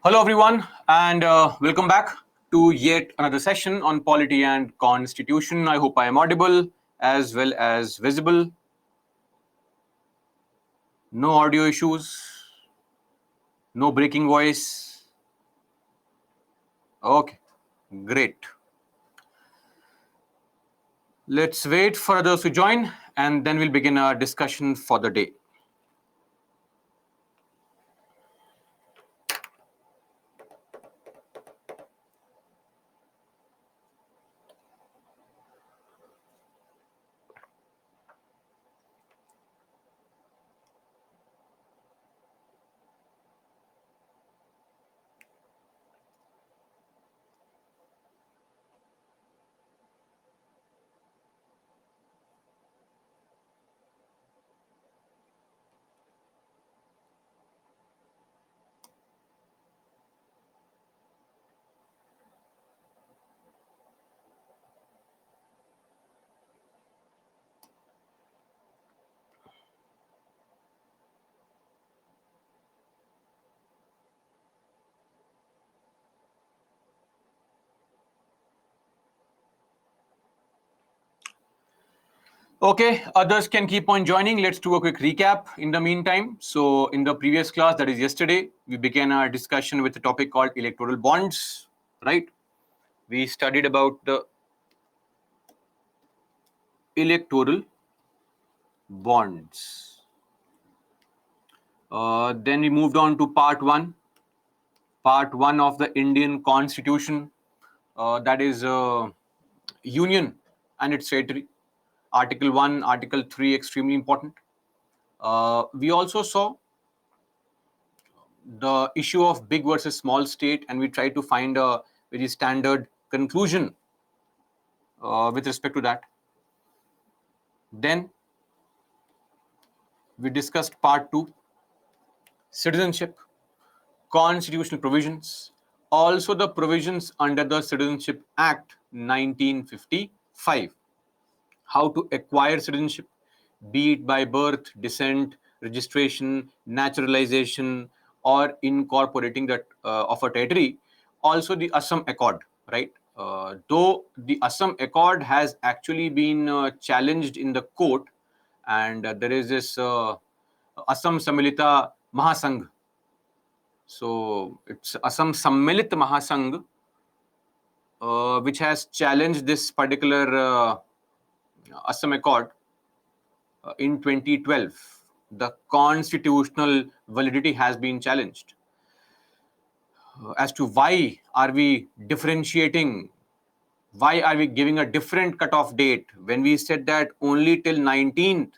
Hello, everyone, and welcome back to yet another session on polity and constitution. I hope I am audible as well as visible. No audio issues, no breaking voice. Okay, great. Let's wait for others to join and then we'll begin our discussion for the day. Okay, others can keep on joining. Let's do a quick recap in the meantime. So, in the previous class, that is yesterday, we began our discussion with a topic called electoral bonds, right? We studied about the electoral bonds. Then we moved on to part one of the Indian Constitution, that is Union and its territory. Article 1, Article 3, extremely important. We also saw the issue of big versus small state, and we tried to find a very standard conclusion with respect to that. Then we discussed part 2, citizenship, constitutional provisions, also the provisions under the Citizenship Act 1955, how to acquire citizenship, be it by birth, descent, registration, naturalization, or incorporating that of a territory. Also, the Assam Accord, right? Though the Assam Accord has actually been challenged in the court, and there is this Assam Samilita Mahasangh. So it's Assam Sammilit Mahasangh, which has challenged this particular Assam Accord in 2012. The constitutional validity has been challenged. As to why are we differentiating, why are we giving a different cutoff date when we said that only till 19th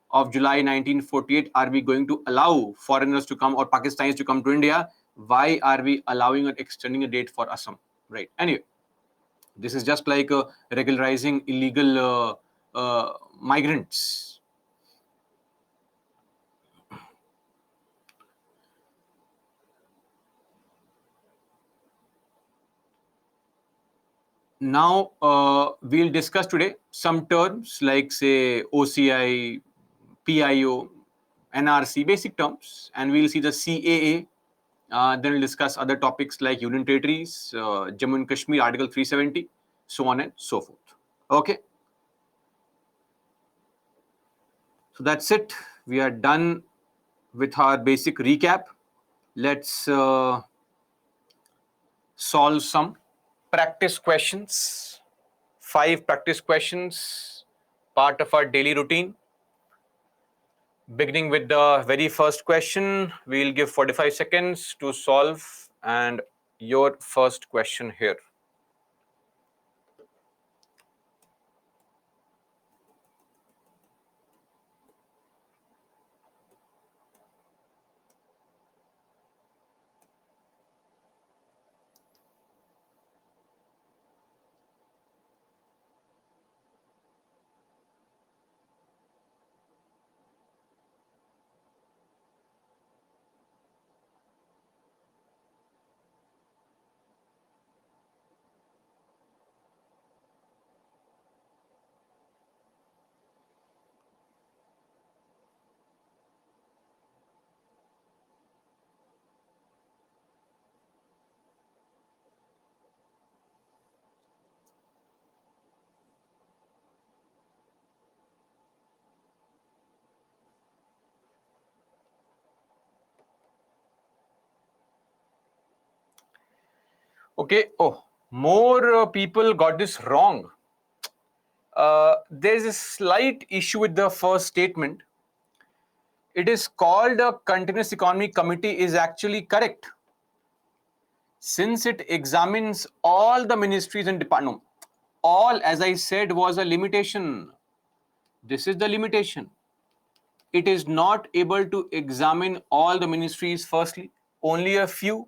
of July 1948 are we going to allow foreigners to come or Pakistanis to come to India? Why are we allowing and extending a date for Assam? Right. Anyway, this is just like regularizing illegal migrants. Now, we'll discuss today some terms like, say, OCI, PIO, NRC, basic terms, and we'll see the CAA. Then we'll discuss other topics like Union Territories, Jammu and Kashmir, Article 370, so on and so forth. Okay. So that's it. We are done with our basic recap. Let's solve some practice questions. 5 practice questions, part of our daily routine. Beginning with the very first question, we'll give 45 seconds to solve, and your first question here. Okay. Oh, more people got this wrong. There's a slight issue with the first statement. It is called a continuous economy committee is actually correct, since it examines all the ministries and departments. All, as I said, was a limitation. This is the limitation. It is not able to examine all the ministries, firstly, only a few.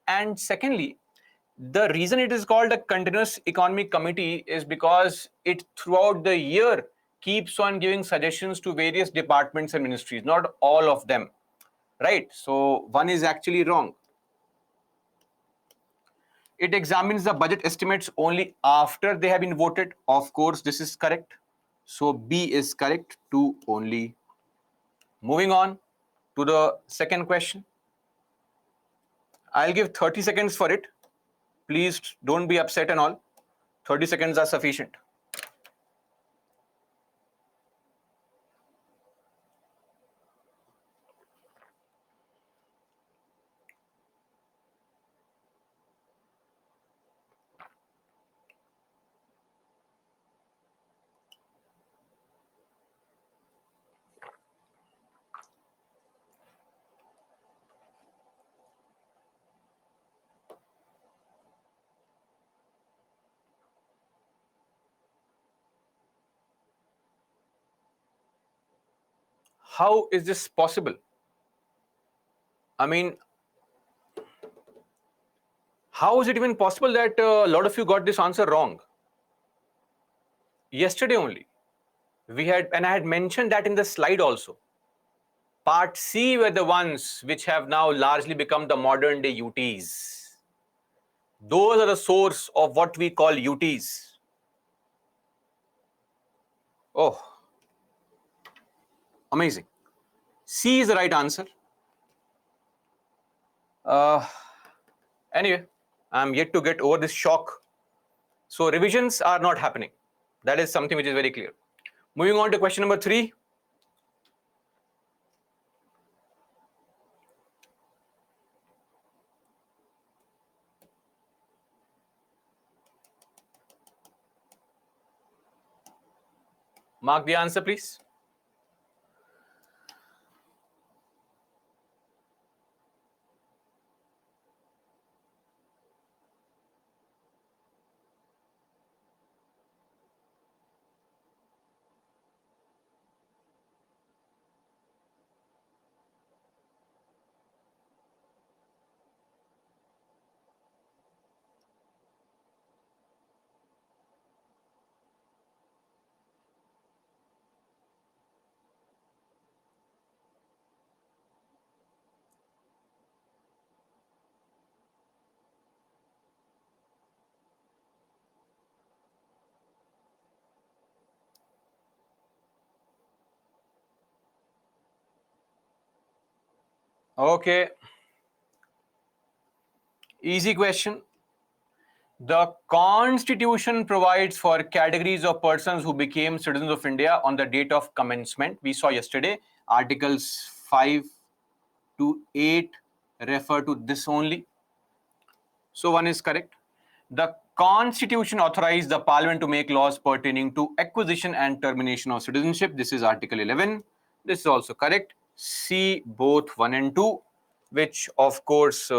And secondly, the reason it is called a continuous economic committee is because it throughout the year keeps on giving suggestions to various departments and ministries, not all of them. Right? So one is actually wrong. It examines the budget estimates only after they have been voted. Of course, this is correct. So B is correct, 2 only. Moving on to the second question. I'll give 30 seconds for it. Please don't be upset and all. 30 seconds are sufficient. How is this possible? I mean, how is it even possible that a lot of you got this answer wrong? Yesterday only, we had, and I had mentioned that in the slide also. Part C were the ones which have now largely become the modern day UTs. Those are the source of what we call UTs. Oh, amazing. C is the right answer. Uh, anyway, I'm yet to get over this shock. So revisions are not happening. That is something which is very clear. Moving on to question number 3. Mark the answer, please. Okay. Easy question. The Constitution provides for categories of persons who became citizens of India on the date of commencement. We saw yesterday Articles 5 to 8 refer to this only. So one is correct. The Constitution authorized the Parliament to make laws pertaining to acquisition and termination of citizenship. This is Article 11. This is also correct. C both 1 and 2, which of course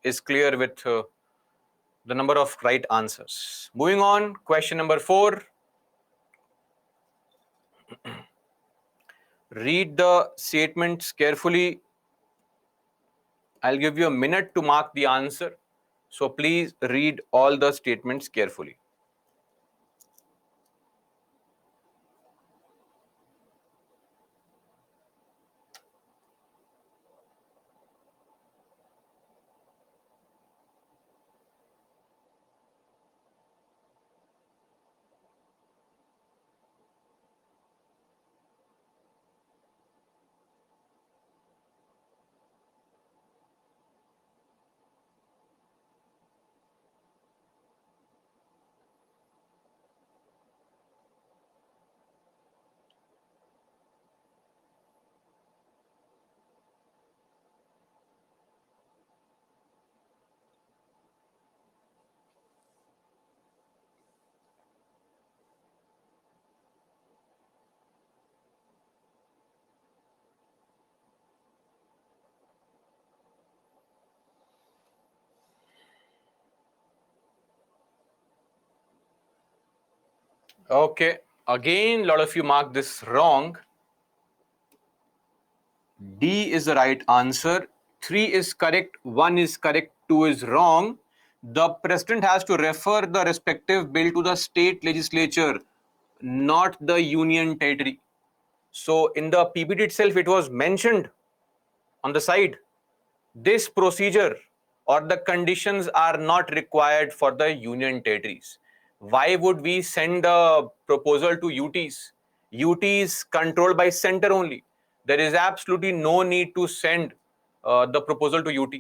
is clear with the number of right answers. Moving on, question number 4. Read the statements carefully. I'll give you a minute to mark the answer. So please read all the statements carefully. Okay, again, a lot of you marked this wrong. D is the right answer. 3 is correct, 1 is correct, 2 is wrong. The president has to refer the respective bill to the state legislature, not the union territory. So in the PPT itself, it was mentioned on the side, this procedure or the conditions are not required for the union territories. Why would we send a proposal to UTs? UT is controlled by center only. There is absolutely no need to send the proposal to UT.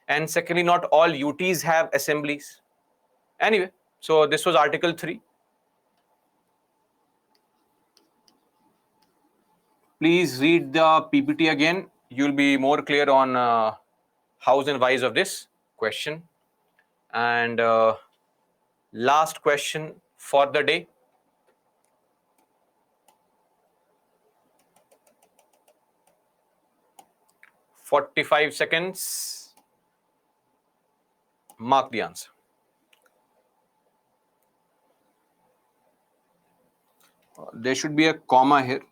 And secondly, not all UTs have assemblies. Anyway, so this was Article 3. Please read the PPT again. You'll be more clear on hows and whys of this question. And last question for the day. "45 seconds. Mark the answer." There should be a comma here.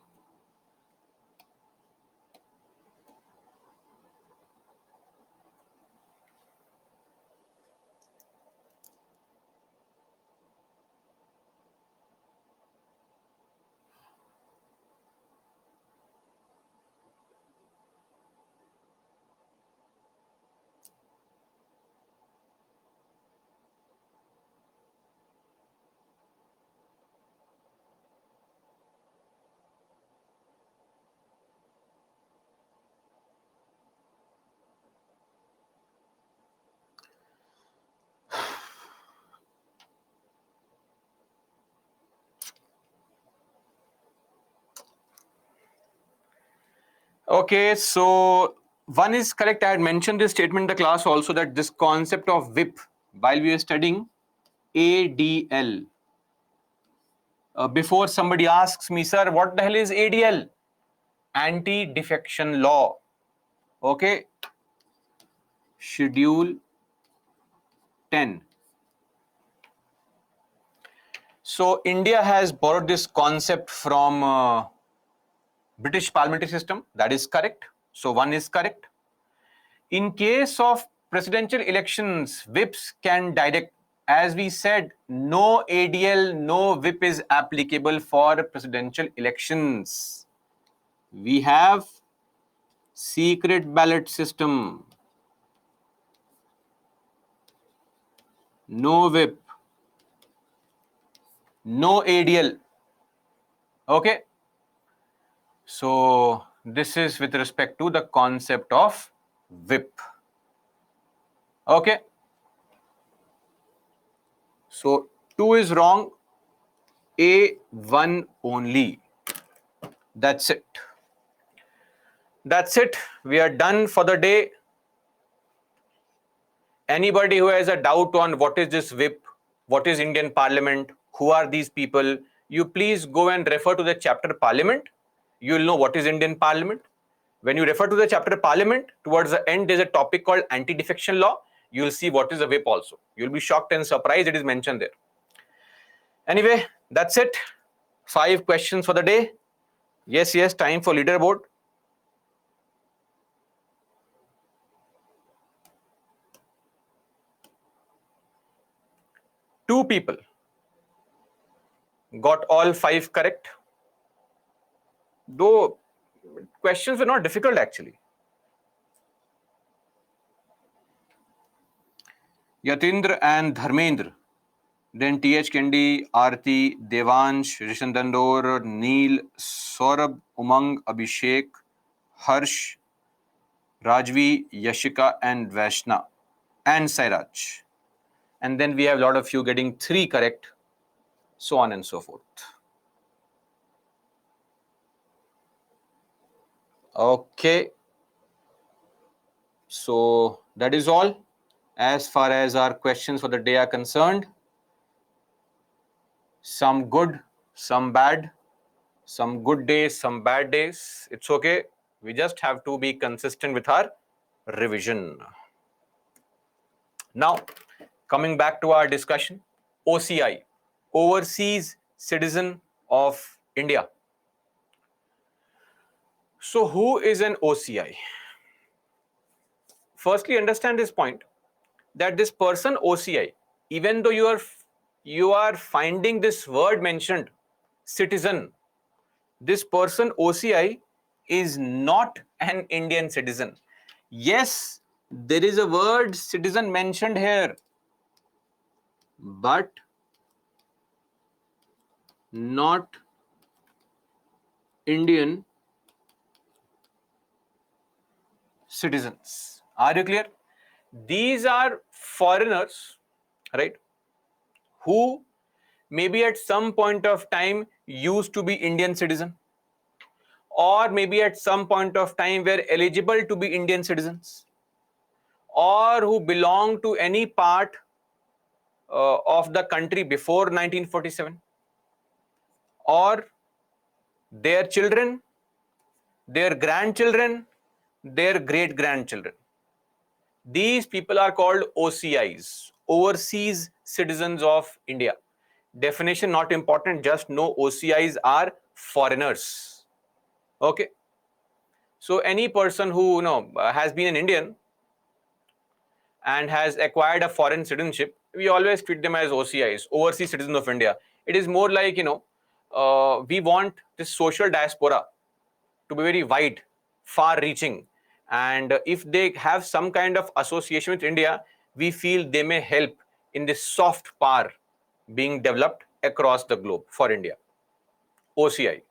Okay, so one is correct. I had mentioned this statement in the class also, that this concept of whip, while we were studying ADL, before somebody asks me, sir, what the hell is ADL? Anti-defection law. Okay, Schedule 10. So India has borrowed this concept from British parliamentary system. That is correct. So one is correct. In case of presidential elections, whips can direct. As we said, no ADL, no whip is applicable for presidential elections. We have secret ballot system. No whip, no ADL. Okay. So this is with respect to the concept of whip. Okay. So 2 is wrong. A1 only. That's it. That's it. We are done for the day. Anybody who has a doubt on what is this whip, what is Indian Parliament, who are these people, you please go and refer to the chapter Parliament. You will know what is Indian Parliament. When you refer to the chapter Parliament, towards the end there's a topic called anti-defection law. You will see what is a whip also. You'll be shocked and surprised it is mentioned there. Anyway, that's it. 5 questions for the day. Yes, time for leaderboard. Two people got all 5 correct. Though questions were not difficult actually. Yatindra and Dharmendra. Then TH Kendi, Aarti, Devansh, Rishan Dandor, Neil, Saurabh, Umang, Abhishek, Harsh, Rajvi, Yashika, and Vaishna, and Sairaj. And then we have a lot of you getting 3 correct, so on and so forth. Okay. So that is all as far as our questions for the day are concerned. Some good, some bad, some good days, some bad days. It's okay. We just have to be consistent with our revision. Now, coming back to our discussion, OCI, Overseas citizen of India. So who is an OCI? Firstly, understand this point that this person OCI, even though you are finding this word mentioned, citizen, this person OCI is not an Indian citizen. Yes, there is a word citizen mentioned here, but not Indian citizens. Are you clear? These are foreigners, right, who maybe at some point of time used to be Indian citizen, or maybe at some point of time were eligible to be Indian citizens, or who belong to any part of the country before 1947, or their children, their grandchildren, their great grandchildren. These people are called OCIs, overseas citizens of India. Definition not important, just know OCIs are foreigners. Okay. So any person who has been an Indian and has acquired a foreign citizenship, we always treat them as OCIs, overseas citizens of India. It is more like, we want this social diaspora to be very wide, far reaching. And if they have some kind of association with India, we feel they may help in this soft power being developed across the globe for India. OCI.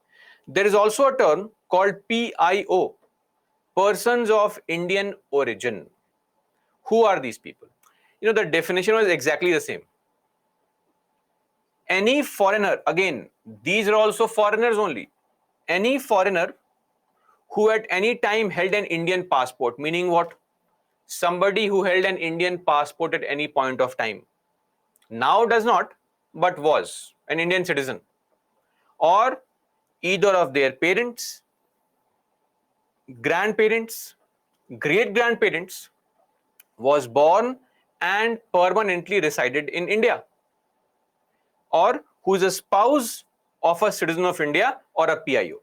There is also a term called PIO, persons of Indian origin. Who are these people? The definition was exactly the same. Any foreigner, again, these are also foreigners only. Any foreigner who at any time held an Indian passport, meaning what? Somebody who held an Indian passport at any point of time. Now does not, but was an Indian citizen. Or either of their parents, grandparents, great-grandparents was born and permanently resided in India, or who is a spouse of a citizen of India or a PIO.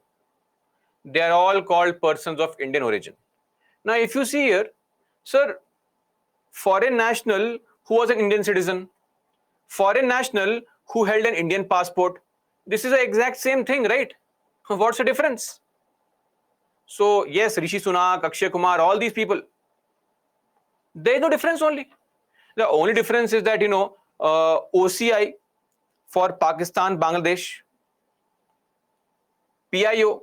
They are all called persons of Indian origin. Now, if you see here, sir, foreign national who was an Indian citizen, foreign national who held an Indian passport, this is the exact same thing, right? What's the difference? So, yes, Rishi Sunak, Akshay Kumar, all these people, there is no difference only. The only difference is that, OCI for Pakistan, Bangladesh, PIO,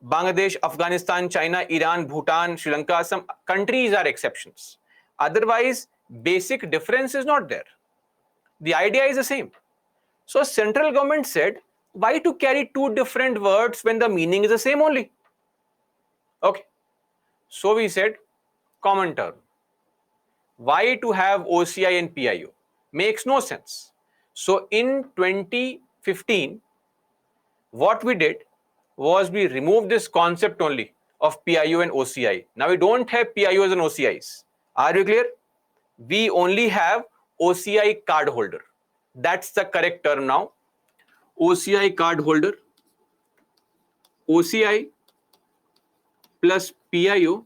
Bangladesh, Afghanistan, China, Iran, Bhutan, Sri Lanka, some countries are exceptions. Otherwise, basic difference is not there. The idea is the same. So central government said, why to carry two different words when the meaning is the same only? Okay. So we said, common term. Why to have OCI and PIO? Makes no sense. So in 2015, what we did was we removed this concept only of PIO and OCI. Now we don't have PIOs and OCIs. Are you clear? We only have OCI card holder. That's the correct term now. OCI card holder. OCI plus PIO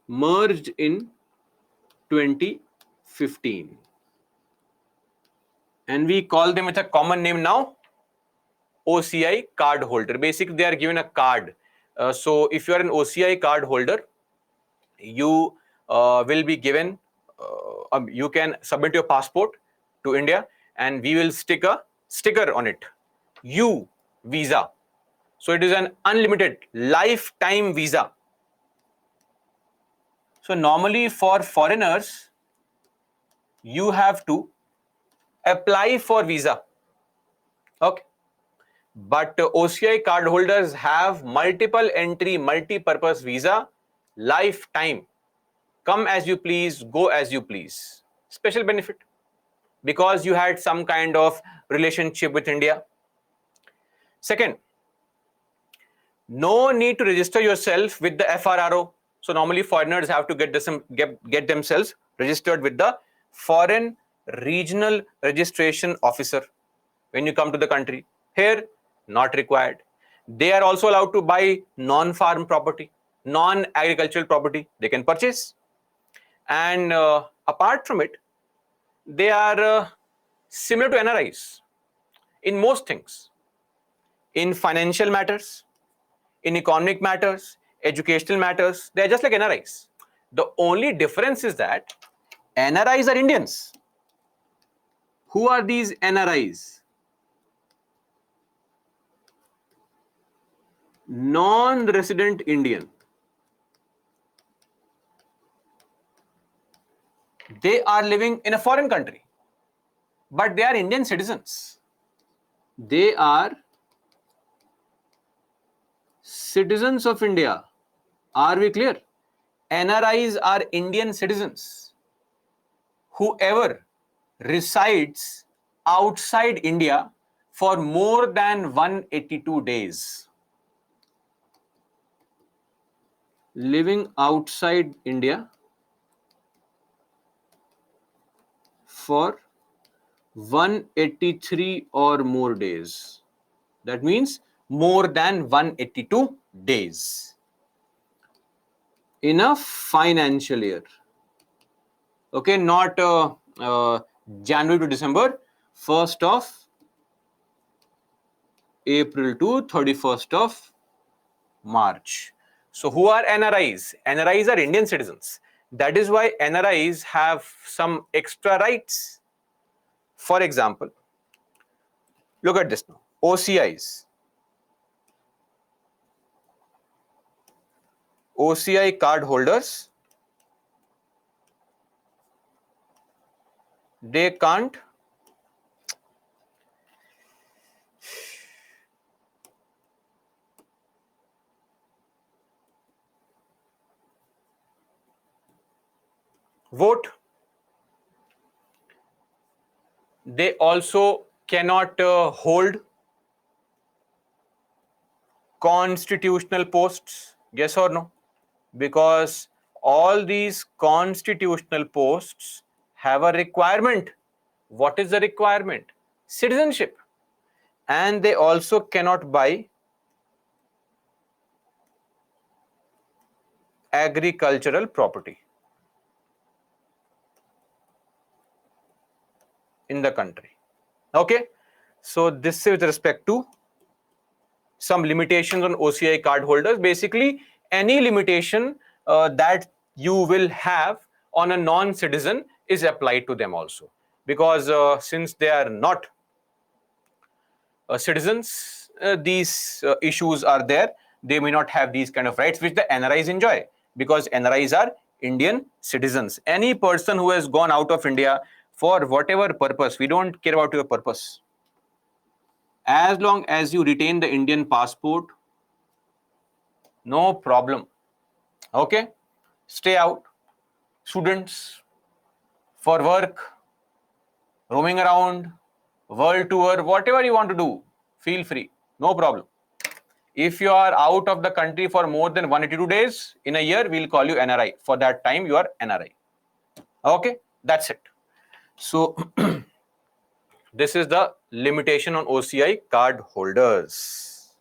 merged in 2015. And we call them with a common name now, OCI card holder. Basically, they are given a card. So if you are an OCI card holder, you will be given, you can submit your passport to India and we will stick a sticker on it, U visa. So it is an unlimited lifetime visa. So normally for foreigners, you have to apply for visa. Okay. But OCI card holders have multiple entry, multi-purpose visa, lifetime. Come as you please, go as you please. Special benefit because you had some kind of relationship with India. Second, no need to register yourself with the FRRO. So normally foreigners have to get themselves registered with the Foreign regional registration officer when you come to the country. Here, not required. They are also allowed to buy non-farm property, non-agricultural property, they can purchase. And apart from it, they are similar to NRIs in most things, in financial matters, in economic matters, educational matters. They are just like NRIs. The only difference is that NRIs are Indians. Who are these NRIs? Non-resident Indian. They are living in a foreign country, but they are Indian citizens. They are citizens of India. Are we clear? NRIs are Indian citizens. Whoever resides outside India for more than 182 days. Living outside India for 183 or more days. That means more than 182 days in a financial year. Okay, not January to December, 1st of April to 31st of March. So who are NRIs? NRIs are Indian citizens. That is why NRIs have some extra rights. For example, look at this now. OCIs. OCI card holders, they can't vote. They also cannot hold constitutional posts. Yes or no? Because all these constitutional posts have a requirement. What is the requirement? Citizenship. And they also cannot buy agricultural property in the country. Okay, so this is with respect to some limitations on OCI card holders. Basically, any limitation that you will have on a non-citizen is applied to them also, because since they are not citizens, these issues are there. They may not have these kind of rights which the NRIs enjoy, because NRIs are Indian citizens. Any person who has gone out of India for whatever purpose, we don't care about your purpose. As long as you retain the Indian passport, no problem. Okay, stay out. Students, for work, roaming around, world tour, whatever you want to do, feel free, no problem. If you are out of the country for more than 182 days in a year, we'll call you NRI. For that time, you are NRI. Okay, that's it. So this is the limitation on OCI card holders.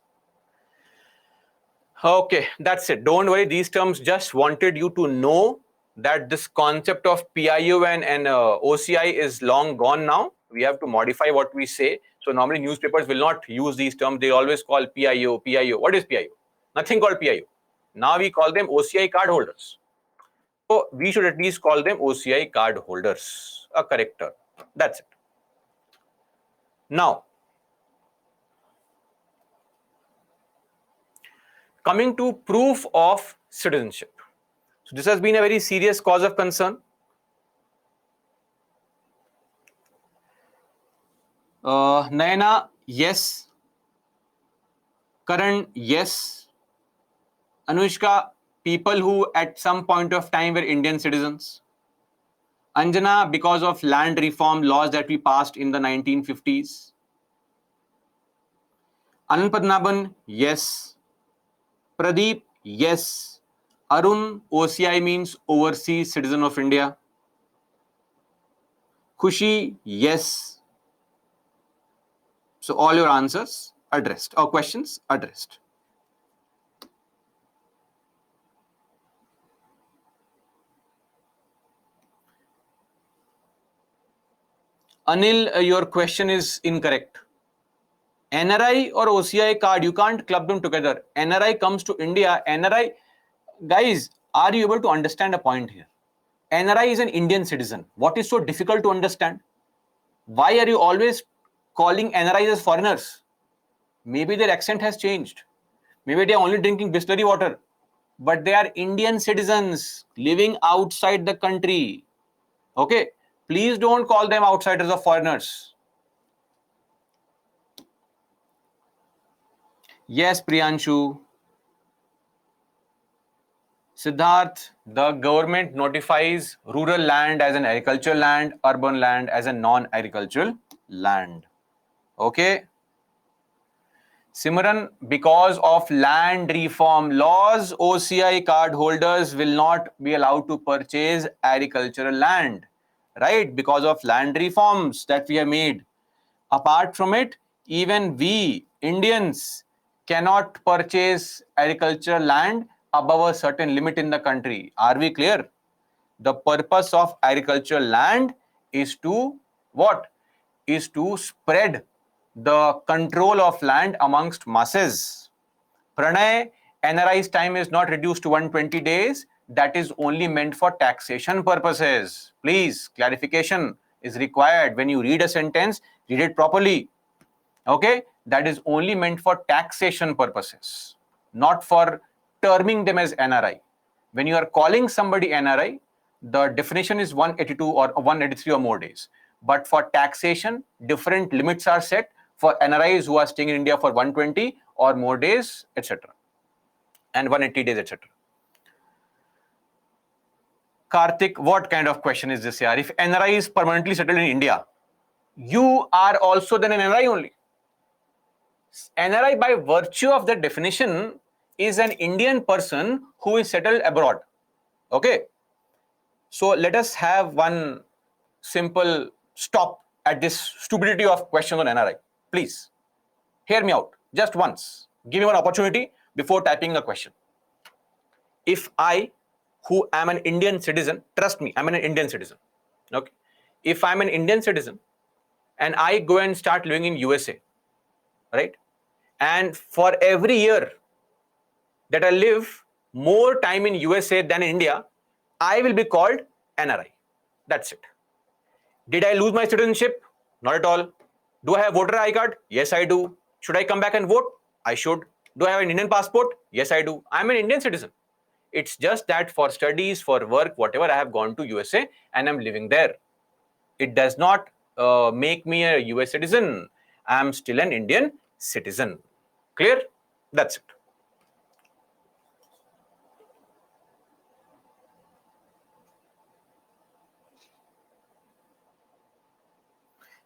Okay, that's it. Don't worry, these terms just wanted you to know that this concept of PIO and OCI is long gone now. We have to modify what we say. So normally newspapers will not use these terms. They always call PIO, PIO. What is PIO? Nothing called PIO. Now we call them OCI card holders. So we should at least call them OCI card holders, a correct term. That's it. Now, coming to proof of citizenship. So this has been a very serious cause of concern. Nayana, yes. Karan, yes. Anushka, people who at some point of time were Indian citizens. Anjana, because of land reform laws that we passed in the 1950s. Anand Padmanabhan, yes. Pradeep, yes. Arun, OCI means Overseas Citizen of India. Khushi, yes. So all your answers addressed or questions addressed. Anil, your question is incorrect. NRI or OCI card, you can't club them together. NRI comes to India. NRI, guys, are you able to understand a point here? NRI is an Indian citizen. What is so difficult to understand? Why are you always calling NRIs as foreigners? Maybe their accent has changed. Maybe they are only drinking Bisleri water. But they are Indian citizens living outside the country. Okay? Please don't call them outsiders or foreigners. Yes, Priyanshu. Siddharth, the government notifies rural land as an agricultural land, urban land as a non-agricultural land. Okay. Simran, because of land reform laws, OCI card holders will not be allowed to purchase agricultural land, right? Because of land reforms that we have made. Apart from it, even we Indians cannot purchase agricultural land above a certain limit in the country. Are we clear? The purpose of agricultural land is to what? Is to spread the control of land amongst masses. Pranay, NRI's time is not reduced to 120 days. That is only meant for taxation purposes. Please, clarification is required. When you read a sentence, read it properly. Okay? That is only meant for taxation purposes, not for terming them as NRI. When you are calling somebody NRI, the definition is 182 or 183 or more days. But for taxation, different limits are set for NRIs who are staying in India for 120 or more days, etc. and 180 days, etc. Karthik, what kind of question is this here? If NRI is permanently settled in India, you are also then an NRI only. NRI, by virtue of the definition, is an Indian person who is settled abroad. Okay. So let us have one simple stop at this stupidity of questions on NRI. Please hear me out just once. Give me one opportunity before typing a question. If I, who am an Indian citizen, trust me, I'm an Indian citizen. Okay. If I'm an Indian citizen and I go and start living in USA, right? And for every year that I live more time in USA than in India, I will be called NRI. That's it. Did I lose my citizenship? Not at all. Do I have voter ID card? Yes, I do. Should I come back and vote? I should. Do I have an Indian passport? Yes, I do. I'm an Indian citizen. It's just that for studies, for work, whatever, I have gone to USA and I'm living there. It does not make me a US citizen. I'm still an Indian citizen. Clear? That's it.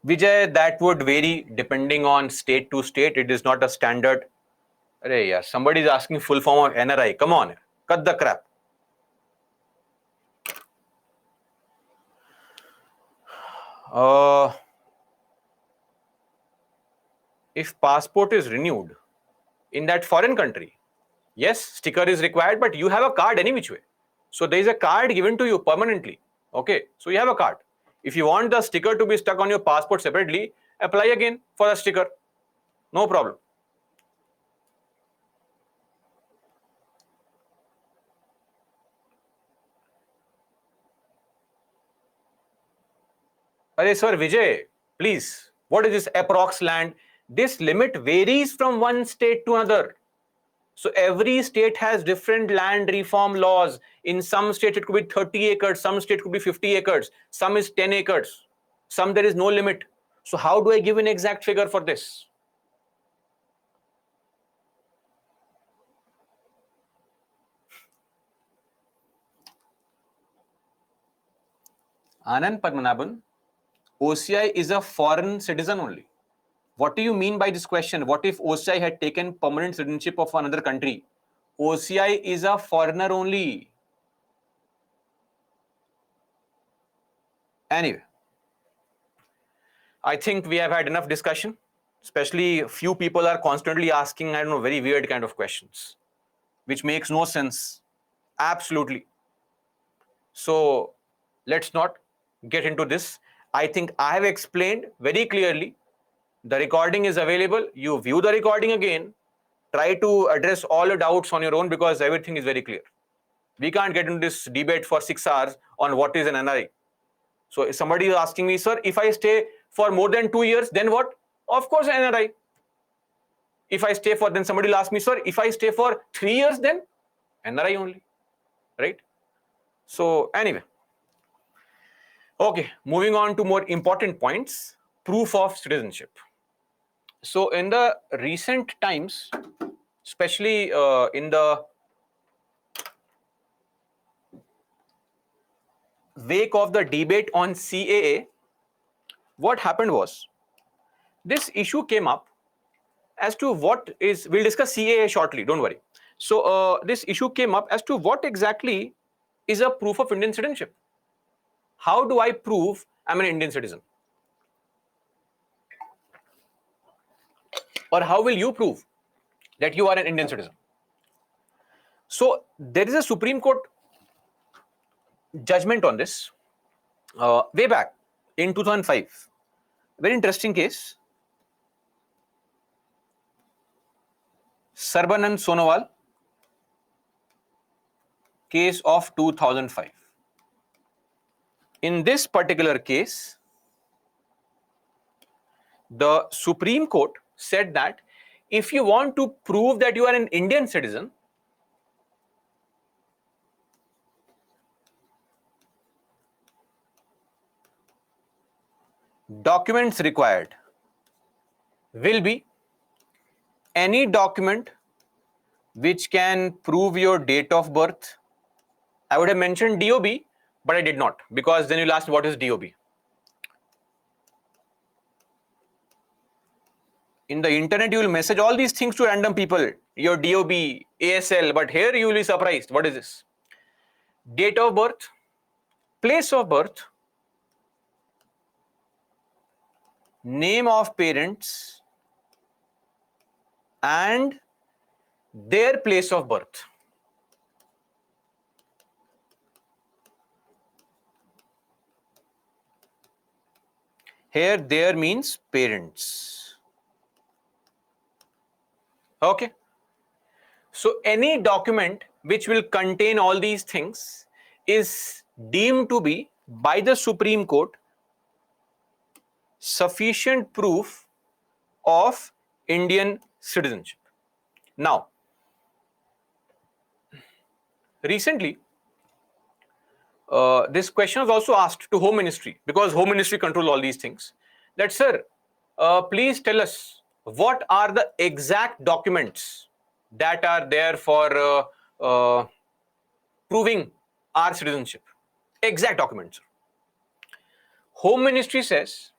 Vijay, that would vary depending on state to state. It is not a standard. Arey yaar, somebody is asking full form of NRI. Come on, cut the crap. If passport is renewed in that foreign country, yes, sticker is required, but you have a card any which way. So there is a card given to you permanently. Okay, so you have a card. If you want the sticker to be stuck on your passport separately, apply again for a sticker. No problem. Arey sir, Vijay, please, what is this approx land? This limit varies from one state to another. So every state has different land reform laws. In some states it could be 30 acres, some state could be 50 acres, some is 10 acres, some there is no limit. So how do I give an exact figure for this? Anand Padmanabhan, OCI is a foreign citizen only. What do you mean by this question? What if OCI had taken permanent citizenship of another country? OCI is a foreigner only. Anyway, I think we have had enough discussion, especially few people are constantly asking, I don't know, very weird kind of questions, which makes no sense. Absolutely. So let's not get into this. I think I have explained very clearly. The recording is available. You view the recording again. Try to address all your doubts on your own because everything is very clear. We can't get into this debate for 6 hours on what is an NRI. So if somebody is asking me, sir, if I stay for more than 2 years, then what? Of course, NRI. If I stay for, then somebody will ask me, sir, if I stay for 3 years, then NRI only, right? So anyway, okay, moving on to more important points, proof of citizenship. So in the recent times, especially in the wake of the debate on CAA, what happened was this issue came up as to what is, we'll discuss CAA shortly, don't worry. So this issue came up as to what exactly is a proof of Indian citizenship. How do I prove I'm an Indian citizen? Or how will you prove that you are an Indian citizen? So there is a Supreme Court judgment on this way back in 2005. Very interesting case. Sarbanand Sonowal, case of 2005. In this particular case, the Supreme Court said that if you want to prove that you are an Indian citizen, documents required will be any document which can prove your date of birth. I would have mentioned DOB, but I did not, because then you'll ask what is DOB. In the internet, you will message all these things to random people, your DOB, ASL, but here you will be surprised. What is this? Date of birth, place of birth, name of parents, and their place of birth. Here, there means parents. Okay. So any document which will contain all these things is deemed to be by the Supreme Court sufficient proof of Indian citizenship. Now, recently, this question was also asked to Home Ministry, because Home Ministry control all these things, that sir, please tell us what are the exact documents that are there for proving our citizenship. Exact documents. Home Ministry says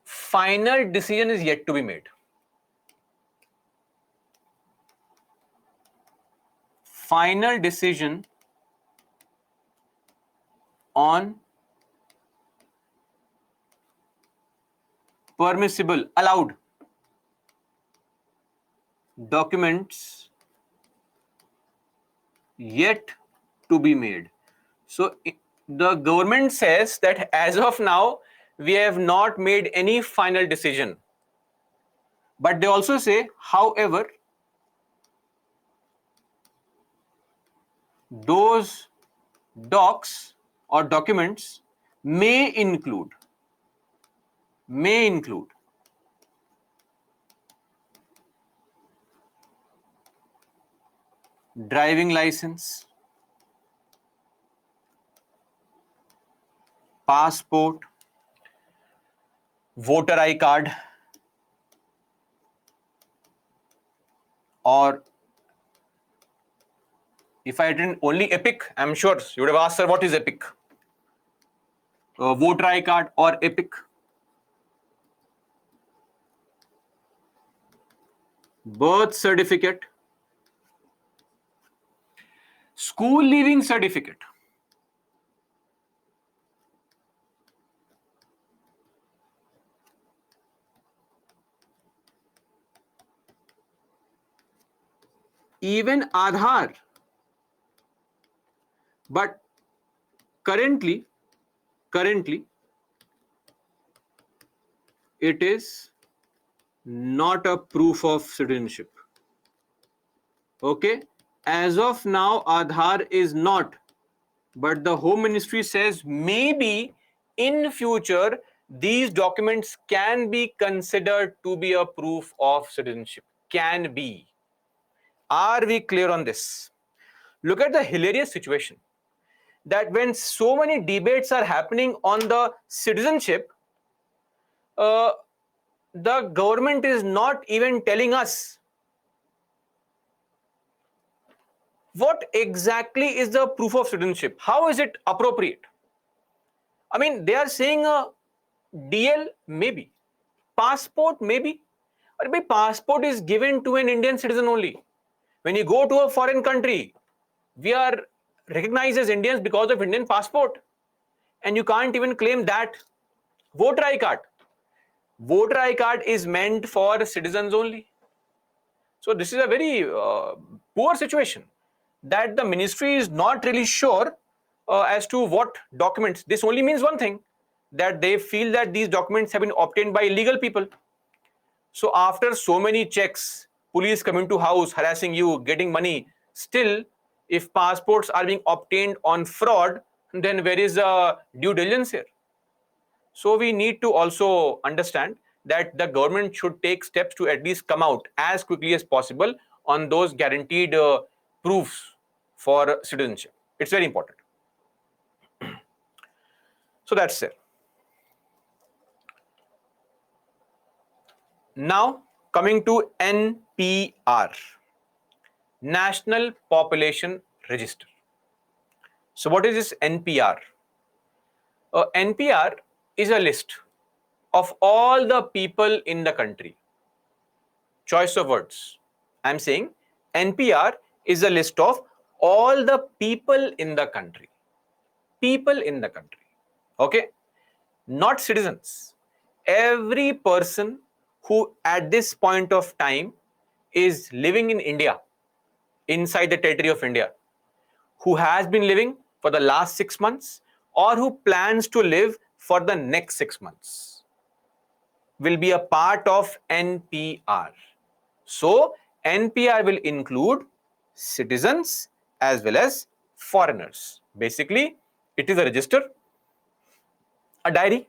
final decision is yet to be made. Final decision on permissible, allowed documents yet to be made. So the government says that as of now, we have not made any final decision. But they also say, however, those docs or documents may include driving license, passport, voter ID card, or if I didn't only EPIC, I'm sure you would have asked, sir, what is EPIC? Voter ID card or EPIC. Birth certificate, school leaving certificate, even Aadhaar. But currently, it is not a proof of citizenship. Okay, as of now, Aadhaar is not, but the Home Ministry says maybe in future these documents can be considered to be a proof of citizenship. Can be. Are we clear on this? Look at the hilarious situation that when so many debates are happening on the citizenship, uh, the government is not even telling us what exactly is the proof of citizenship. How is it appropriate? I mean, they are saying a DL maybe, passport maybe, or maybe passport is given to an Indian citizen only. When you go to a foreign country, we are recognized as Indians because of Indian passport, and you can't even claim that. Voter I card. Voter I card is meant for citizens only. So this is a very poor situation that the ministry is not really sure as to what documents. This only means one thing, that they feel that these documents have been obtained by illegal people. So after so many checks, police coming to house, harassing you, getting money, still if passports are being obtained on fraud, then where is due diligence here? So we need to also understand that the government should take steps to at least come out as quickly as possible on those guaranteed proofs for citizenship. It's very important. So that's it. Now coming to NPR, National Population Register. So what is this NPR? NPR is a list of all the people in the country. Choice of words. I'm saying NPR is a list of all the people in the country. People in the country. Okay? Not citizens. Every person who at this point of time is living in India, inside the territory of India, who has been living for the last 6 months or who plans to live for the next 6 months will be a part of NPR. So NPR will include citizens as well as foreigners. Basically, it is a register, a diary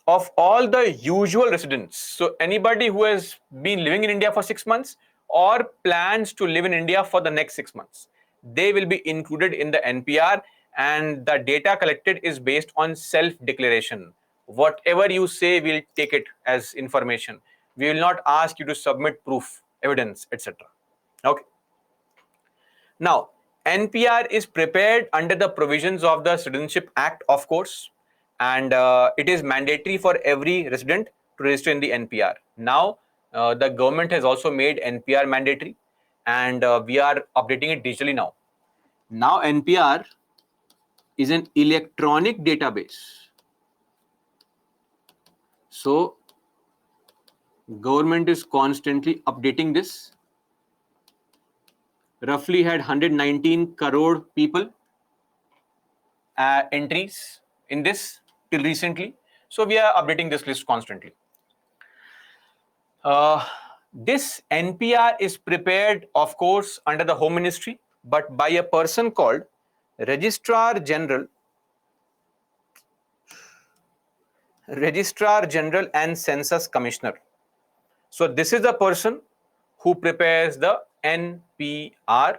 of all the usual residents. So anybody who has been living in India for 6 months or plans to live in India for the next 6 months, they will be included in the NPR, and the data collected is based on self-declaration. Whatever you say, we'll take it as information. We will not ask you to submit proof, evidence, etc. Okay. Now, NPR is prepared under the provisions of the Citizenship Act, of course, and it is mandatory for every resident to register in the NPR. Now, the government has also made NPR mandatory, and we are updating it digitally now. Now, NPR is an electronic database. So, government is constantly updating this. Roughly had 119 crore people entries in this till recently. So we are updating this list constantly. This NPR is prepared, of course, under the Home Ministry, but by a person called Registrar General and Census Commissioner. So this is the person who prepares the NPR,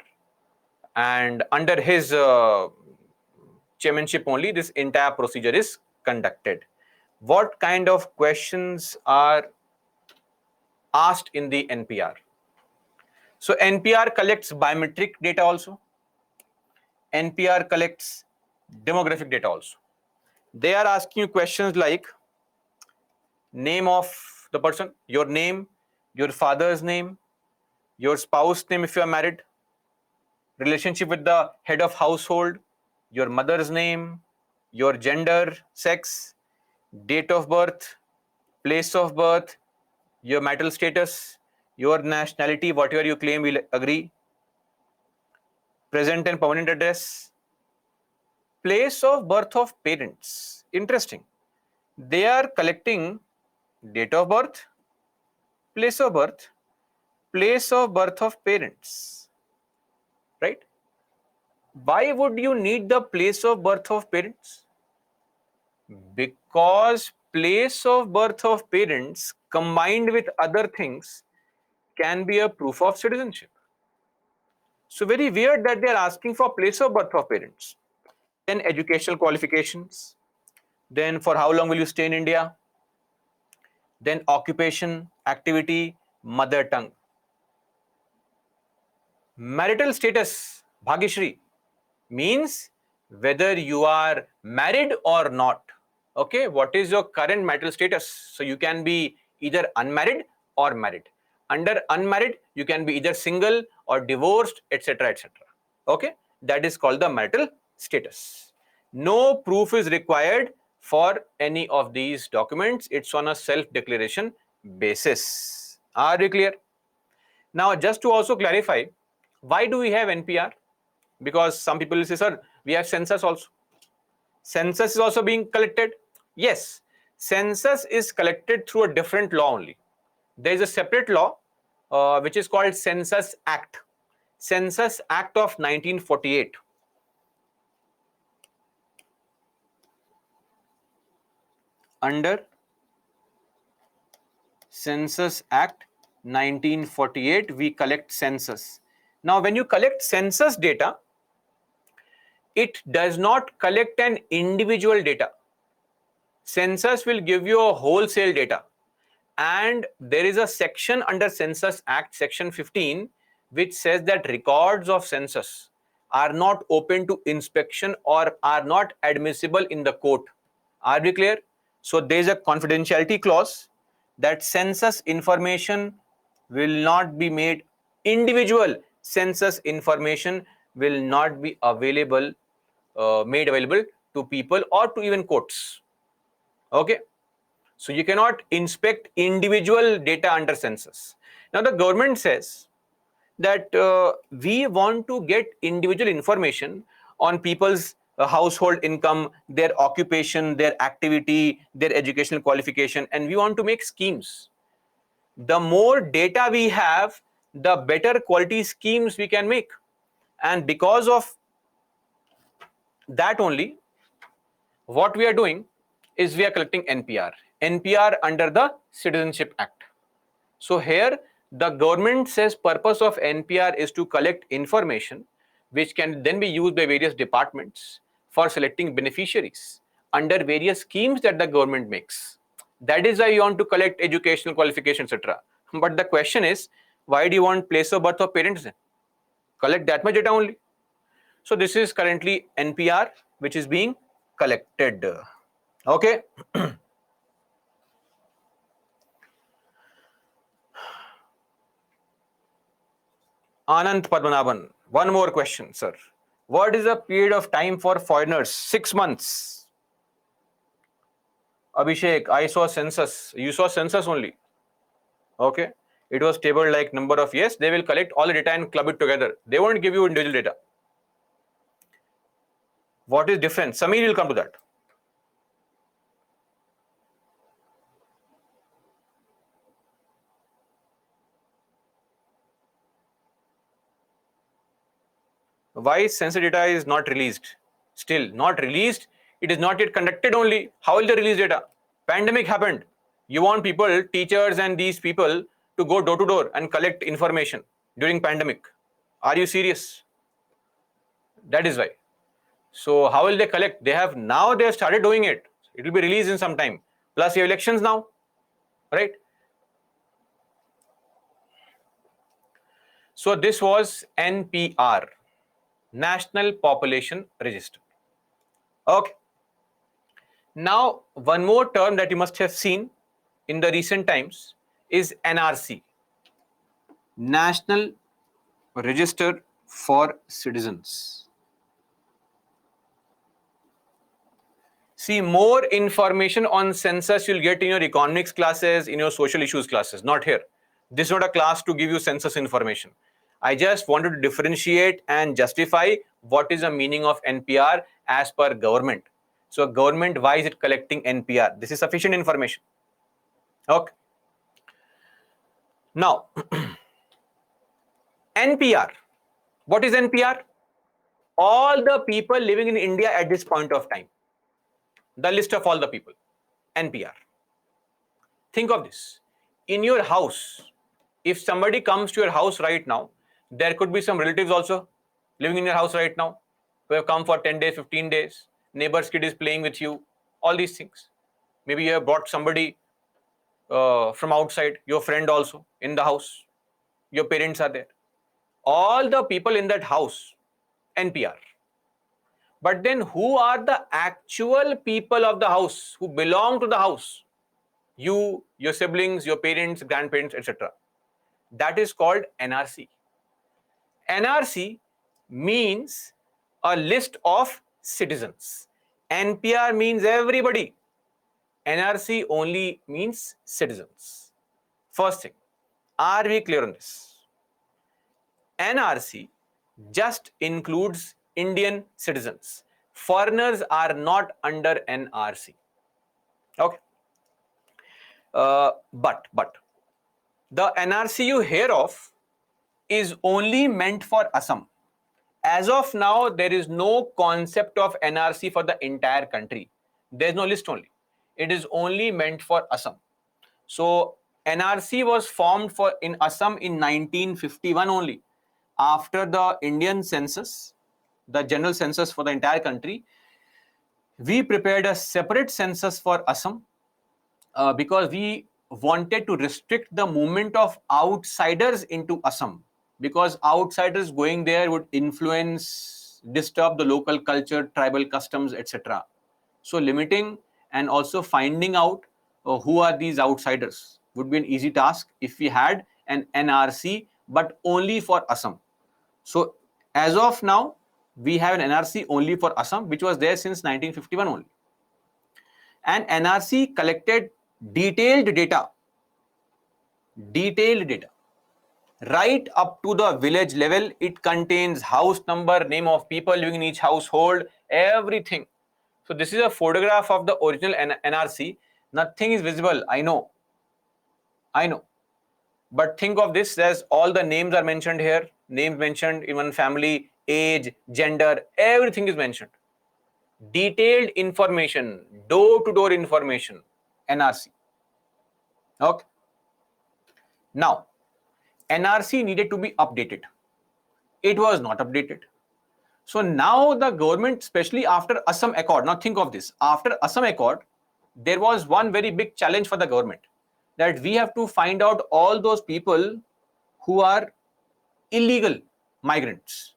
and under his chairmanship only this entire procedure is conducted. What kind of questions are asked in the NPR? So NPR collects biometric data also. NPR collects demographic data also. They are asking you questions like name of the person, your name, your father's name, your spouse's name if you are married, relationship with the head of household, your mother's name, your gender, sex, date of birth, place of birth, your marital status, your nationality, whatever you claim, we'll agree. present and permanent address, place of birth of parents. Interesting. They are collecting date of birth, place of birth, place of birth of parents, right? Why would you need the place of birth of parents? Because place of birth of parents combined with other things can be a proof of citizenship. So very weird that they are asking for place of birth of parents. Then educational qualifications. Then for how long will you stay in India? Then occupation, activity, mother tongue. Marital status, Bhagyashri, means whether you are married or not. Okay, what is your current marital status? So you can be either unmarried or married. Under unmarried, you can be either single or divorced, etc., etc. Okay, that is called the marital status. No proof is required for any of these documents. It's on a self-declaration basis. Are we clear? Now, just to also clarify, why do we have NPR? Because some people will say, sir, we have census also. Census is also being collected. Yes, census is collected through a different law only. There is a separate law which is called Census Act. Census Act of 1948. Under Census Act 1948, we collect census. Now, when you collect census data, it does not collect an individual data. Census will give you a wholesale data. And there is a section under Census Act, section 15, which says that records of census are not open to inspection or are not admissible in the court. Are we clear? So there is a confidentiality clause that census information will not be made, individual census information will not be available, made available to people or to even courts. Okay. So you cannot inspect individual data under census. Now the government says that we want to get individual information on people's household income, their occupation, their activity, their educational qualification, and we want to make schemes. The more data we have, the better quality schemes we can make. And because of that only, what we are doing is we are collecting NPR. NPR under the Citizenship Act. So here the government says purpose of NPR is to collect information which can then be used by various departments for selecting beneficiaries under various schemes that the government makes. That is why you want to collect educational qualification, etc. But the question is, why do you want place of birth of parents then? Collect that much data only. So this is currently NPR which is being collected. Okay. Anand Padmanabhan, one more question, sir. What is the period of time for foreigners? 6 months. Abhishek, I saw census. You saw census only. Okay. It was tabled like number of years. They will collect all the data and club it together. They won't give you individual data. What is different? Samir will come to that. Why census data is not released? Still not released. It is not yet conducted only. How will they release data? Pandemic happened. You want people, teachers and these people to go door to door and collect information during pandemic. Are you serious? That is why. So how will they collect? They have started doing it. It will be released in some time. Plus you have elections now, right? So this was NPR, National Population Register. Okay. Now, one more term that you must have seen in the recent times is NRC, National Register for Citizens. See, more information on census you'll get in your economics classes, in your social issues classes, not here. This is not a class to give you census information. I just wanted to differentiate and justify what is the meaning of NPR as per government. So government, why is it collecting NPR? This is sufficient information. Okay. Now, NPR. What is NPR? All the people living in India at this point of time. The list of all the people. NPR. Think of this. In your house, if somebody comes to your house right now, there could be some relatives also living in your house right now who have come for 10 days, 15 days. Neighbor's kid is playing with you. All these things. Maybe you have brought somebody from outside, your friend also in the house. Your parents are there. All the people in that house, NPR. But then who are the actual people of the house who belong to the house? You, your siblings, your parents, grandparents, etc. That is called NRC. NRC means a list of citizens. NPR means everybody. NRC only means citizens. First thing, are we clear on this? NRC just includes Indian citizens. Foreigners are not under NRC. Okay. But the NRC you hear of is only meant for Assam. As of now, there is no concept of NRC for the entire country. There is no list only. It is only meant for Assam. So NRC was formed for in Assam in 1951 only. After the Indian census, the general census for the entire country, we prepared a separate census for Assam because we wanted to restrict the movement of outsiders into Assam, because outsiders going there would influence, disturb the local culture, tribal customs, etc. So limiting and also finding out who are these outsiders would be an easy task if we had an NRC, but only for Assam. So as of now, we have an NRC only for Assam, which was there since 1951 only. And NRC collected detailed data right up to the village level. It contains house number, name of people living in each household, everything. So this is a photograph of the original NRC. Nothing is visible, I know. But think of this as all the names are mentioned here, names mentioned in one family, age, gender, everything is mentioned. Detailed information, door-to-door information, NRC. Okay. Now, NRC needed to be updated. It was not updated. So now the government, especially after Assam Accord, now think of this, after Assam Accord, there was one very big challenge for the government, that we have to find out all those people who are illegal migrants,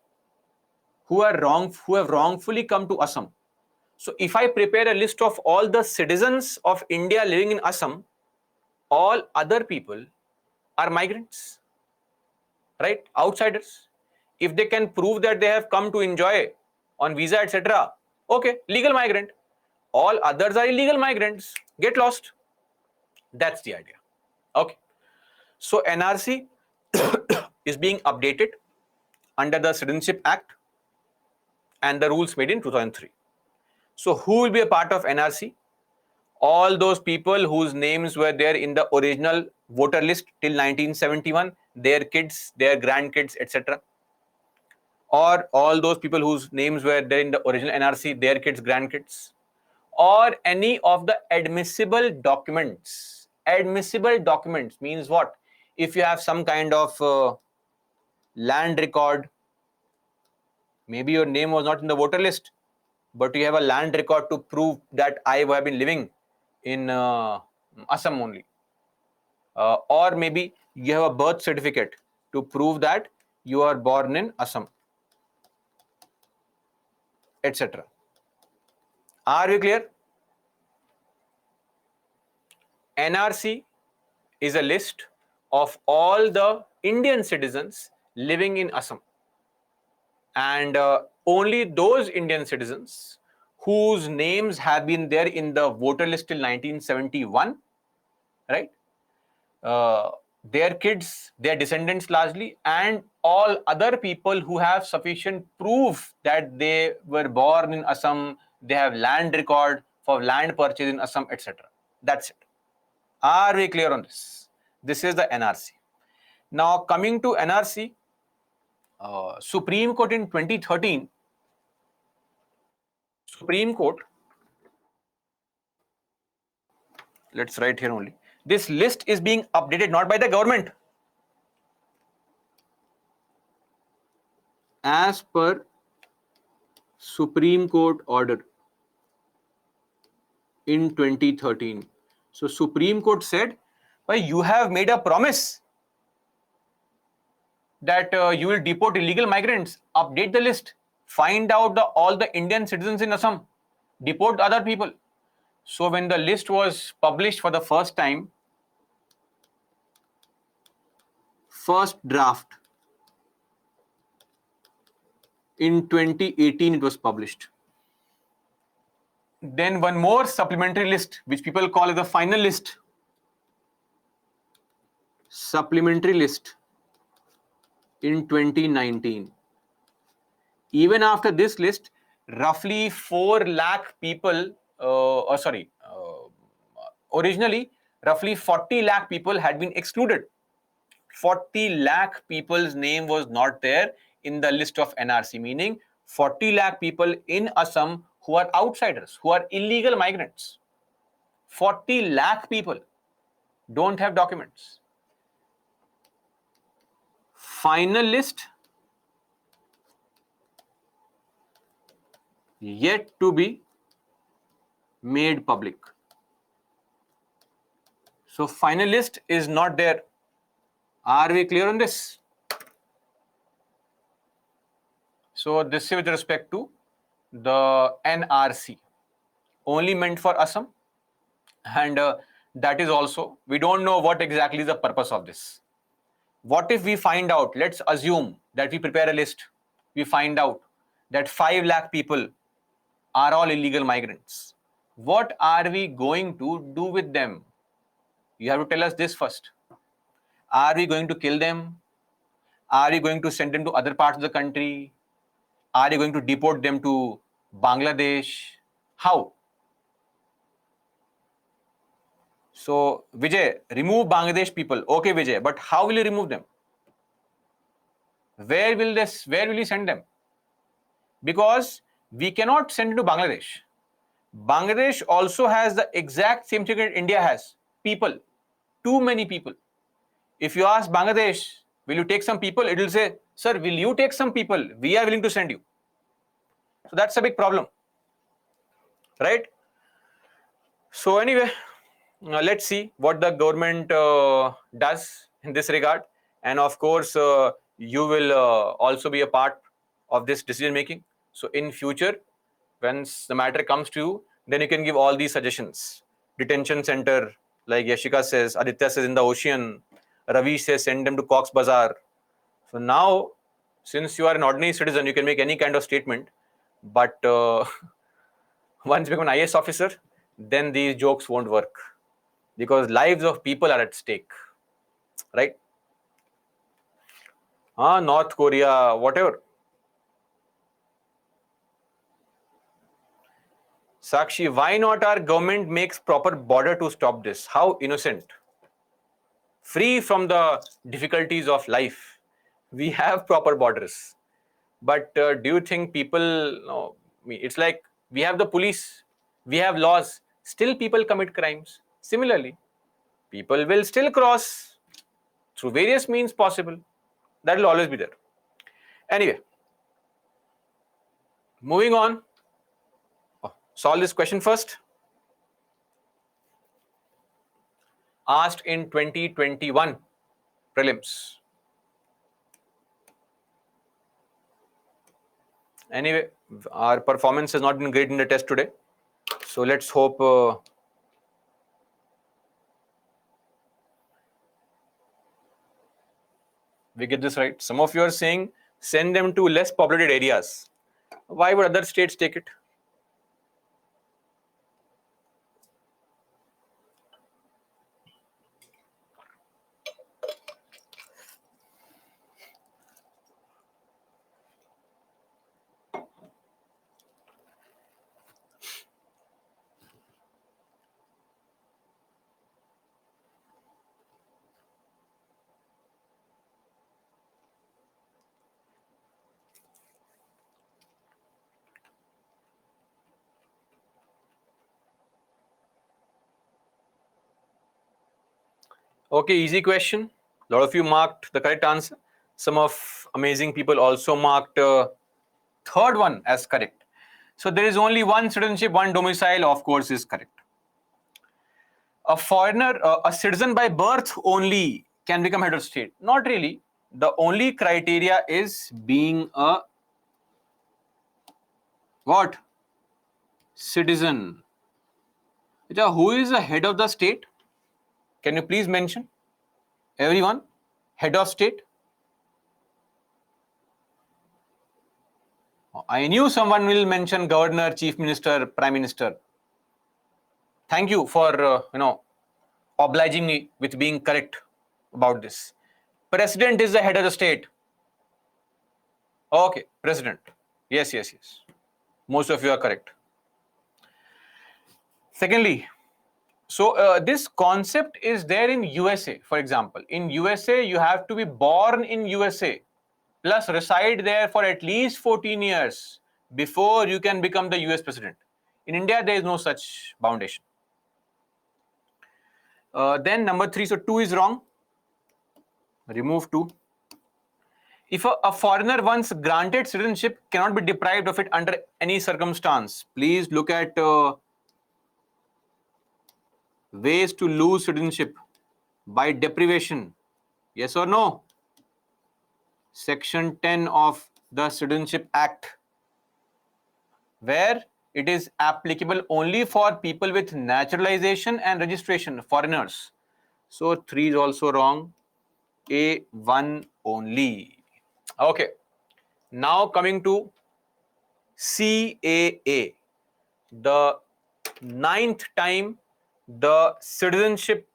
who have wrongfully come to Assam. So if I prepare a list of all the citizens of India living in Assam, all other people are migrants, right? Outsiders. If they can prove that they have come to enjoy on visa, etc., okay, legal migrant. All others are illegal migrants. Get lost. That's the idea. Okay. So NRC is being updated under the Citizenship Act and the rules made in 2003. So who will be a part of NRC? All those people whose names were there in the original voter list till 1971, their kids, their grandkids, etc. Or all those people whose names were there in the original NRC, their kids, grandkids. Or any of the admissible documents. Admissible documents means what? If you have some kind of land record, maybe your name was not in the voter list, but you have a land record to prove that I have been living in Assam only. Or maybe you have a birth certificate to prove that you are born in Assam, etc. Are we clear? NRC is a list of all the Indian citizens living in Assam, and only those Indian citizens whose names have been there in the voter list till 1971, right? their kids, their descendants largely, and all other people who have sufficient proof that they were born in Assam, they have land record for land purchase in Assam, etc. That's it. Are we clear on this? This is the NRC. Now coming to NRC, Supreme Court in 2013, Supreme Court, let's write here only, this list is being updated not by the government, as per Supreme Court order in 2013. So Supreme Court said, well, you have made a promise that you will deport illegal migrants, update the list, find out all the Indian citizens in Assam, deport other people. So when the list was published for the first time, first draft in 2018 it was published. Then one more supplementary list, which people call as the final list, supplementary list in 2019. Even after this list, roughly 4 lakh people, originally roughly 40 lakh people had been excluded. 40 lakh people's name was not there in the list of NRC, meaning 40 lakh people in Assam who are outsiders, who are illegal migrants. 40 lakh people don't have documents. Final list yet to be made public. So final list is not there. Are we clear on this? So this is with respect to the NRC, only meant for Assam, and that is also, we don't know what exactly is the purpose of this. What if we find out, let's assume that we prepare a list, we find out that 5 lakh people are all illegal migrants. What are we going to do with them? You have to tell us this first. Are we going to kill them? Are we going to send them to other parts of the country? Are you going to deport them to Bangladesh? How? So, Vijay, remove Bangladesh people. Okay, Vijay, but how will you remove them? Where will you send them? Because we cannot send them to Bangladesh. Bangladesh also has the exact same thing that India has. People. Too many people. If you ask Bangladesh, will you take some people? It will say, sir, will you take some people? We are willing to send you. So that's a big problem, right? So anyway, let's see what the government does in this regard. And of course, you will also be a part of this decision making. So in future, once the matter comes to you, then you can give all these suggestions. Detention center, like Yashika says, Aditya says in the ocean, Ravi says send them to Cox's Bazar. So now, since you are an ordinary citizen, you can make any kind of statement. But once you become an IAS officer, then these jokes won't work, because lives of people are at stake, right? North Korea, whatever. Sakshi, why not our government makes proper border to stop this? How innocent. Free from the difficulties of life. We have proper borders. But do you think people, no, it's like we have the police, we have laws, still people commit crimes. Similarly, people will still cross through various means possible. That will always be there. Anyway, moving on. Solve this question first. Asked in 2021 prelims. Anyway, our performance has not been great in the test today. So let's hope we get this right. Some of you are saying send them to less populated areas. Why would other states take it? Okay, easy question. A lot of you marked the correct answer. Some of amazing people also marked third one as correct. So there is only one citizenship, one domicile, of course, is correct. A foreigner, a citizen by birth only can become head of state. Not really. The only criteria is being a what? Citizen. Who is the head of the state? Can you please mention? Everyone? Head of state? I knew someone will mention governor, chief minister, prime minister. Thank you for obliging me with being correct about this. President is the head of the state. Okay, president. Yes, yes, yes. Most of you are correct. Secondly, so this concept is there in USA, for example. In USA, you have to be born in USA plus reside there for at least 14 years before you can become the US president. In India, there is no such foundation. Then number 3, so 2 is wrong. Remove 2. If a foreigner once granted citizenship cannot be deprived of it under any circumstance. Please look at ways to lose citizenship by deprivation. Yes or no? Section 10 of the Citizenship Act, where it is applicable only for people with naturalization and registration, foreigners. So 3 is also wrong. A1 only. Okay. Now coming to CAA. The 9th time the Citizenship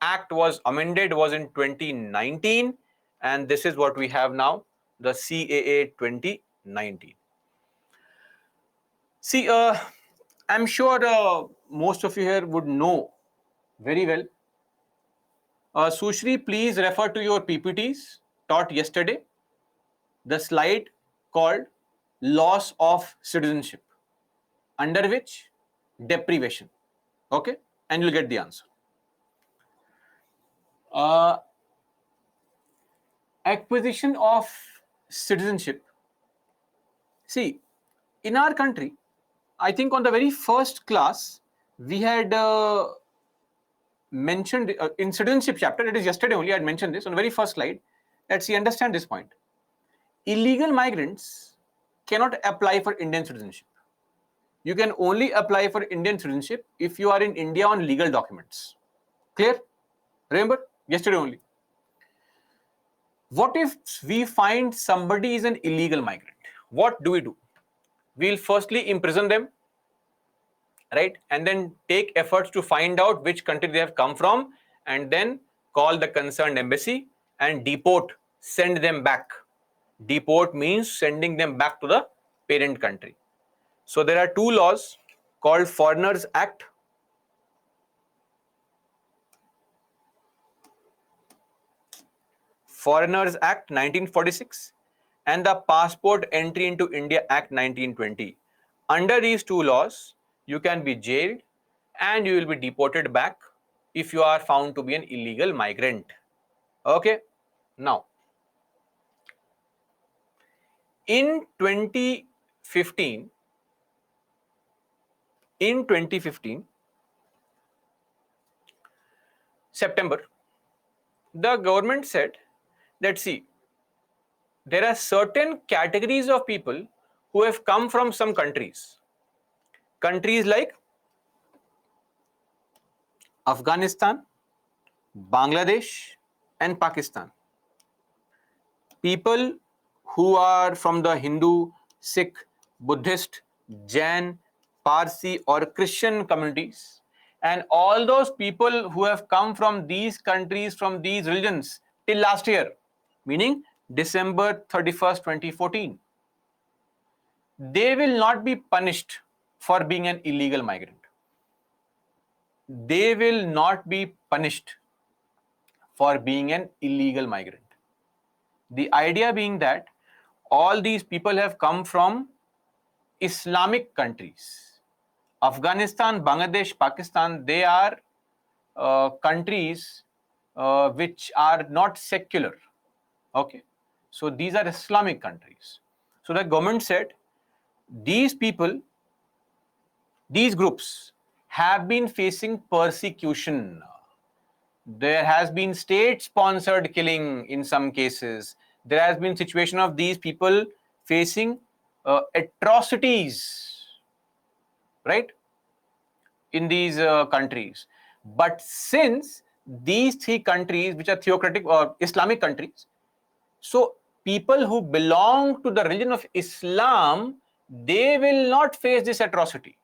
Act was amended was in 2019, and this is what we have now, the CAA 2019. See, I'm sure most of you here would know very well. Sushri, please refer to your PPTs taught yesterday, the slide called loss of citizenship, under which deprivation. Okay, and you'll get the answer. Acquisition of citizenship. See, in our country, I think on the very first class, we had mentioned in citizenship chapter, it is yesterday only I had mentioned this on the very first slide. Let's see, understand this point. Illegal migrants cannot apply for Indian citizenship. You can only apply for Indian citizenship if you are in India on legal documents. Clear? Remember? Yesterday only. What if we find somebody is an illegal migrant? What do? We'll firstly imprison them, right? And then take efforts to find out which country they have come from, and then call the concerned embassy and deport, send them back. Deport means sending them back to the parent country. So there are 2 laws called Foreigners Act. Foreigners Act 1946 and the Passport Entry into India Act 1920. Under these 2 laws, you can be jailed and you will be deported back if you are found to be an illegal migrant. Okay. Now, in 2015, September, the government said that, see, there are certain categories of people who have come from some countries. Countries like Afghanistan, Bangladesh, and Pakistan. People who are from the Hindu, Sikh, Buddhist, Jain, Parsi, or Christian communities, and all those people who have come from these countries, from these religions till last year, meaning December 31st, 2014, they will not be punished for being an illegal migrant. They will not be punished for being an illegal migrant. The idea being that all these people have come from Islamic countries. Afghanistan, Bangladesh, Pakistan, they are countries which are not secular. Okay, so these are Islamic countries. So the government said these people, these groups have been facing persecution. There has been state-sponsored killing in some cases. There has been situation of these people facing atrocities, right, in these countries. But since these three countries, which are theocratic or Islamic countries, so people who belong to the religion of Islam, they will not face this atrocity.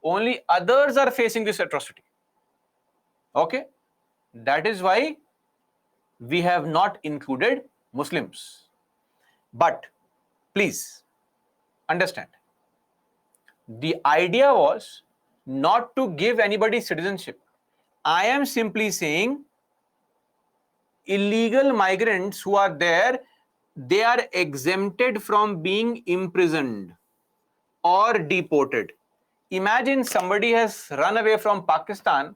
Only others are facing this atrocity. Okay, that is why we have not included Muslims. But please understand, the idea was not to give anybody citizenship. I am simply saying illegal migrants who are there, they are exempted from being imprisoned or deported. Imagine somebody has run away from Pakistan,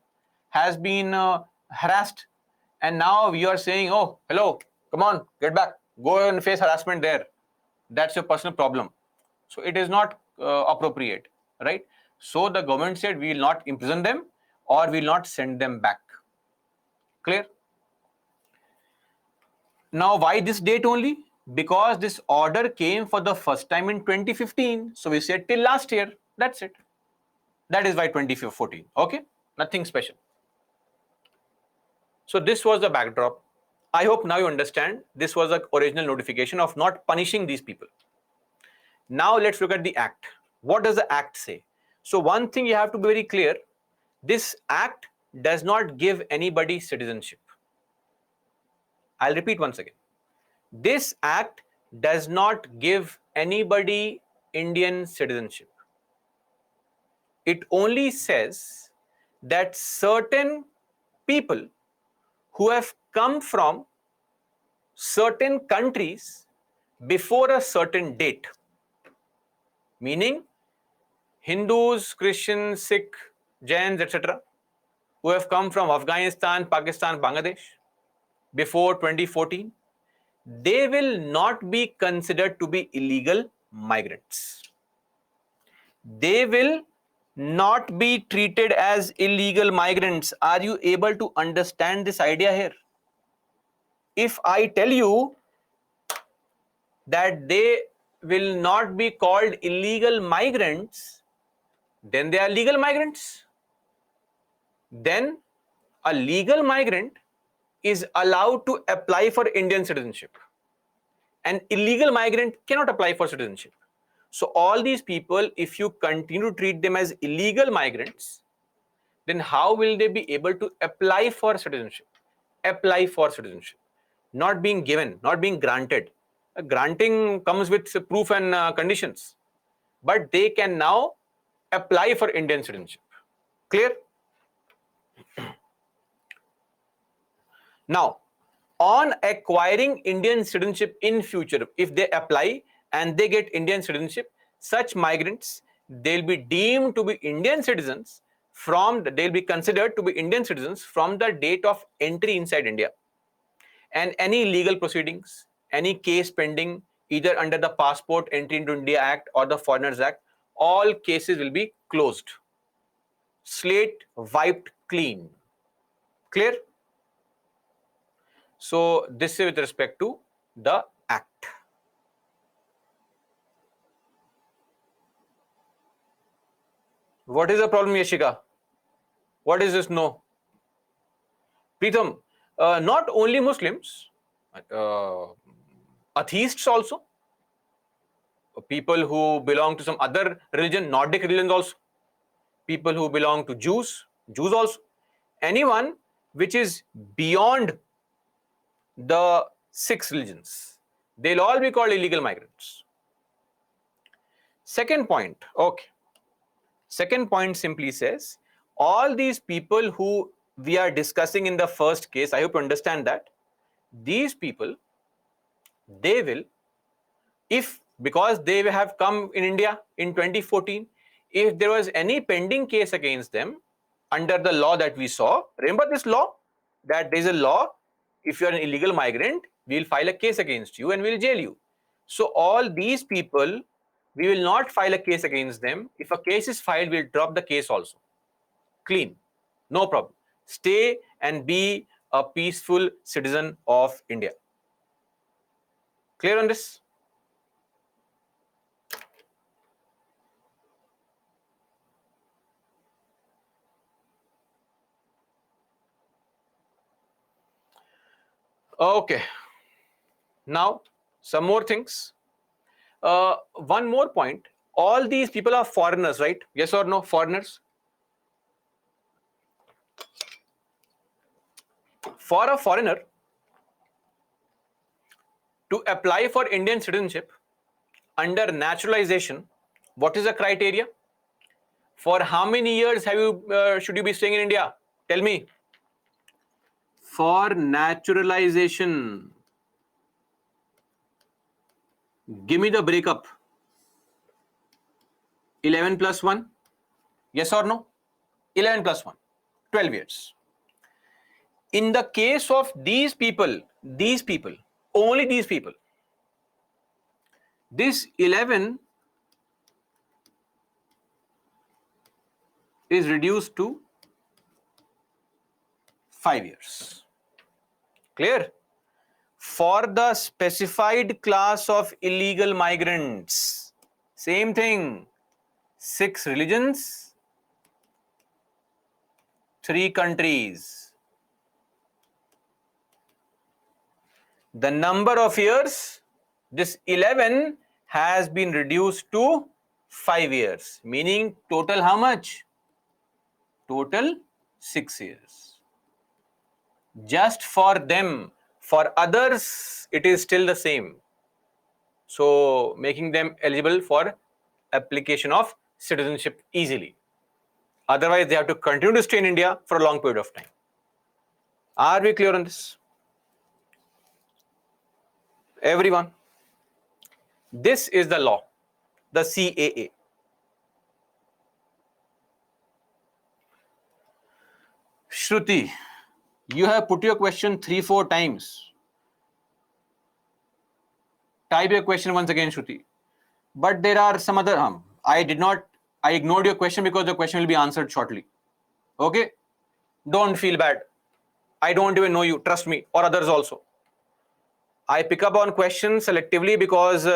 has been harassed, and now you are saying, oh, hello, come on, get back, go and face harassment there. That's your personal problem. So it is not appropriate, right? So the government said we will not imprison them or we will not send them back. Clear? Now, why this date only? Because this order came for the first time in 2015. So we said till last year. That's it. That is why 2014. Okay? Nothing special. So this was the backdrop. I hope now you understand this was the original notification of not punishing these people. Now let's look at the act. What does the act say? So one thing you have to be very clear. This act does not give anybody citizenship. I'll repeat once again. This act does not give anybody Indian citizenship. It only says that certain people who have come from certain countries before a certain date, meaning Hindus, Christians, Sikh, Jains, etc., who have come from Afghanistan, Pakistan, Bangladesh before 2014, they will not be considered to be illegal migrants. They will not be treated as illegal migrants. Are you able to understand this idea here? If I tell you that they will not be called illegal migrants, then they are legal migrants. Then a legal migrant is allowed to apply for Indian citizenship. An illegal migrant cannot apply for citizenship. So all these people, if you continue to treat them as illegal migrants, then how will they be able to apply for citizenship? Apply for citizenship. Not being given, not being granted. Granting comes with proof and conditions. But they can now apply for Indian citizenship. Clear? Now, on acquiring Indian citizenship in future, if they apply and they get Indian citizenship, such migrants, they'll be deemed to be Indian citizens they'll be considered to be Indian citizens from the date of entry inside India. And any legal proceedings, any case pending, either under the Passport Entry into India Act or the Foreigners Act, all cases will be closed. Slate wiped clean. Clear? So this is with respect to the act. What is the problem, Yashika? What is this? No. Pritham, not only Muslims, atheists also, people who belong to some other religion, Nordic religions also, people who belong to Jews also, anyone which is beyond the 6 religions, they'll all be called illegal migrants. Second point, okay. Second point simply says, all these people who we are discussing in the first case, I hope you understand that, these people, they will, because they have come in India in 2014, if there was any pending case against them under the law that we saw, remember this law? that there is a law. If you are an illegal migrant, we will file a case against you and we will jail you. So all these people, we will not file a case against them. If a case is filed, we'll drop the case also. Clean, no problem. Stay and be a peaceful citizen of India. Clear on this? Okay. Now, some more things. One more point. All these people are foreigners, right? Yes or no? Foreigners. For a foreigner to apply for Indian citizenship under naturalization, what is the criteria? For how many years have you should you be staying in India? Tell me. For naturalization, give me the breakup. 11 plus 1. Yes or no? 11 plus 1. 12 years. In the case of these people, only these people, this 11 is reduced to 5 years. Clear? For the specified class of illegal migrants, same thing, 6 religions, 3 countries. The number of years, this 11 has been reduced to 5 years, meaning total how much? Total 6 years. Just for them. For others, it is still the same. So, making them eligible for application of citizenship easily. Otherwise, they have to continue to stay in India for a long period of time. Are we clear on this? Everyone? This is the law, the CAA. Shruti, you have put your question 3-4 times. Type your question once again, Shruti. But there are some other, I ignored your question because the question will be answered shortly. Okay? Don't feel bad. I don't even know you, trust me, or others also. I pick up on questions selectively because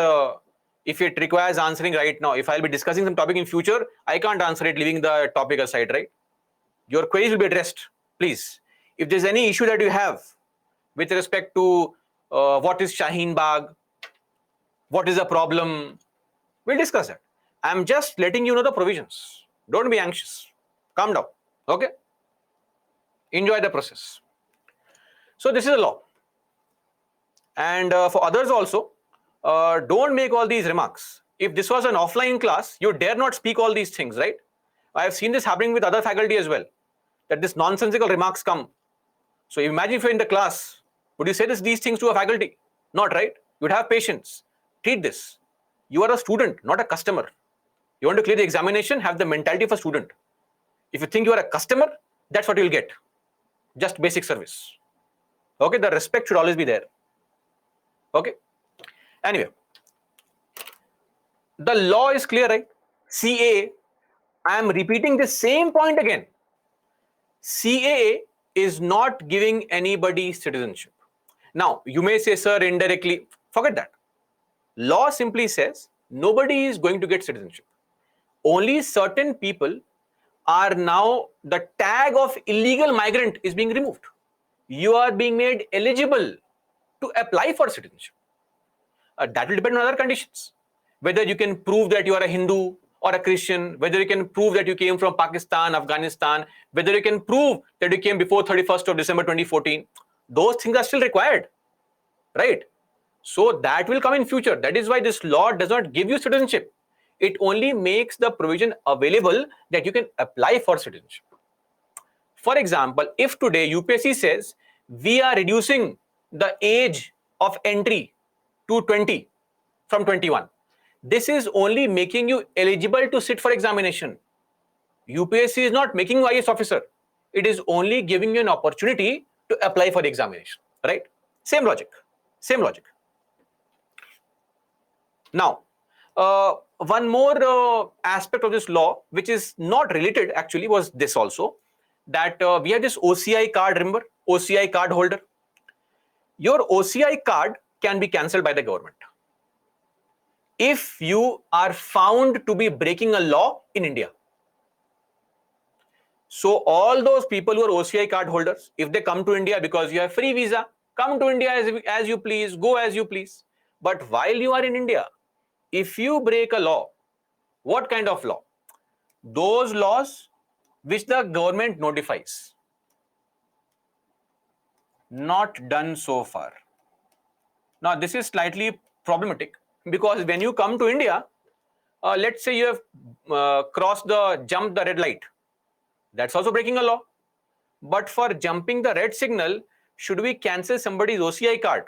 if it requires answering right now, if I'll be discussing some topic in future, I can't answer it leaving the topic aside, right? Your queries will be addressed, please. If there's any issue that you have with respect to what is Shaheen Bagh, what is the problem, we'll discuss that. I'm just letting you know the provisions. Don't be anxious. Calm down. Okay? Enjoy the process. So this is a law. And for others also, don't make all these remarks. If this was an offline class, you dare not speak all these things, right? I have seen this happening with other faculty as well, that this nonsensical remarks come. So imagine if you're in the class, would you say these things to a faculty? Not, right? You'd have patience. Treat this. You are a student, not a customer. You want to clear the examination, have the mentality of a student. If you think you are a customer, that's what you'll get. Just basic service. Okay, the respect should always be there. Okay. Anyway, the law is clear, right? CAA, I am repeating the same point again. CAA is not giving anybody citizenship. Now, you may say, sir, indirectly, forget that. Law simply says nobody is going to get citizenship. Only certain people are now, the tag of illegal migrant is being removed. You are being made eligible to apply for citizenship. That will depend on other conditions. Whether you can prove that you are a Hindu or a Christian, whether you can prove that you came from Pakistan, Afghanistan, whether you can prove that you came before 31st of December 2014, those things are still required, right? So that will come in future. That is why this law does not give you citizenship. It only makes the provision available that you can apply for citizenship. For example, if today UPSC says we are reducing the age of entry to 20 from 21, this is only making you eligible to sit for examination. UPSC is not making you IAS officer. It is only giving you an opportunity to apply for the examination, right? Same logic, same logic. Now, one more aspect of this law, which is not related actually, was this also, that we have this OCI card, remember? OCI card holder. Your OCI card can be cancelled by the government if you are found to be breaking a law in India. So all those people who are OCI card holders, if they come to India because you have free visa, come to India as you please, go as you please. But while you are in India, if you break a law, what kind of law? Those laws which the government notifies. Not done so far. Now, this is slightly problematic because when you come to India, let's say you have jumped the red light. That's also breaking a law. But for jumping the red signal, should we cancel somebody's OCI card?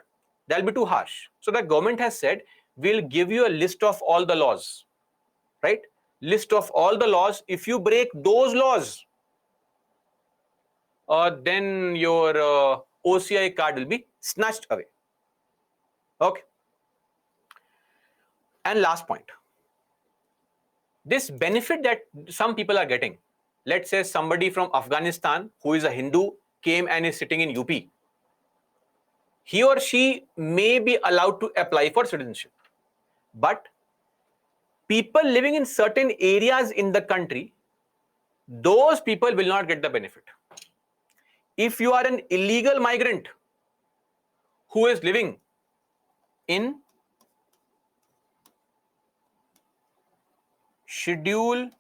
That'll be too harsh. So the government has said, we'll give you a list of all the laws, right? List of all the laws. If you break those laws, then your OCI card will be snatched away. Okay. And last point, this benefit that some people are getting, let's say somebody from Afghanistan who is a Hindu came and is sitting in UP, he or she may be allowed to apply for citizenship. But people living in certain areas in the country, those people will not get the benefit. If you are an illegal migrant who is living in Schedule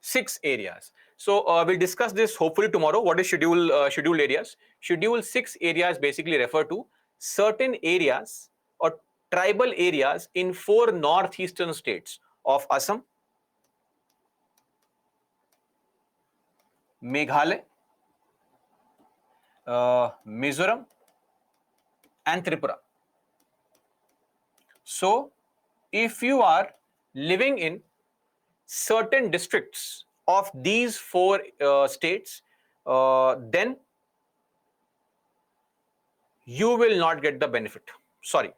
6 areas. So we'll discuss this hopefully tomorrow. What is scheduled areas? Schedule 6 areas basically refer to certain areas or tribal areas in 4 northeastern states of Assam, Meghalaya, Mizoram, and Tripura. So, if you are living in certain districts of these 4 states, then you will not get the benefit. Sorry.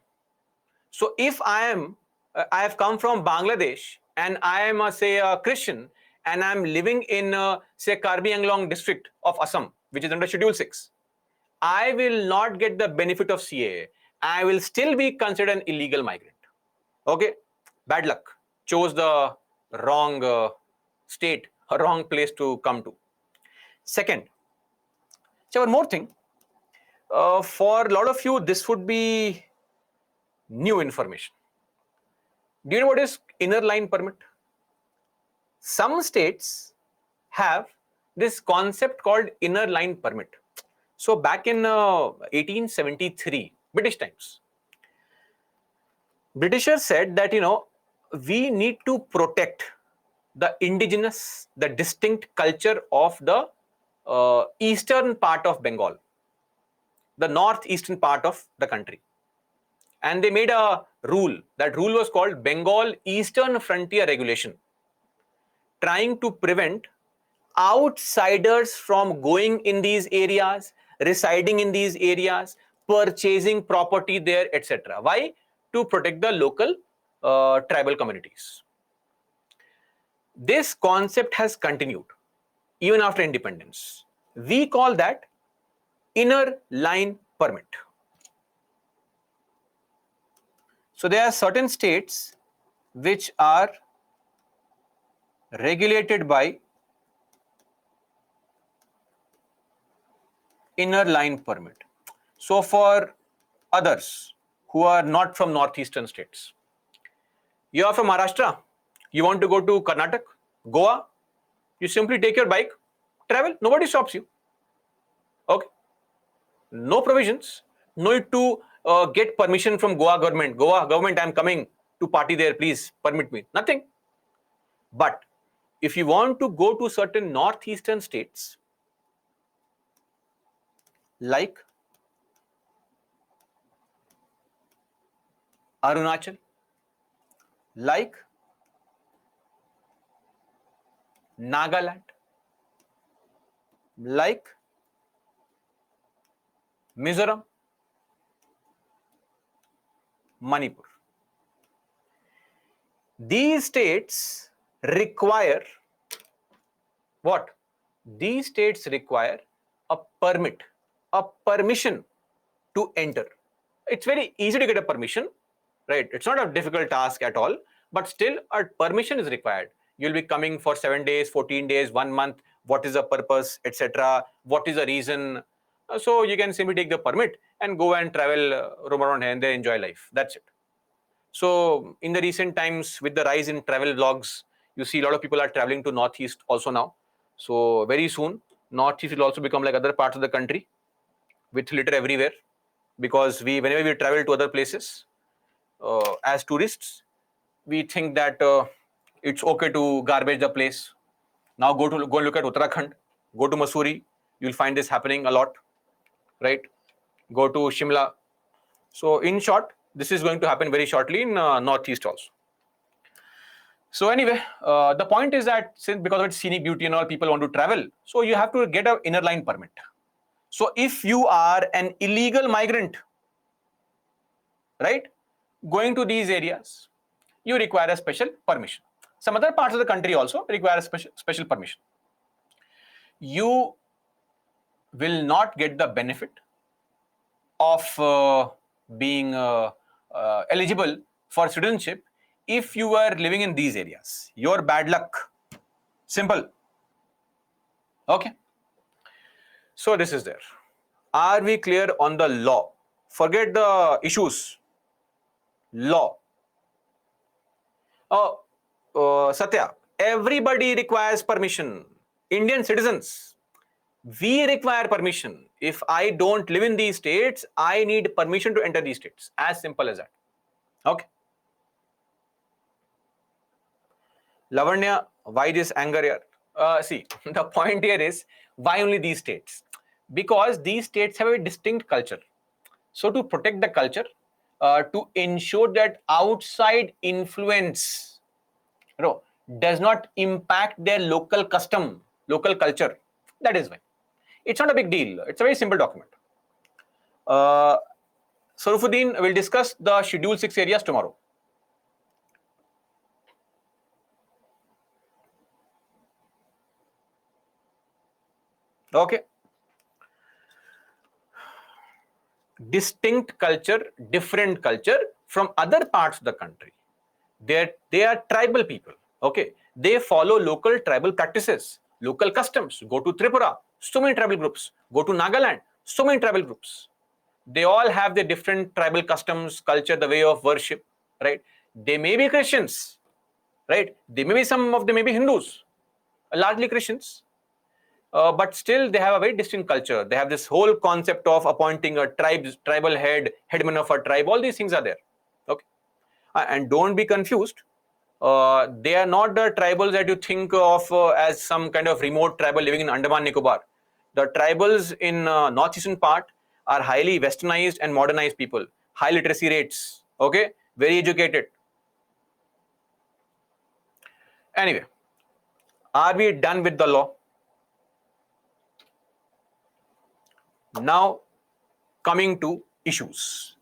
So, if I have come from Bangladesh and I am say a Christian and I am living in say Karbi Anglong district of Assam, which is under Schedule 6, I will not get the benefit of CAA. I will still be considered an illegal migrant. Okay, bad luck. Chose the wrong state, a wrong place to come to. Second, so one more thing. For a lot of you, this would be new information. Do you know what is inner line permit? Some states have this concept called inner line permit. So back in 1873, British times, Britishers said that, we need to protect the indigenous, the distinct culture of the eastern part of Bengal, the northeastern part of the country. And they made a rule. That rule was called Bengal Eastern Frontier Regulation, trying to prevent outsiders from going in these areas, residing in these areas, purchasing property there, etc. Why? To protect the local tribal communities. This concept has continued even after independence. We call that inner line permit. So there are certain states which are regulated by inner line permit. So for others who are not from northeastern states, you are from Maharashtra, you want to go to Karnataka, Goa, you simply take your bike, travel, nobody stops you. Okay, no provisions, no need to get permission from Goa government. Goa government, I am coming to party there, please permit me. Nothing. But if you want to go to certain northeastern states like Arunachal, like Nagaland, like Mizoram, Manipur. These states require what? These states require a permit, a permission to enter. It's very easy to get a permission, right? It's not a difficult task at all, but still a permission is required. You'll be coming for 7 days, 14 days, 1 month. What is the purpose, etc.? What is the reason? So you can simply take the permit and go and travel, roam around here and there, enjoy life. That's it. So in the recent times, with the rise in travel vlogs, you see a lot of people are traveling to Northeast also now. So very soon, Northeast will also become like other parts of the country with litter everywhere, because whenever we travel to other places as tourists, we think that it's okay to garbage the place. Now go and look at Uttarakhand, go to Mussoorie, you'll find this happening a lot, right? Go to Shimla. So in short, this is going to happen very shortly in Northeast also. So anyway, the point is that since because of its scenic beauty and all, people want to travel, so you have to get an inner line permit. So if you are an illegal migrant, right, going to these areas, you require a special permission. Some other parts of the country also require a special permission. You will not get the benefit of being eligible for citizenship if you are living in these areas. Your bad luck. Simple. Okay. So this is there. Are we clear on the law? Forget the issues. Law. Satya, everybody requires permission. Indian citizens, we require permission. If I don't live in these states, I need permission to enter these states. As simple as that. Okay. Lavanya, why this anger here? See, the point here is, why only these states? Because these states have a distinct culture. So to protect the culture, to ensure that outside influence, does not impact their local custom, local culture. That is why. It's not a big deal. It's a very simple document. Sarufuddin will discuss the Schedule 6 areas tomorrow. Okay. Distinct culture, different culture from other parts of the country. They are tribal people. Okay. They follow local tribal practices, local customs. Go to Tripura, so many tribal groups. Go to Nagaland, so many tribal groups. They all have their different tribal customs, culture, the way of worship, right? They may be Christians, right? They may be, some of them may be Hindus, largely Christians, but still they have a very distinct culture. They have this whole concept of appointing a tribal headman of a tribe. All these things are there. Okay, and don't be confused. They are not the tribals that you think of as some kind of remote tribal living in Andaman Nicobar. The tribals in northeastern part are highly westernized and modernized people, high literacy rates, okay, very educated. Anyway, are we done with the law? Now, coming to issues.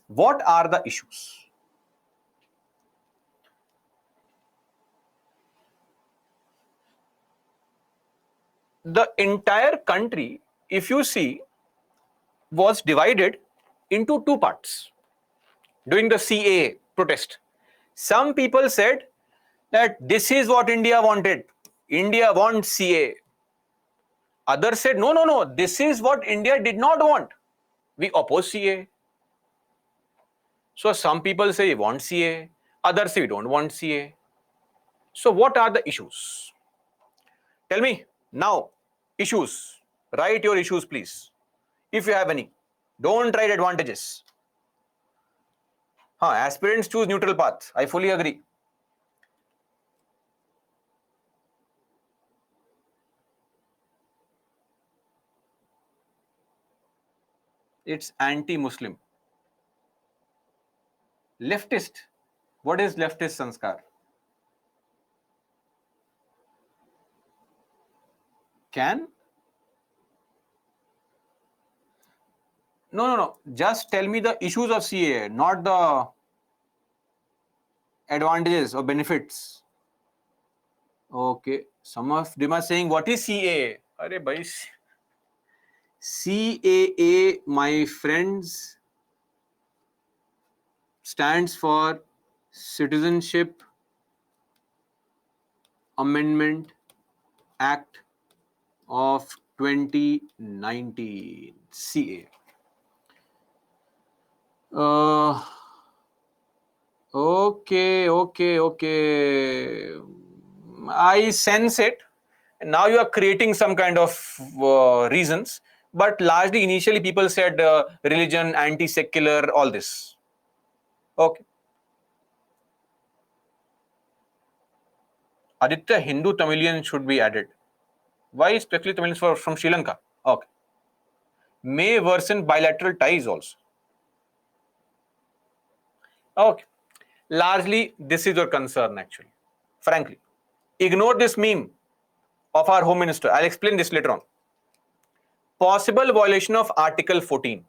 What are the issues? The entire country, if you see, was divided into two parts during the CAA protest. Some people said that this is what India wanted. India wants CAA. Others said, no, no, no, this is what India did not want. We oppose CAA. So some people say we want CAA, others say we don't want CAA. So what are the issues? Tell me now, issues. Write your issues, please, if you have any. Don't write advantages. Aspirants choose neutral path. I fully agree. It's anti-Muslim. Leftist. What is leftist sanskar? Can? No. Just tell me the issues of CAA, not the advantages or benefits. Okay. Some of them are saying, what is CAA? Arey bhai, CAA, my friends, stands for Citizenship Amendment Act of 2019. CAA. Okay. I sense it. Now you are creating some kind of reasons, but largely initially people said religion, anti-secular, all this. Okay. Aditya, Hindu Tamilian should be added. Why especially Tamilians from Sri Lanka? Okay. May worsen bilateral ties also. Okay. Largely, this is your concern actually. Frankly, ignore this meme of our Home Minister. I'll explain this later on. Possible violation of Article 14.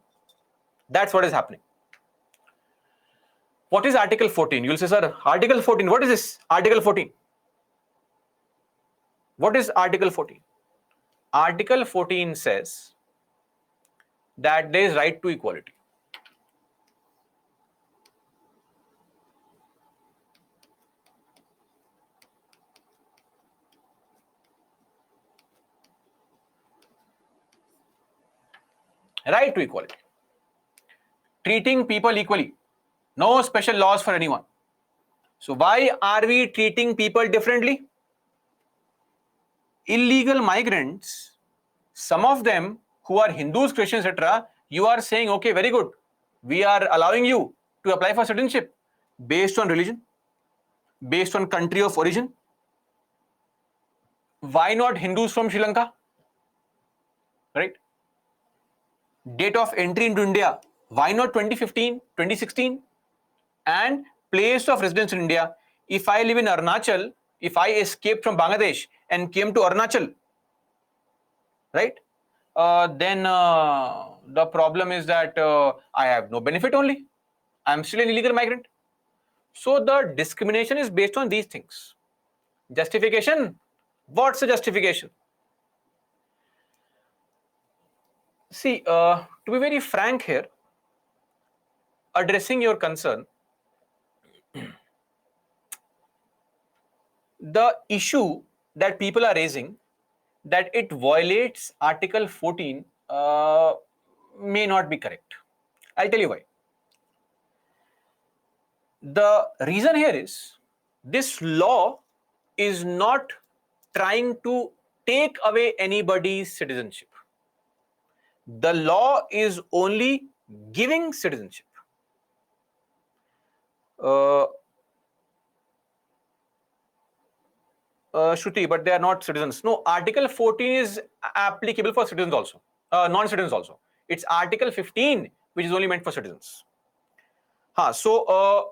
That's what is happening. What is Article 14? You'll say, sir, Article 14, what is this? Article 14. What is Article 14? Article 14 says that there is right to equality. Right to equality. Treating people equally. No special laws for anyone. So why are we treating people differently? Illegal migrants, some of them who are Hindus, Christians, etc., you are saying, okay, very good. We are allowing you to apply for citizenship based on religion, based on country of origin. Why not Hindus from Sri Lanka? Right? Date of entry into India. Why not 2015, 2016? And place of residence in India. If I live in Arunachal, if I escaped from Bangladesh and came to Arunachal, right? Then the problem is that I have no benefit only. I'm still an illegal migrant. So the discrimination is based on these things. Justification? What's the justification? See, to be very frank here, addressing your concern, the issue that people are raising that it violates Article 14 may not be correct. I'll tell you why. The reason here is this law is not trying to take away anybody's citizenship. The law is only giving citizenship. Shruti, but they are not citizens. No, Article 14 is applicable for citizens also, non-citizens also. It's Article 15 which is only meant for citizens. So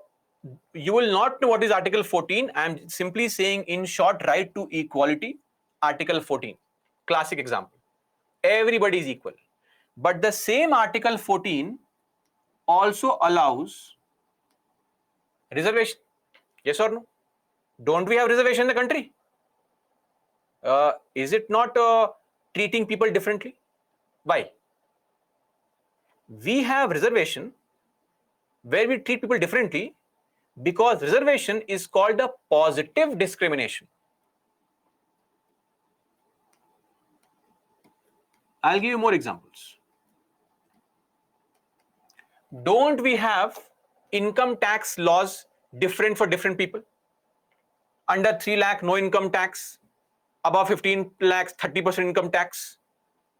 you will not know what is Article 14. I'm simply saying in short, right to equality, Article 14. Classic example. Everybody is equal. But the same Article 14 also allows reservation. Yes or no? Don't we have reservation in the country? Is it not treating people differently? Why? We have reservation where we treat people differently because reservation is called a positive discrimination. I'll give you more examples. Don't we have income tax laws different for different people? Under 3 lakh, no income tax. Above 15 lakhs, 30% income tax.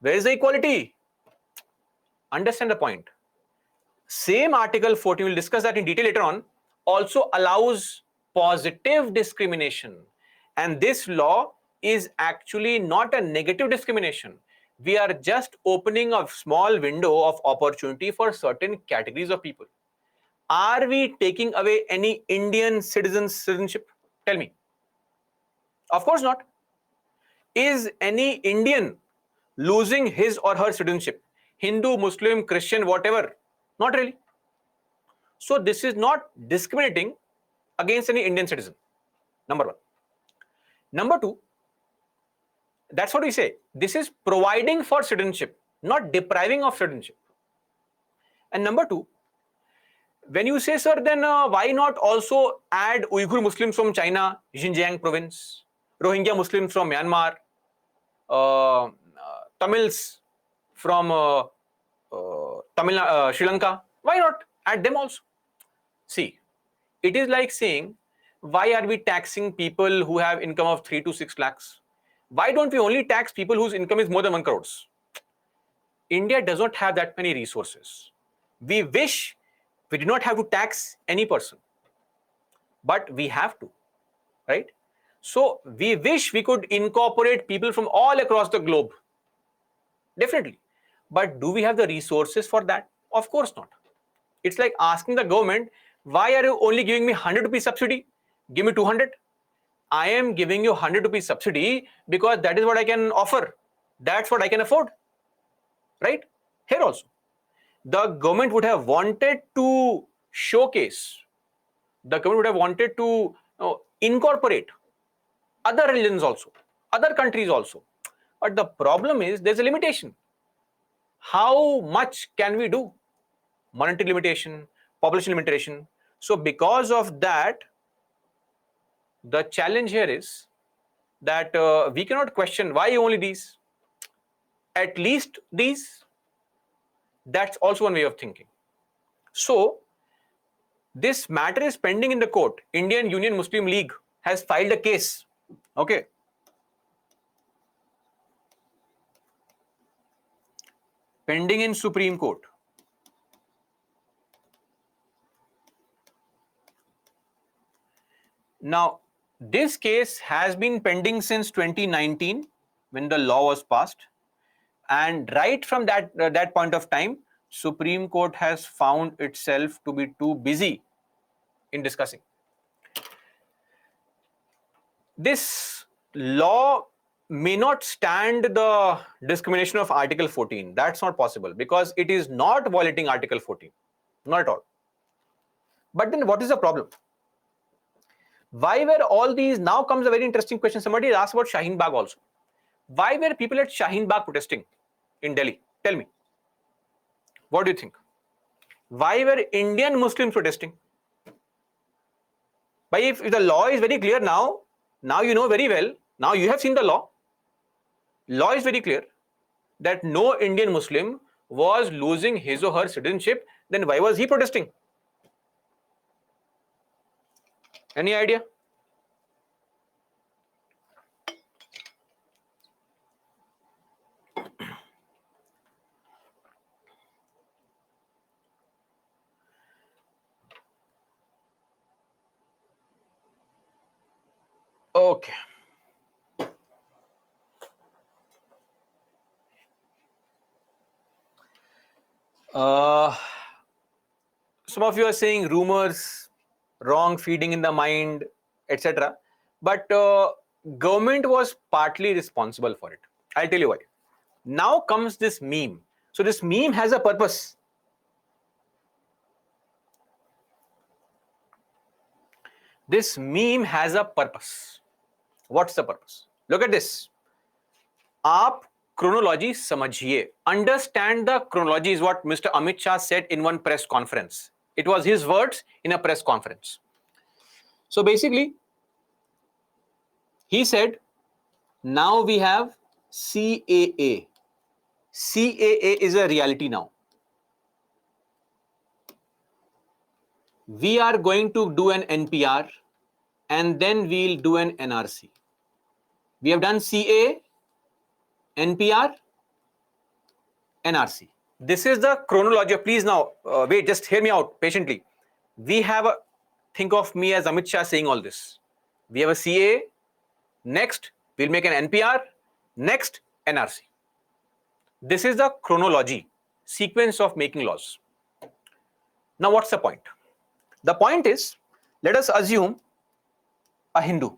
Where is the equality? Understand the point. Same Article 14, we'll discuss that in detail later on, also allows positive discrimination. And this law is actually not a negative discrimination. We are just opening a small window of opportunity for certain categories of people. Are we taking away any Indian citizenship? Tell me. Of course not. Is any Indian losing his or her citizenship? Hindu, Muslim, Christian, whatever? Not really. So this is not discriminating against any Indian citizen. Number one. Number two, that's what we say. This is providing for citizenship, not depriving of citizenship. And number two, when you say, sir, then why not also add Uyghur Muslims from China, Xinjiang province, Rohingya Muslims from Myanmar, Tamils from Sri Lanka? Why not add them also? See, it is like saying, why are we taxing people who have income of 3 to 6 lakhs? Why don't we only tax people whose income is more than 1 crores? India does not have that many resources. We wish we did not have to tax any person, but we have to, right? So we wish we could incorporate people from all across the globe. Definitely. But do we have the resources for that? Of course not. It's like asking the government, why are you only giving me 100 rupees subsidy? Give me 200. I am giving you 100 rupees subsidy because that is what I can offer. That's what I can afford. Right? Here also, the government would have wanted to showcase, the government would have wanted to incorporate other religions also, other countries also. But the problem is there's a limitation. How much can we do? Monetary limitation, population limitation. So because of that, the challenge here is that we cannot question why only these, at least these. That's also one way of thinking. So this matter is pending in the court. Indian Union Muslim League has filed a case. Okay. Pending in Supreme Court. Now, this case has been pending since 2019 when the law was passed. And right from that point of time, Supreme Court has found itself to be too busy in discussing. This law may not stand the discrimination of Article 14. That's not possible because it is not violating Article 14. Not at all. But then what is the problem? Why were all these? Now comes a very interesting question. Somebody asked about Shaheen Bagh also. Why were people at Shaheen Bagh protesting in Delhi? Tell me. What do you think? Why were Indian Muslims protesting? But if the law is very clear now you know very well, now you have seen the law. Law is very clear that no Indian Muslim was losing his or her citizenship, then why was he protesting? Any idea? Okay. Some of you are saying rumors, wrong feeding in the mind, etc. But government was partly responsible for it. I'll tell you why. Now comes this meme. So this meme has a purpose. This meme has a purpose. What's the purpose? Look at this. आप chronology समझिए. Understand the chronology is what Mr. Amit Shah said in one press conference. It was his words in a press conference. So basically, he said, now we have CAA. CAA is a reality now. We are going to do an NPR and then we'll do an NRC. We have done CAA, NPR, NRC. This is the chronology. Please now, wait, just hear me out patiently. We have a, think of me as Amit Shah saying all this. We have a CAA, next we'll make an NPR, next NRC. This is the chronology, sequence of making laws. Now what's the point? The point is, let us assume a Hindu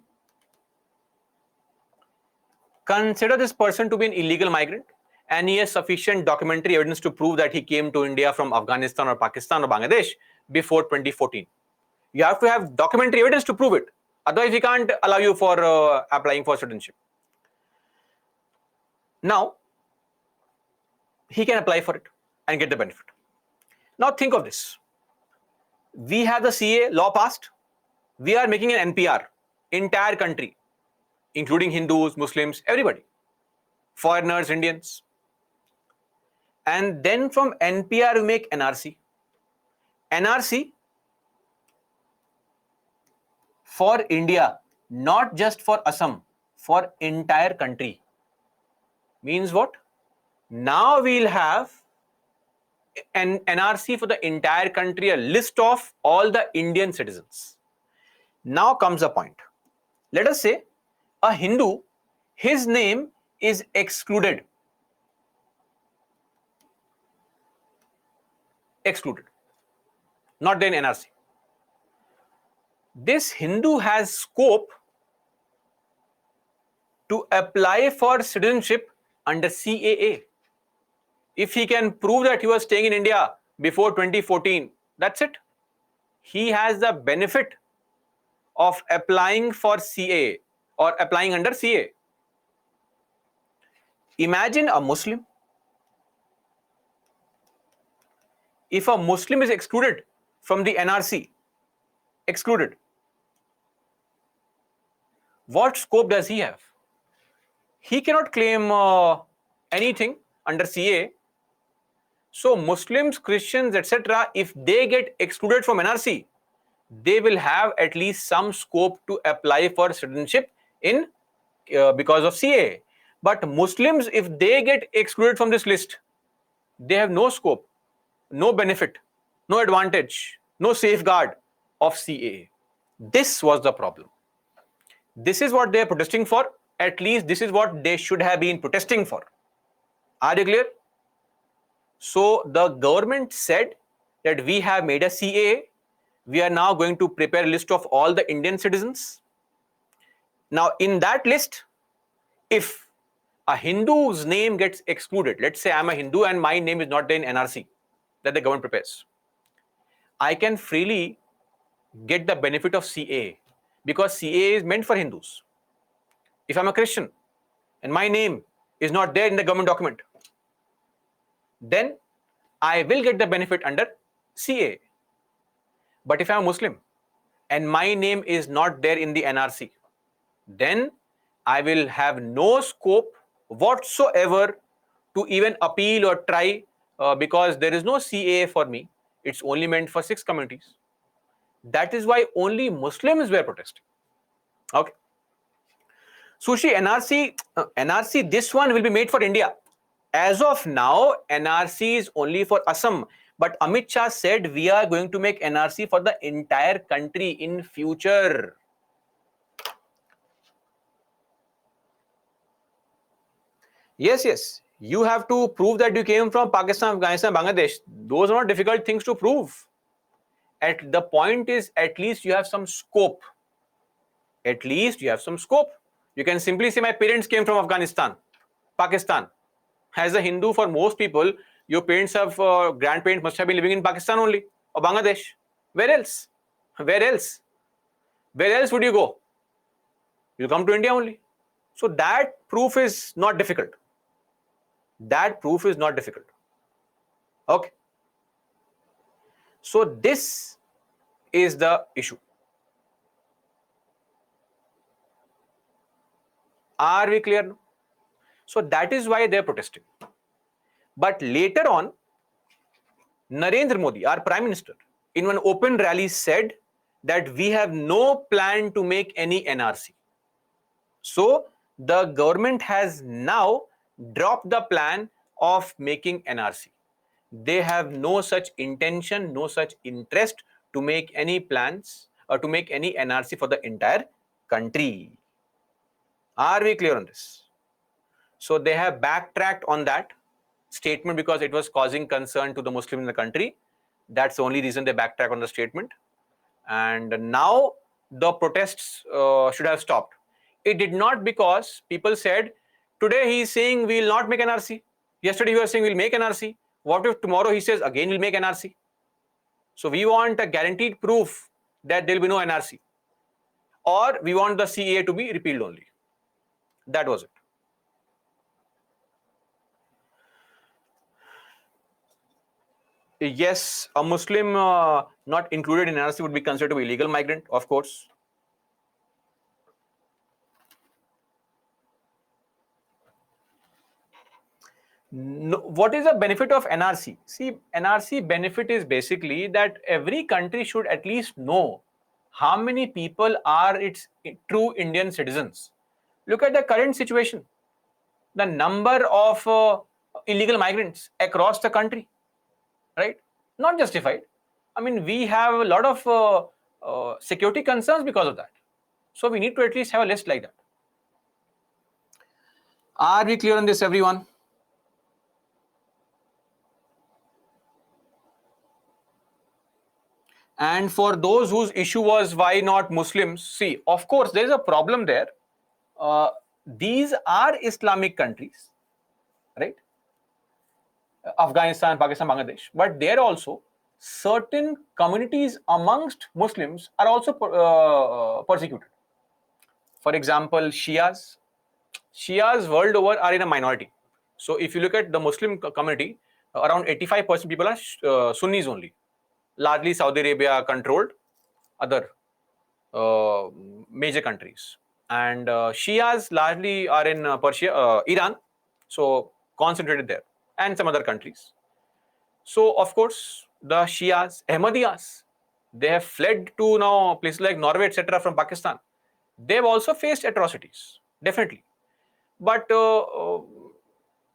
consider this person to be an illegal migrant and he has sufficient documentary evidence to prove that he came to India from Afghanistan or Pakistan or Bangladesh before 2014. You have to have documentary evidence to prove it. Otherwise, we can't allow you for applying for citizenship. Now, he can apply for it and get the benefit. Now, think of this. We have the CA law passed. We are making an NPR, entire country, including Hindus, Muslims, everybody, foreigners, Indians. And then from NPR, we make NRC. NRC for India, not just for Assam, for entire country. Means what? Now we'll have an NRC for the entire country, a list of all the Indian citizens. Now comes the point. Let us say a Hindu, his name is excluded. Excluded. Not there in NRC. This Hindu has scope to apply for citizenship under CAA. If he can prove that he was staying in India before 2014, that's it. He has the benefit of applying for CAA or applying under CAA. Imagine a Muslim. If a Muslim is excluded from the NRC, excluded, what scope does he have? He cannot claim anything under CA. So Muslims, Christians, etc., if they get excluded from NRC, they will have at least some scope to apply for citizenship in because of CA. But Muslims, if they get excluded from this list, they have no scope, no benefit, no advantage, no safeguard of CAA. This was the problem. This is what they are protesting for. At least this is what they should have been protesting for. Are you clear? So the government said that we have made a CAA. We are now going to prepare a list of all the Indian citizens. Now in that list, if a Hindu's name gets excluded, let's say I'm a Hindu and my name is not there in NRC that the government prepares, I can freely get the benefit of CAA because CAA is meant for Hindus. If I'm a Christian and my name is not there in the government document, then I will get the benefit under CAA. But if I'm a Muslim and my name is not there in the NRC, then I will have no scope whatsoever to even appeal or try because there is no CAA for me. It's only meant for 6 communities. That is why only Muslims were protesting. Okay. Sushi, NRC, this one will be made for India. As of now, NRC is only for Assam. But Amit Shah said we are going to make NRC for the entire country in future. Yes. You have to prove that you came from Pakistan, Afghanistan, Bangladesh. Those are not difficult things to prove. The point is, at least you have some scope. At least you have some scope. You can simply say my parents came from Afghanistan, Pakistan. As a Hindu, for most people, your parents have, grandparents must have been living in Pakistan only or Bangladesh. Where else? Where else? Where else would you go? You'll come to India only. So that proof is not difficult. That proof is not difficult. Okay. So this is the issue. Are we clear now? So that is why they're protesting. But later on, Narendra Modi, our Prime Minister, in one open rally said that we have no plan to make any NRC. So the government has now dropped the plan of making NRC. They have no such intention, no such interest to make any plans or to make any NRC for the entire country. Are we clear on this? So they have backtracked on that statement because it was causing concern to the Muslims in the country. That's the only reason they backtrack on the statement. And now the protests should have stopped. It did not, because people said Today he is saying we will not make NRC. Yesterday he was saying we'll make NRC. What if tomorrow he says again we'll make NRC? So we want a guaranteed proof that there will be no NRC, or we want the CAA to be repealed only. That was it. Yes, a Muslim not included in NRC would be considered to be illegal migrant, of course. No, what is the benefit of NRC? See, NRC benefit is basically that every country should at least know how many people are its true Indian citizens. Look at the current situation, the number of illegal migrants across the country, right? Not justified. I mean, we have a lot of security concerns because of that. So we need to at least have a list like that. Are we clear on this, everyone? And for those whose issue was why not Muslims, see, of course, there is a problem there. These are Islamic countries, right? Afghanistan, Pakistan, Bangladesh. But there also certain communities amongst Muslims are also persecuted. For example, Shias. Shias world over are in a minority. So if you look at the Muslim community, around 85% people are Sunnis only, largely Saudi Arabia controlled, other major countries. And Shias largely are in Persia, Iran, so concentrated there, and some other countries. So of course, the Shias, Ahmadiyas, they have fled to now places like Norway, etc., from Pakistan. They've also faced atrocities, definitely. But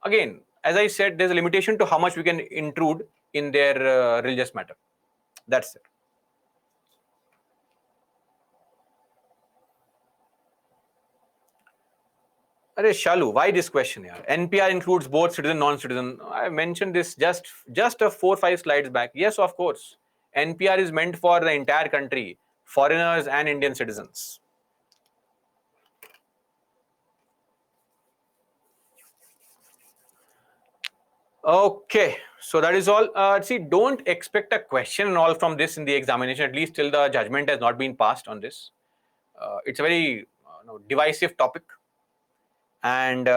again, as I said, there's a limitation to how much we can intrude in their religious matter. That's it. Arey Shalu, why this question here? NPR includes both citizen, non-citizen. I mentioned this just 4-5 slides back. Yes, of course. NPR is meant for the entire country, foreigners and Indian citizens. Okay, so that is all. See, don't expect a question and all from this in the examination, at least till the judgment has not been passed on this. It's a very divisive topic. And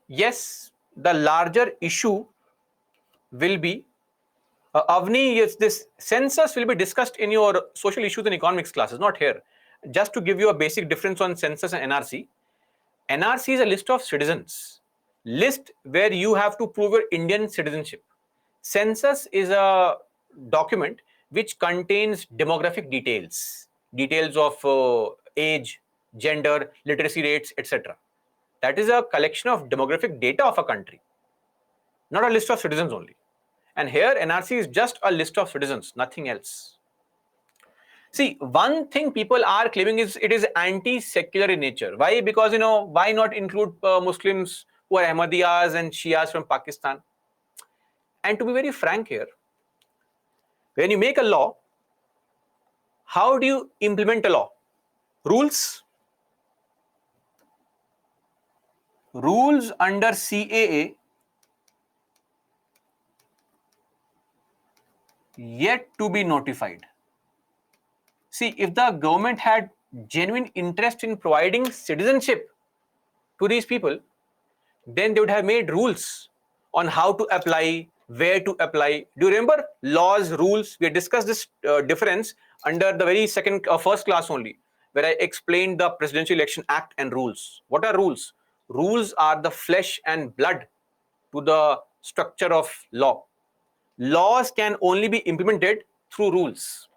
yes, the larger issue will be, Avni, yes, this census will be discussed in your social issues and economics classes, not here. Just to give you a basic difference on census and NRC. NRC is a list of citizens, list where you have to prove your Indian citizenship. Census is a document which contains demographic details, details of age, gender, literacy rates, etc. That is a collection of demographic data of a country, not a list of citizens only. And here NRC is just a list of citizens, nothing else. See, one thing people are claiming is it is anti-secular in nature. Why? Because, why not include Muslims who are Ahmadiyas and Shias from Pakistan? And to be very frank here, when you make a law, how do you implement a law? Rules? Rules under CAA yet to be notified. See, if the government had genuine interest in providing citizenship to these people, then they would have made rules on how to apply, where to apply. Do you remember laws, rules? We discussed this difference under the very first class only, where I explained the Presidential Election Act and rules. What are rules? Rules are the flesh and blood to the structure of law. Laws can only be implemented through rules.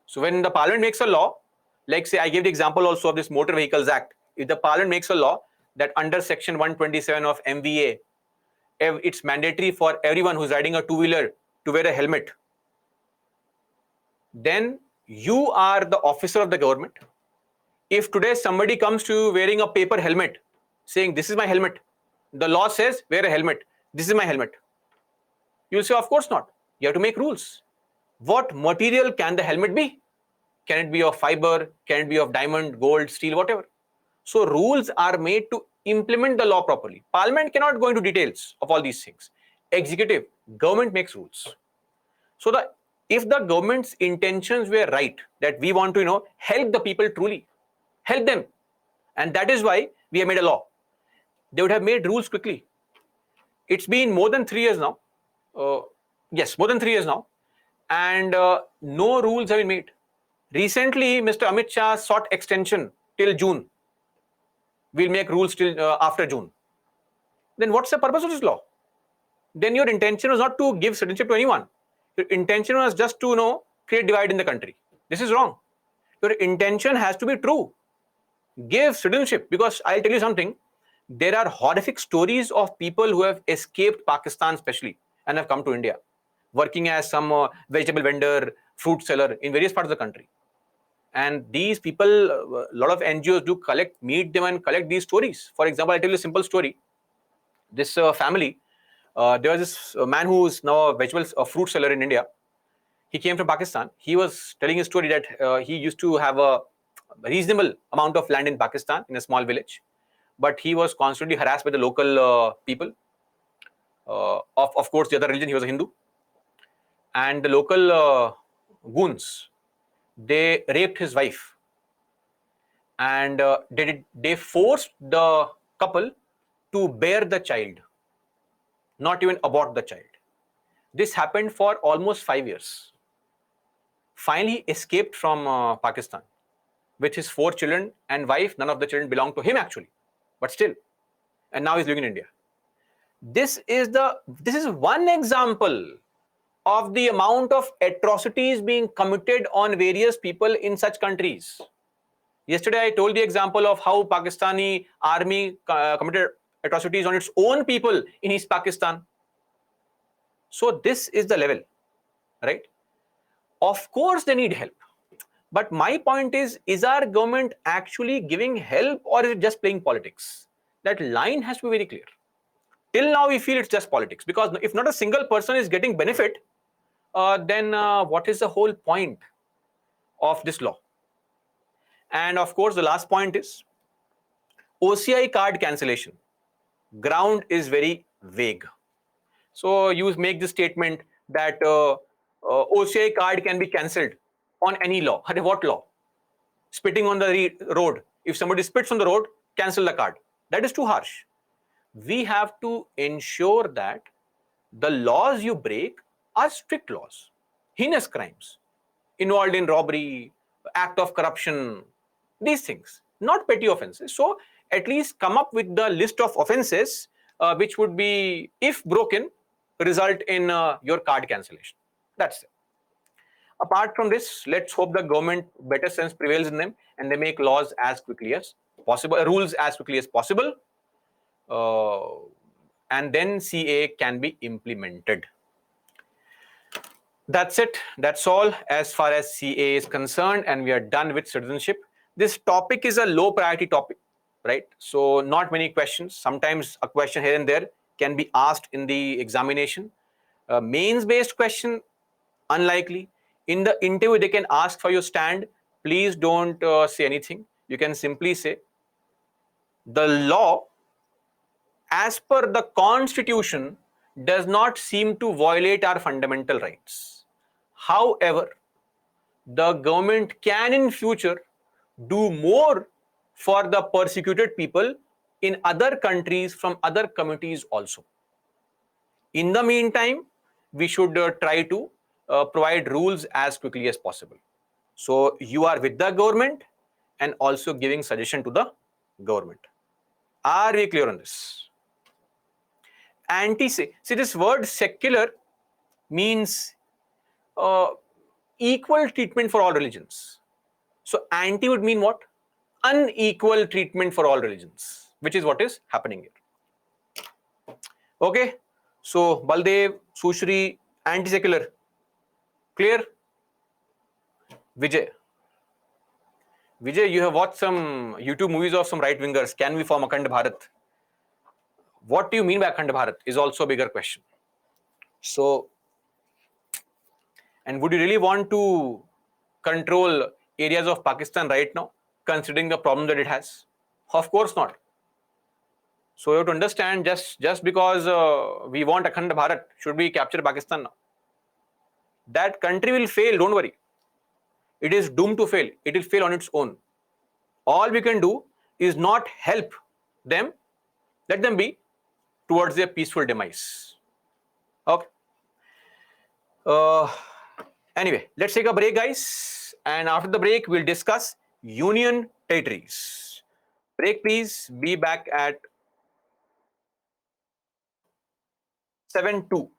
So when the parliament makes a law, like say I gave the example also of this Motor Vehicles Act. If the parliament makes a law that under section 127 of MVA, it's mandatory for everyone who's riding a two-wheeler to wear a helmet, then you are the officer of the government. If today somebody comes to you wearing a paper helmet, saying this is my helmet, the law says wear a helmet, this is my helmet, you'll say of course not. You have to make rules. What material can the helmet be? Can it be of fiber? Can it be of diamond, gold, steel, whatever? So rules are made to implement the law properly. Parliament cannot go into details of all these things. Executive, government makes rules. So if the government's intentions were right, that we want to help the people truly, help them, and that is why we have made a law, they would have made rules quickly. It's been more than 3 years now. Yes, more than 3 years now, and no rules have been made. Recently, Mr. Amit Shah sought extension till June. We'll make rules till after June. Then what's the purpose of this law? Then your intention was not to give citizenship to anyone. Your intention was just to create divide in the country. This is wrong. Your intention has to be true. Give citizenship, because I'll tell you something. There are horrific stories of people who have escaped Pakistan, especially, and have come to India, working as some vegetable vendor, fruit seller in various parts of the country. And these people, a lot of NGOs do meet them and collect these stories. For example, I'll tell you a simple story. This family, there was this man who is now a fruit seller in India. He came from Pakistan. He was telling his story that he used to have a reasonable amount of land in Pakistan in a small village, but he was constantly harassed by the local people. Of course, the other religion, he was a Hindu. And the local goons, they raped his wife, and they forced the couple to bear the child, not even abort the child. This happened for almost 5 years. Finally escaped from Pakistan with his 4 children and wife. None of the children belong to him actually, but still, and now he's living in India. This is one example of the amount of atrocities being committed on various people in such countries. Yesterday, I told the example of how Pakistani army committed atrocities on its own people in East Pakistan. So this is the level, right? Of course, they need help. But my point is our government actually giving help, or is it just playing politics? That line has to be very clear. Till now, we feel it's just politics, because if not a single person is getting benefit, then what is the whole point of this law? And of course, the last point is OCI card cancellation. Ground is very vague. So you make the statement that OCI card can be cancelled on any law. What law? Spitting on the road. If somebody spits on the road, cancel the card. That is too harsh. We have to ensure that the laws you break are strict laws. Heinous crimes involved in robbery, act of corruption, these things, not petty offenses. So at least come up with the list of offenses which would be, if broken, result in your card cancellation. That's it. Apart from this, let's hope the government better sense prevails in them and they make laws as quickly as possible, rules as quickly as possible, and then CA can be implemented. That's it. That's all as far as CA is concerned, and we are done with citizenship. This topic is a low priority topic, right? So not many questions. Sometimes a question here and there can be asked in the examination. Mains based question, unlikely. In the interview, they can ask for your stand. Please don't say anything. You can simply say, the law as per the Constitution does not seem to violate our fundamental rights. However, the government can in future do more for the persecuted people in other countries from other communities also. In the meantime, we should try to provide rules as quickly as possible. So you are with the government and also giving suggestion to the government. Are we clear on this? See, this word secular means equal treatment for all religions. So anti would mean what? Unequal treatment for all religions, which is what is happening here. Okay, so Baldev, Sushri, anti-secular, clear? Vijay, you have watched some YouTube movies of some right-wingers. Can we form Akhand Bharat? What do you mean by Akhand Bharat is also a bigger question. So, and would you really want to control areas of Pakistan right now, considering the problem that it has? Of course not. So you have to understand, just because we want Akhand Bharat, should we capture Pakistan now? That country will fail, don't worry. It is doomed to fail. It will fail on its own. All we can do is not help them, let them be towards their peaceful demise. Okay. Uh, anyway, let's take a break, guys. And after the break, we'll discuss union territories. Break, please. Be back at 7:02.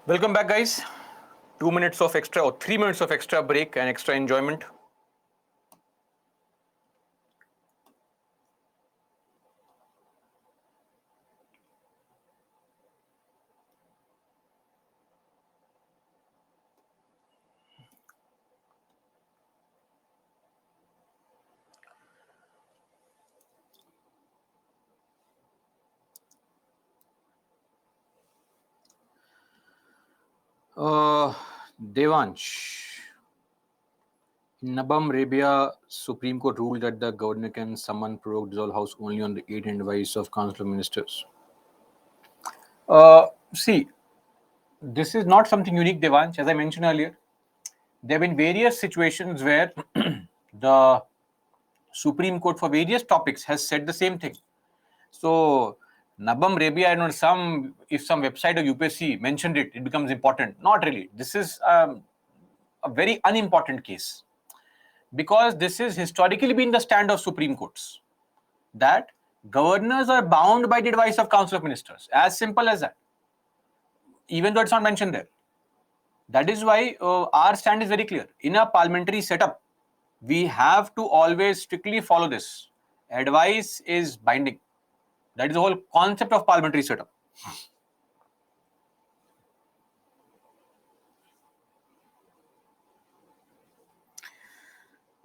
Welcome back, guys. 2 minutes of extra or 3 minutes of extra break and extra enjoyment. Devansh. In Nabam Rabia, Supreme Court ruled that the governor can summon prorogue dissolve house only on the aid and advice of Council of Ministers. See, this is not something unique, Devansh. As I mentioned earlier, there have been various situations where the Supreme Court for various topics has said the same thing. So, Nabam Rabia, I know if some website or UPSC mentioned it, it becomes important. Not really. This is a very unimportant case, because this has historically been the stand of Supreme Courts, that governors are bound by the advice of Council of Ministers. As simple as that, even though it's not mentioned there. That is why our stand is very clear. In a parliamentary setup, we have to always strictly follow this. Advice is binding. That is the whole concept of parliamentary setup.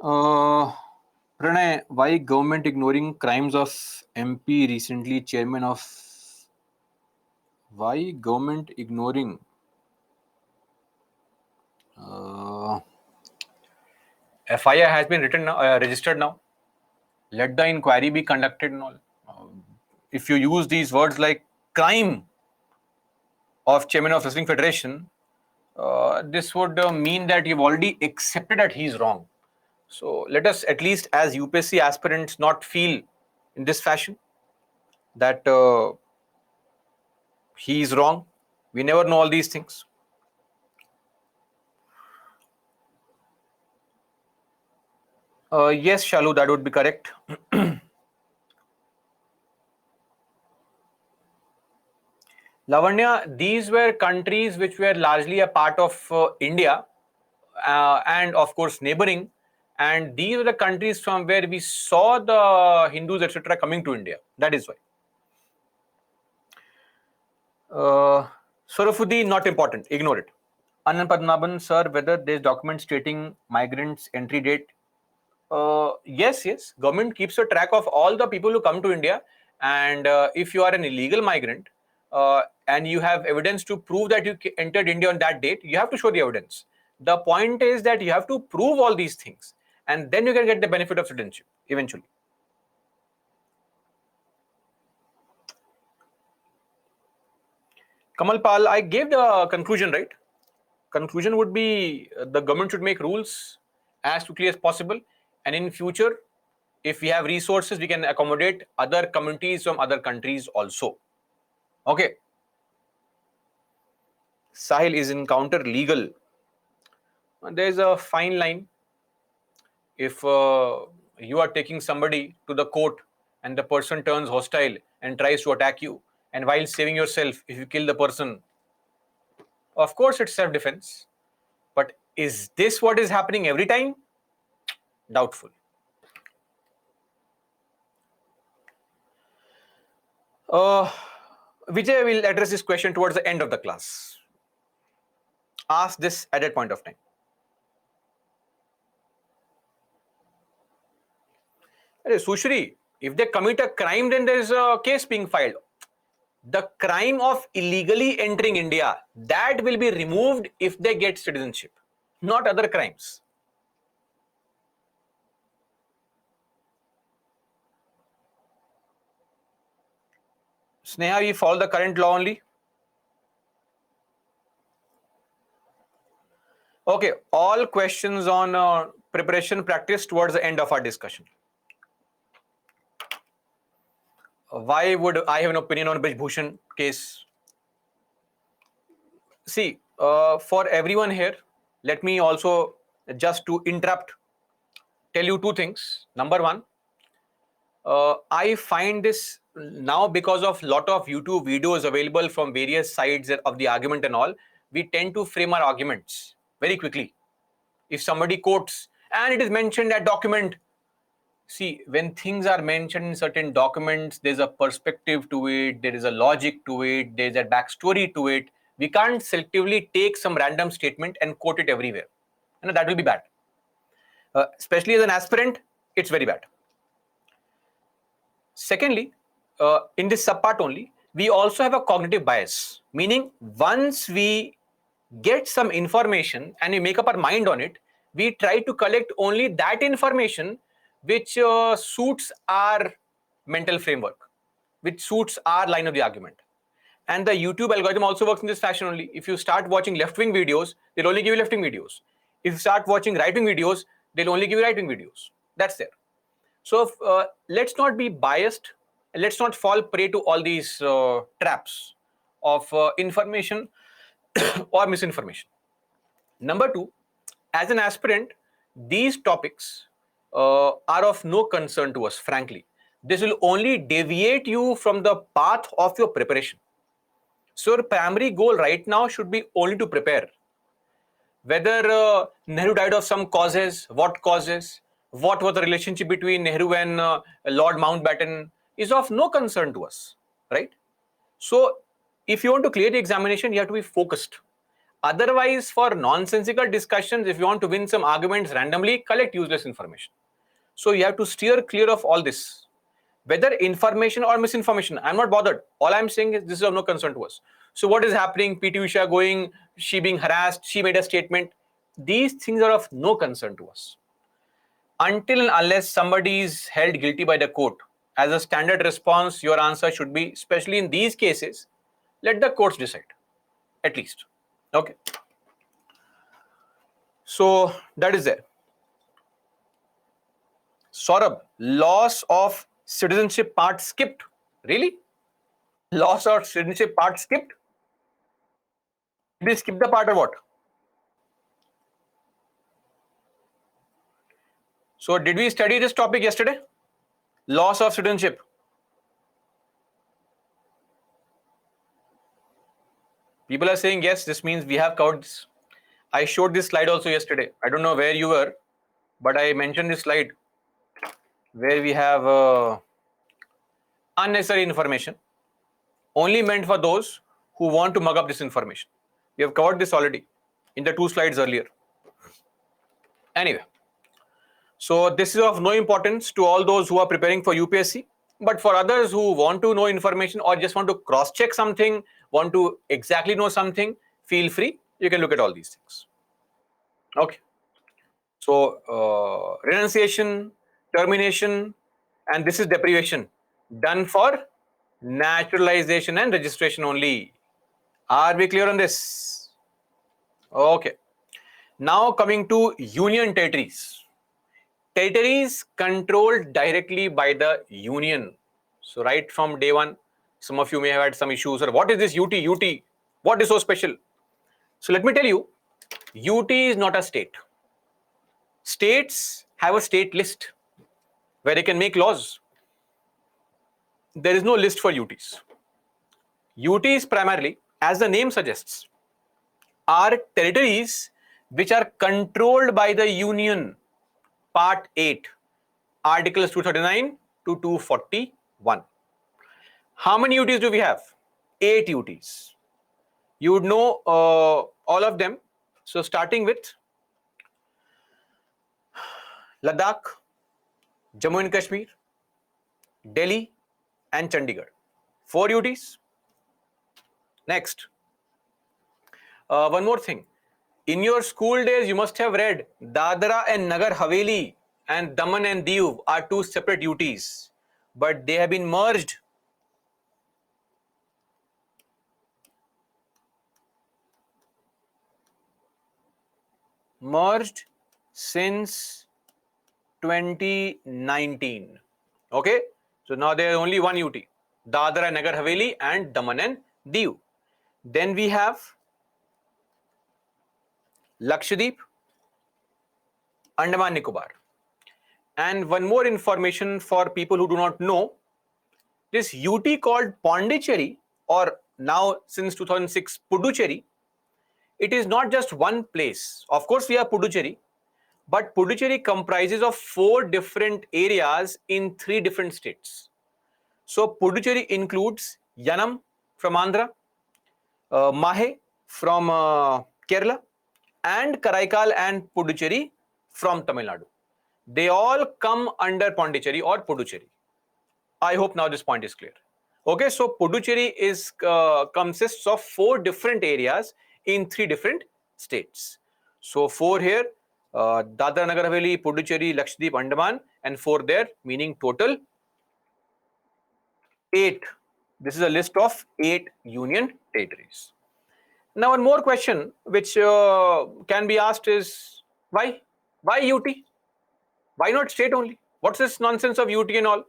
Pranay, why government ignoring crimes of MP recently? Chairman of why government ignoring? FIR has been registered now. Let the inquiry be conducted and all. If you use these words like crime of chairman of Wrestling Federation, this would mean that you've already accepted that he's wrong. So let us, at least as UPSC aspirants, not feel in this fashion that he is wrong. We never know all these things. Yes, Shalu, that would be correct. Lavanya, these were countries which were largely a part of India and of course neighboring, and these were the countries from where we saw the Hindus, etc., coming to India. That is why. Sarafuddin, not important. Ignore it. Anand Padmanabhan, sir, whether there's document stating migrants' entry date. Yes. Government keeps a track of all the people who come to India, and if you are an illegal migrant and you have evidence to prove that you entered India on that date, you have to show the evidence. The point is that you have to prove all these things, and then you can get the benefit of citizenship eventually. Kamal Pal, I gave the conclusion, right? Conclusion would be the government should make rules as quickly as possible, and in future, if we have resources, we can accommodate other communities from other countries also. Okay. Sahil, is encounter legal? There's a fine line. If you are taking somebody to the court and the person turns hostile and tries to attack you, and while saving yourself, if you kill the person, of course it's self-defense. But is this what is happening every time? Doubtful. Vijay will address this question towards the end of the class. Ask this at that point of time. Sushri, if they commit a crime, then there is a case being filed. The crime of illegally entering India, that will be removed if they get citizenship, not other crimes. Sneha, we follow the current law only. Okay, all questions on preparation practice towards the end of our discussion. Why would I have an opinion on Brij Bhushan case? See, for everyone here, let me also, just to interrupt, tell you two things. Number one, I find this now, because of lot of YouTube videos available from various sides of the argument and all, we tend to frame our arguments very quickly. If somebody quotes and it is mentioned that document, see, when things are mentioned in certain documents, there's a perspective to it, there is a logic to it, there's a backstory to it. We can't selectively take some random statement and quote it everywhere. And that will be bad. Especially as an aspirant, it's very bad. Secondly, in this subpart only, we also have a cognitive bias, meaning once we get some information and we make up our mind on it, we try to collect only that information which suits our mental framework, which suits our line of the argument. And the YouTube algorithm also works in this fashion only. If you start watching left-wing videos, they'll only give you left-wing videos. If you start watching right-wing videos, they'll only give you right-wing videos. That's there. So let's not be biased. Let's not fall prey to all these traps of information or misinformation. Number two, as an aspirant, these topics are of no concern to us, frankly. This will only deviate you from the path of your preparation. So your primary goal right now should be only to prepare. Whether Nehru died of some causes, what causes, what was the relationship between Nehru and Lord Mountbatten is of no concern to us, right? So if you want to clear the examination, you have to be focused. Otherwise, for nonsensical discussions, if you want to win some arguments randomly, collect useless information. So you have to steer clear of all this. Whether information or misinformation, I'm not bothered. All I'm saying is this is of no concern to us. So what is happening? PT Usha going, she being harassed, she made a statement. These things are of no concern to us. Until and unless somebody is held guilty by the court, as a standard response, your answer should be, especially in these cases, let the courts decide, at least. Okay. So that is there. Saurabh, loss of citizenship part skipped. Really? Loss of citizenship part skipped? Did we skip the part or what? So did we study this topic yesterday? Loss of citizenship. People are saying yes, this means we have covered this. I showed this slide also yesterday. I don't know where you were, but I mentioned this slide where we have unnecessary information only meant for those who want to mug up this information. We have covered this already in the 2 slides earlier. Anyway, so this is of no importance to all those who are preparing for UPSC, but for others who want to know information or just want to cross-check something, want to exactly know something, feel free. You can look at all these things. Okay. So renunciation, termination, and this is deprivation done for naturalization and registration only. Are we clear on this? Okay. Now coming to union territories. Territories controlled directly by the union. So right from day one, some of you may have had some issues. Or what is this UT? UT? What is so special? So let me tell you, UT is not a state. States have a state list where they can make laws. There is no list for UTs. UTs primarily, as the name suggests, are territories which are controlled by the union. Part 8, Articles 239 to 241. How many UTs do we have? 8 UTs. You would know all of them. So starting with Ladakh, Jammu and Kashmir, Delhi and Chandigarh. 4 UTs. Next, one more thing. In your school days, you must have read Dadra and Nagar Haveli and Daman and Diu are 2 separate UTs, but they have been merged. Merged since 2019. Okay, so now there is only 1 UT, Dadra and Nagar Haveli and Daman and Diu. Then we have Lakshadweep, Andaman Nicobar. And one more information for people who do not know, this UT called Pondicherry, or now since 2006 Puducherry, it is not just one place. Of course, we have Puducherry, but Puducherry comprises of 4 different areas in 3 different states. So Puducherry includes Yanam from Andhra, Mahe from Kerala, and Karaikal and Puducherry from Tamil Nadu. They all come under Pondicherry or Puducherry. I hope now this point is clear. Okay, so Puducherry is consists of 4 different areas in 3 different states. So 4 here, Dadra Nagar Haveli, Puducherry, Lakshadweep, Andaman, and 4 there, meaning total 8. This is a list of 8 union territories. Now, one more question which can be asked is why? Why UT? Why not state only? What's this nonsense of UT and all?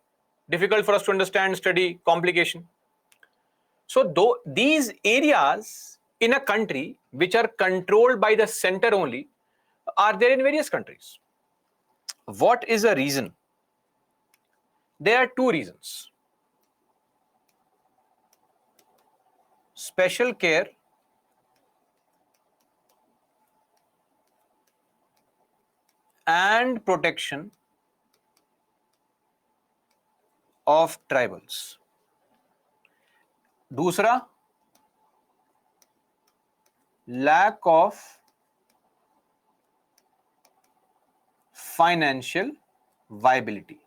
Difficult for us to understand, study, complication. So, though these areas in a country which are controlled by the center only are there in various countries. What is the reason? There are 2 reasons. Special care and protection of tribals. दूसरा, lack of financial viability.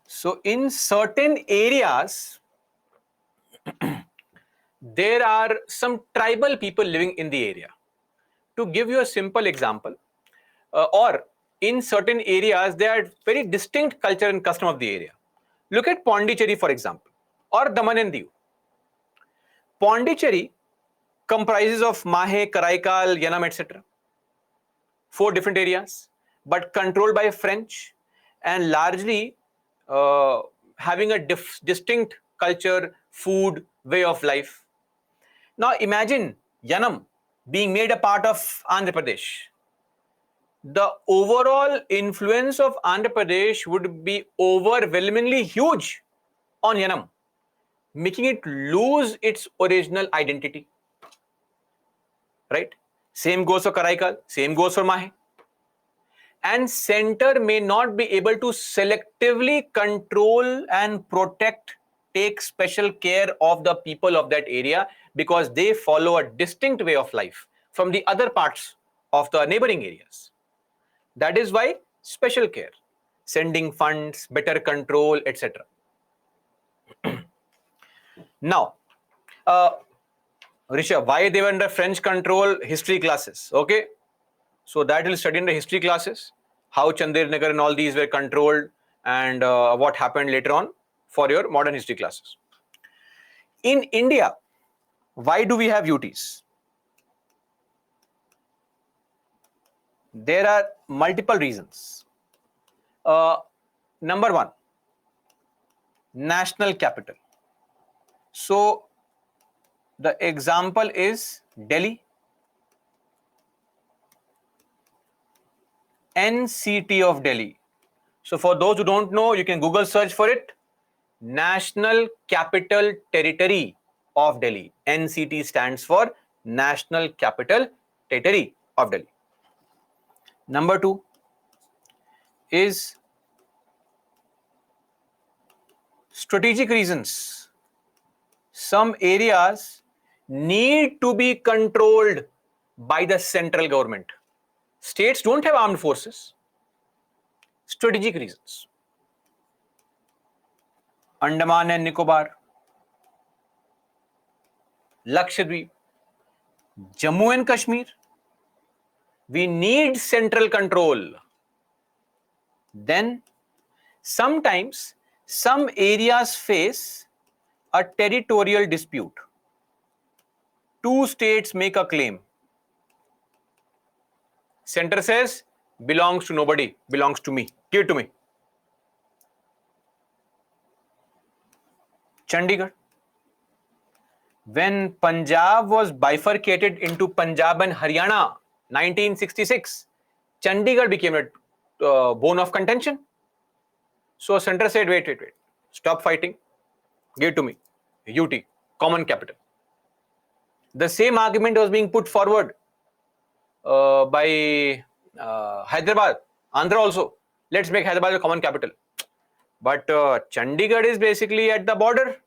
So in certain areas, there are some tribal people living in the area. To give you a simple example, or in certain areas, there are very distinct culture and custom of the area. Look at Pondicherry, for example, or Daman and Diu. Pondicherry comprises of Mahe, Karaikal, Yanam, etc. 4 different areas, but controlled by French and largely having a distinct culture, food, way of life. Now imagine Yanam being made a part of Andhra Pradesh. The overall influence of Andhra Pradesh would be overwhelmingly huge on Yanam, making it lose its original identity. Right? Same goes for Karaikal, same goes for Mahe. And center may not be able to selectively control and protect, take special care of the people of that area because they follow a distinct way of life from the other parts of the neighboring areas. That is why special care, sending funds, better control, etc. Now, Rishabh, why they were under French control? History classes, okay? So that will study in the history classes, how Chandel Nagar and all these were controlled and what happened later on for your modern history classes. In India, why do we have UTs? There are multiple reasons. Number 1, national capital. So the example is Delhi. NCT of Delhi. So for those who don't know, you can Google search for it. National Capital Territory of Delhi. NCT stands for National Capital Territory of Delhi. Number 2 is strategic reasons. Some areas need to be controlled by the central government. States don't have armed forces. Strategic reasons. Andaman and Nicobar, Lakshadweep, Jammu and Kashmir. We need central control. Then sometimes some areas face a territorial dispute. 2 states make a claim. Center says, belongs to nobody, belongs to me, give it to me. Chandigarh. When Punjab was bifurcated into Punjab and Haryana, 1966, Chandigarh became a bone of contention. So center said, wait, stop fighting, give it to me, UT, common capital. The same argument was being put forward by Hyderabad, Andhra also. Let's make Hyderabad a common capital. But Chandigarh is basically at the border.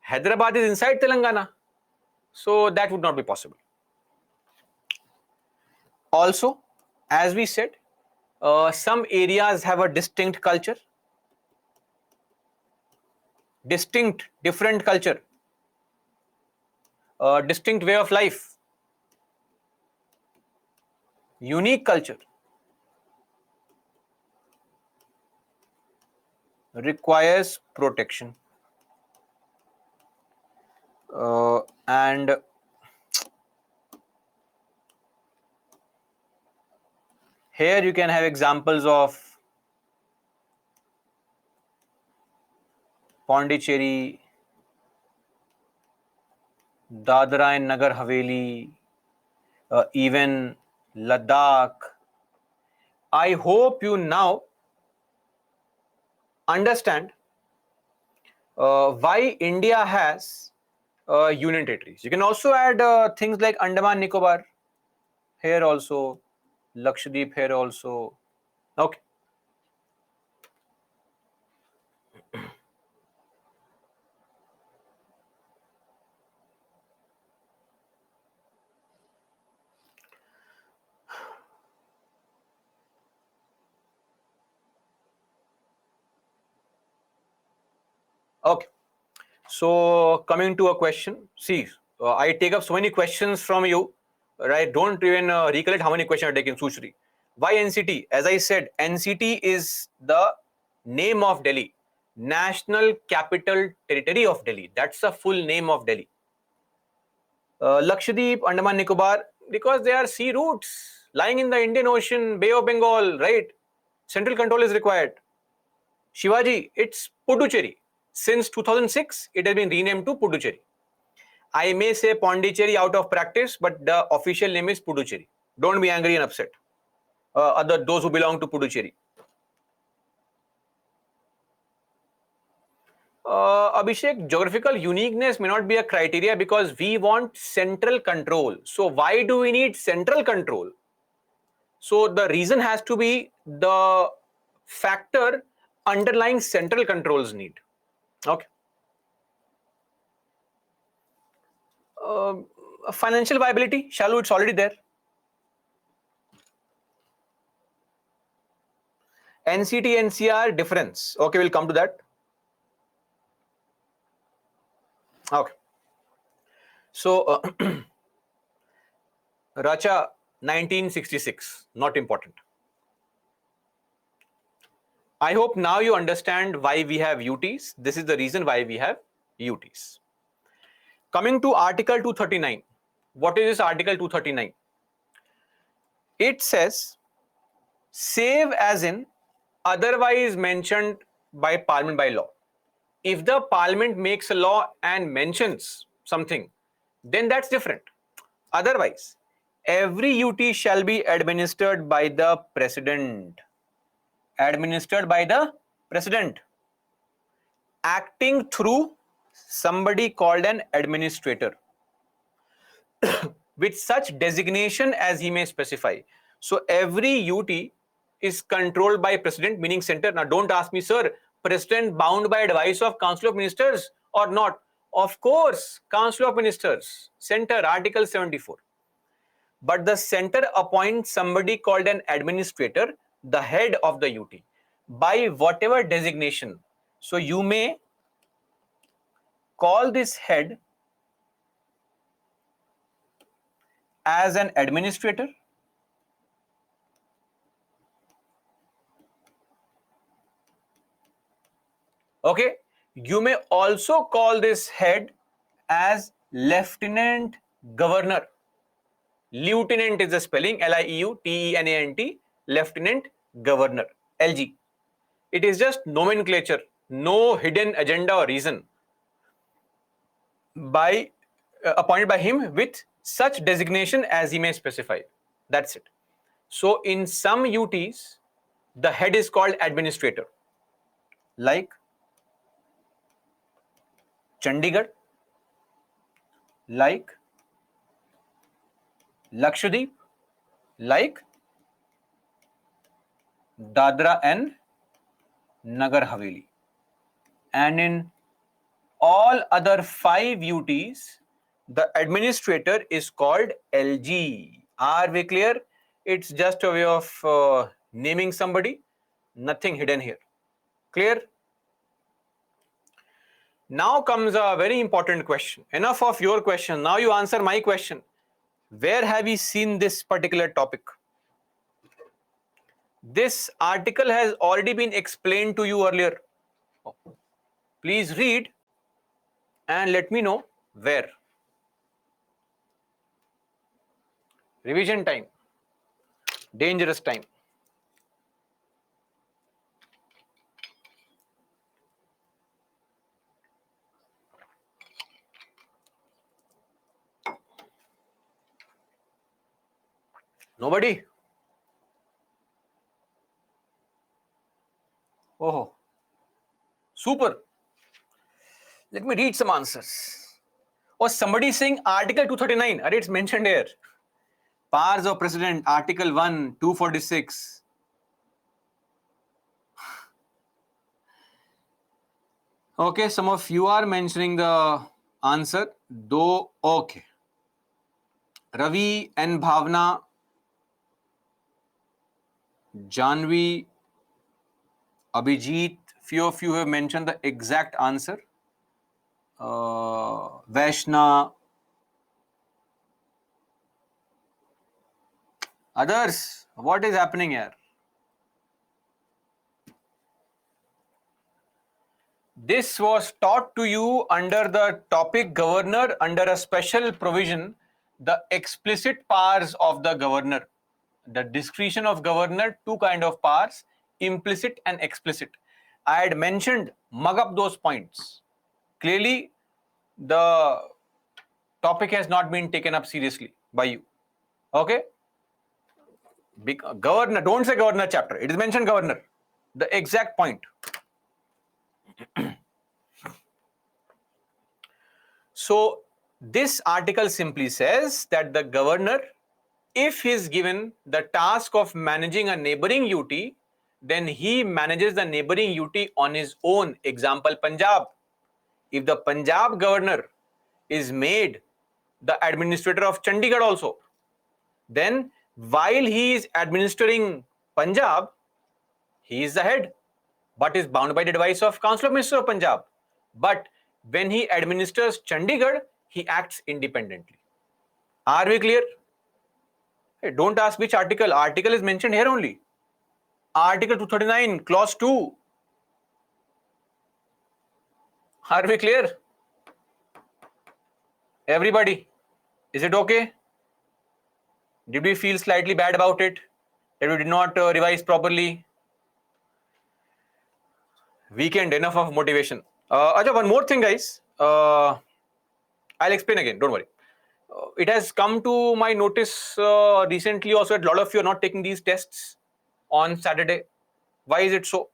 Hyderabad is inside Telangana. So that would not be possible. Also, as we said, some areas have a distinct culture, different culture, distinct way of life, unique culture, requires protection. And here you can have examples of Pondicherry, Dadra and Nagar Haveli, even Ladakh. I hope you now understand why India has union territories. You can also add things like Andaman Nicobar here also, Lakshadweep here also. Okay. Okay. So coming to a question, see, I take up so many questions from you, right? Don't even recollect how many questions I've taken, Sushri. Why NCT? As I said, NCT is the name of Delhi, National Capital Territory of Delhi. That's the full name of Delhi. Lakshadweep, Andaman Nicobar, because they are sea routes lying in the Indian Ocean, Bay of Bengal, right? Central control is required. Shivaji, it's Puducherry. Since 2006, it has been renamed to Puducherry. I may say Pondicherry out of practice, but the official name is Puducherry. Don't be angry and upset. Those who belong to Puducherry. Abhishek, geographical uniqueness may not be a criteria because we want central control. So why do we need central control? So the reason has to be the factor underlying central control's need. Okay. Financial viability, Shalu, it's already there. NCT, NCR difference. Okay, we'll come to that. Okay. So, Racha 1966, not important. I hope now you understand why we have UTs. This is the reason why we have UTs. Coming to Article 239. What is this Article 239? It says, save as in otherwise mentioned by Parliament by law. If the Parliament makes a law and mentions something, then that's different. Otherwise, every UT shall be administered by the President. Administered by the President. Acting through somebody called an administrator. With such designation as he may specify. So every UT is controlled by President, meaning center. Now don't ask me, sir, President bound by advice of Council of Ministers or not? Of course, Council of Ministers, center, Article 74. But the center appoints somebody called an administrator, the head of the UT, by whatever designation. So you may call this head as an administrator, okay. You may also call this head as Lieutenant Governor. Lieutenant is the spelling, Lieutenant, Lieutenant Governor, LG. It is just nomenclature, no hidden agenda or reason. Appointed by him with such designation as he may specify. That's it. So in some UTs, the head is called administrator, like Chandigarh, like Lakshadweep, like Dadra and Nagar Haveli. And in all other 5 UTs, the administrator is called LG. Are we clear? It's just a way of naming somebody, nothing hidden here. Clear? Now comes a very important question. Enough of your question. Now you answer my question. Where have you seen this particular topic? This article has already been explained to you earlier. Please read and let me know where. Revision time. Dangerous time. Nobody? Oh, super. Let me read some answers. Or somebody is saying Article 239. It's mentioned here. Powers of President, Article 1, 246. Okay, some of you are mentioning the answer. Though, okay. Ravi and Bhavna, Janvi, Abhijit, few of you have mentioned the exact answer. Vaishna, others, what is happening here? This was taught to you under the topic governor under a special provision, the explicit powers of the governor. The discretion of governor, two kind of powers, implicit and explicit. I had mentioned, mug up those points. Clearly, the topic has not been taken up seriously by you. Okay? Governor, don't say governor chapter. It is mentioned governor. The exact point. So, this article simply says that the governor, if he is given the task of managing a neighboring UT, then he manages the neighboring UT on his own. Example, Punjab. If the Punjab governor is made the administrator of Chandigarh also, then while he is administering Punjab, he is the head, but is bound by the advice of Council of Ministers of Punjab. But when he administers Chandigarh, he acts independently. Are we clear? Hey, don't ask which article. Article is mentioned here only. Article 239, clause 2. Are we clear? Everybody, is it okay? Did we feel slightly bad about it? That we did not revise properly? Weekend, enough of motivation. Acha, one more thing, guys. I'll explain again, don't worry. It has come to my notice recently also that a lot of you are not taking these tests on Saturday. Why is it so?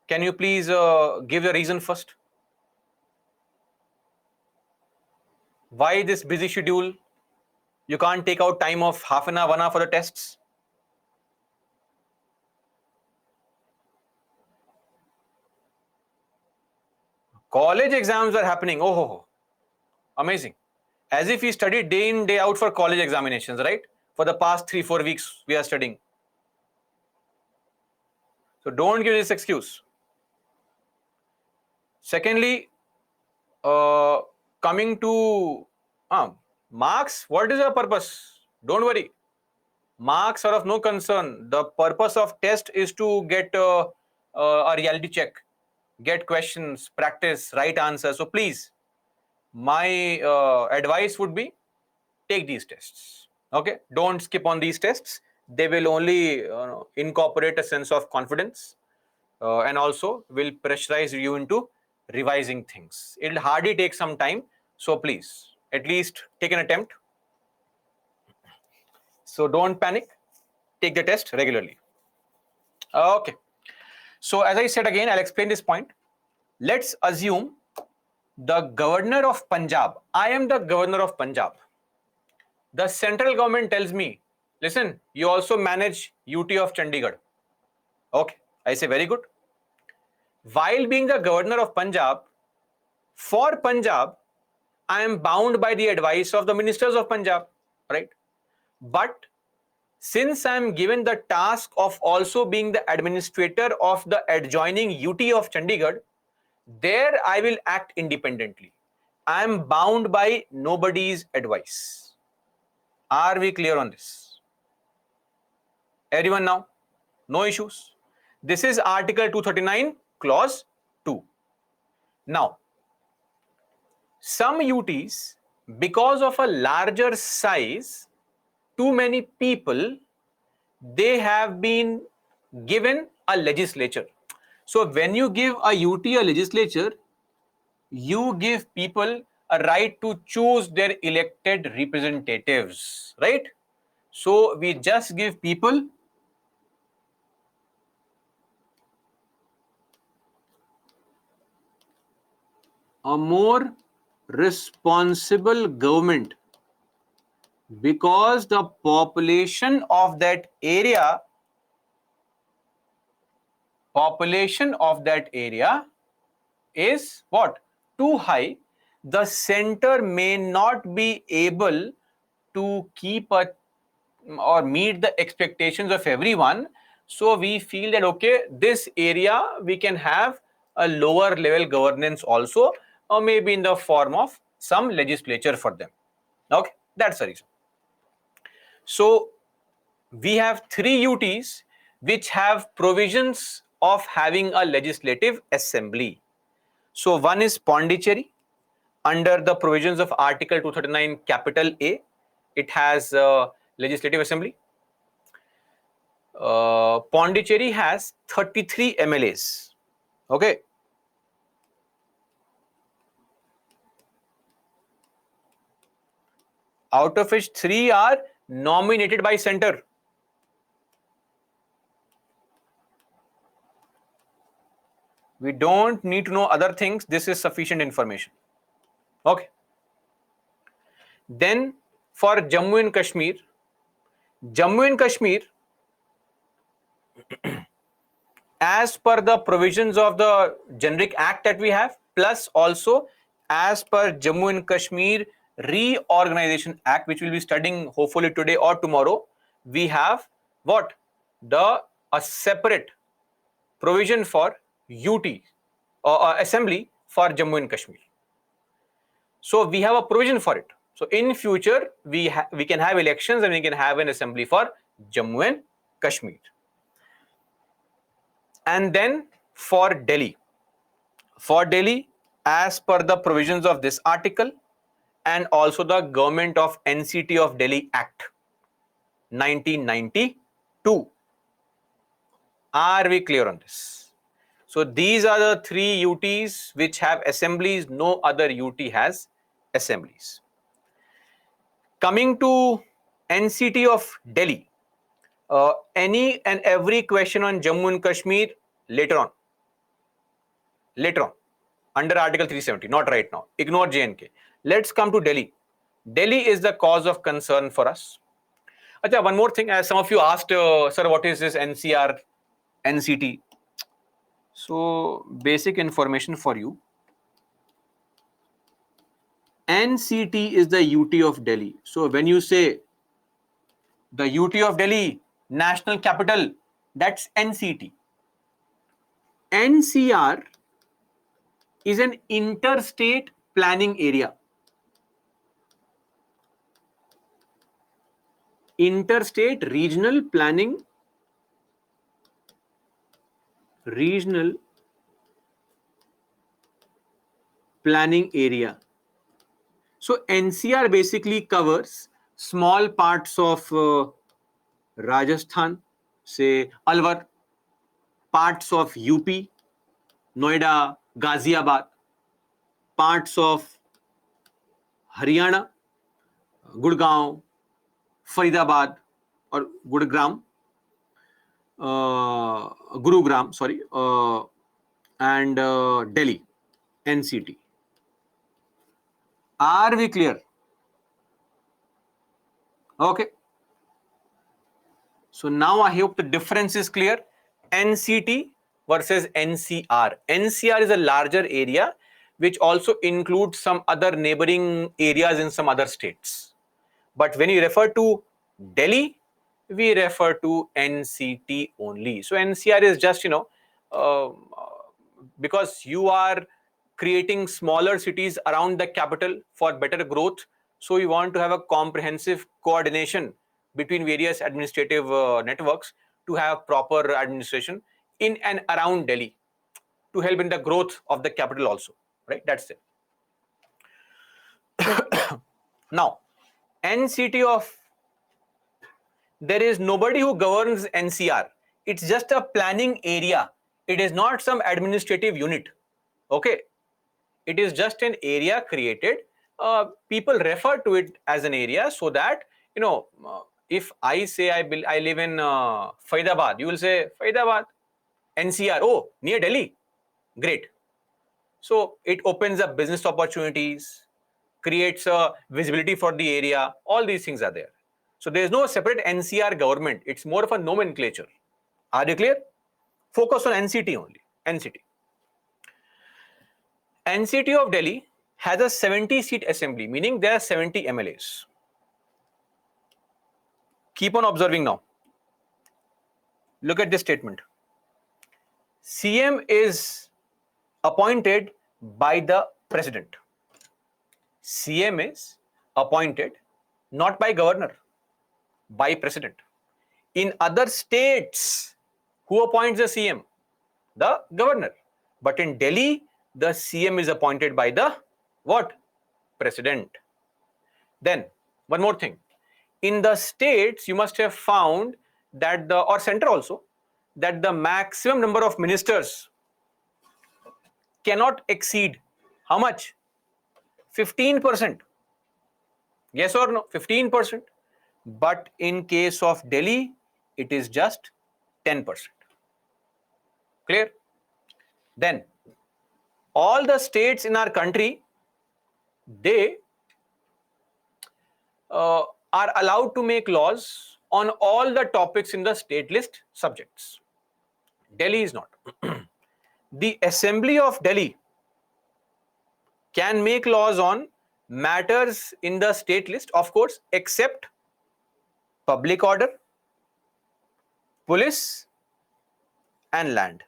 Can you please give the reason first? Why this busy schedule? You can't take out time of half an hour, 1 hour for the tests? College exams are happening. Oh, amazing. As if we studied day in, day out for college examinations, right? For the past 3-4 weeks, we are studying. So don't give this excuse. Secondly, coming to marks, what is the purpose? Don't worry. Marks are of no concern. The purpose of test is to get a reality check, get questions, practice, right answers. So please, my advice would be take these tests. Okay, don't skip on these tests. They will only incorporate a sense of confidence and also will pressurize you into revising things. It'll hardly take some time. So please, at least take an attempt. So don't panic. Take the test regularly. Okay. So as I said again, I'll explain this point. Let's assume the governor of Punjab. I am the governor of Punjab. The central government tells me, listen, you also manage UT of Chandigarh. Okay, I say very good. While being the governor of Punjab, for Punjab, I am bound by the advice of the ministers of Punjab, right? But since I am given the task of also being the administrator of the adjoining UT of Chandigarh, there I will act independently. I am bound by nobody's advice. Are we clear on this? Everyone now? No issues. This is Article 239, Clause 2. Now, some UTs, because of a larger size, too many people, they have been given a legislature. So when you give a UT a legislature, you give people a right to choose their elected representatives, right? So we just give people a more responsible government because the population of that area is what? Too high. The center may not be able to keep a or meet the expectations of everyone. So we feel that, okay, this area we can have a lower level governance also, or maybe in the form of some legislature for them. Okay, that's the reason. So we have 3 UTs which have provisions of having a legislative assembly. So one is Pondicherry, under the provisions of Article 239 capital A. It has a legislative assembly. Pondicherry has 33 MLAs. Okay. Out of which 3 are nominated by center. We don't need to know other things. This is sufficient information. Okay. Then for Jammu and Kashmir, as per the provisions of the generic act that we have, plus also as per Jammu and Kashmir Reorganization Act, which we'll be studying hopefully today or tomorrow, we have what? A separate provision for UT or assembly for Jammu and Kashmir. So we have a provision for it. So in future we can have elections and we can have an assembly for Jammu and Kashmir. And then for Delhi, as per the provisions of this article and also the Government of NCT of Delhi Act 1992. Are we clear on this? So these are the 3 UTs which have assemblies. No other UT has assemblies. Coming to NCT of Delhi, any and every question on Jammu and Kashmir later on, under Article 370, not right now. Ignore J&K. Let's come to Delhi. Delhi is the cause of concern for us. Achha, one more thing, as some of you asked, sir, what is this NCR, NCT? So, basic information for you. NCT is the UT of Delhi. So, when you say the UT of Delhi, national capital, that's NCT. NCR is an interstate planning area. Interstate regional planning area. So NCR basically covers small parts of Rajasthan, say Alwar, parts of UP, Noida, Ghaziabad, parts of Haryana, Gurgaon, Faridabad or Gurugram, and Delhi, NCT. Are we clear? Okay. So now I hope the difference is clear. NCT versus NCR. NCR is a larger area which also includes some other neighboring areas in some other states. But when you refer to Delhi, we refer to NCT only. So NCR is just, because you are creating smaller cities around the capital for better growth. So you want to have a comprehensive coordination between various administrative networks to have proper administration in and around Delhi to help in the growth of the capital also, right? That's it. Now, NCT of, there is nobody who governs NCR. It's just a planning area. It is not some administrative unit. Okay. It is just an area created. People refer to it as an area so that, if I say I live in Faridabad, you will say Faridabad, NCR, oh, near Delhi. Great. So it opens up business opportunities, creates a visibility for the area. All these things are there. So there is no separate NCR government. It's more of a nomenclature. Are you clear? Focus on NCT only. NCT. NCT of Delhi has a 70-seat assembly, meaning there are 70 MLAs. Keep on observing now. Look at this statement. CM is appointed by the president. CM is appointed not by governor, by president. In other states, who appoints the CM? The governor. But in Delhi, the CM is appointed by the what? President. Then, one more thing. In the states, you must have found that or center also, that the maximum number of ministers cannot exceed how much? 15%. Yes or no? 15%. But in case of Delhi, it is just 10%. Clear? Then, all the states in our country, they are allowed to make laws on all the topics in the state list subjects. Delhi is not. The Assembly of Delhi can make laws on matters in the state list, of course, except public order, police, and land.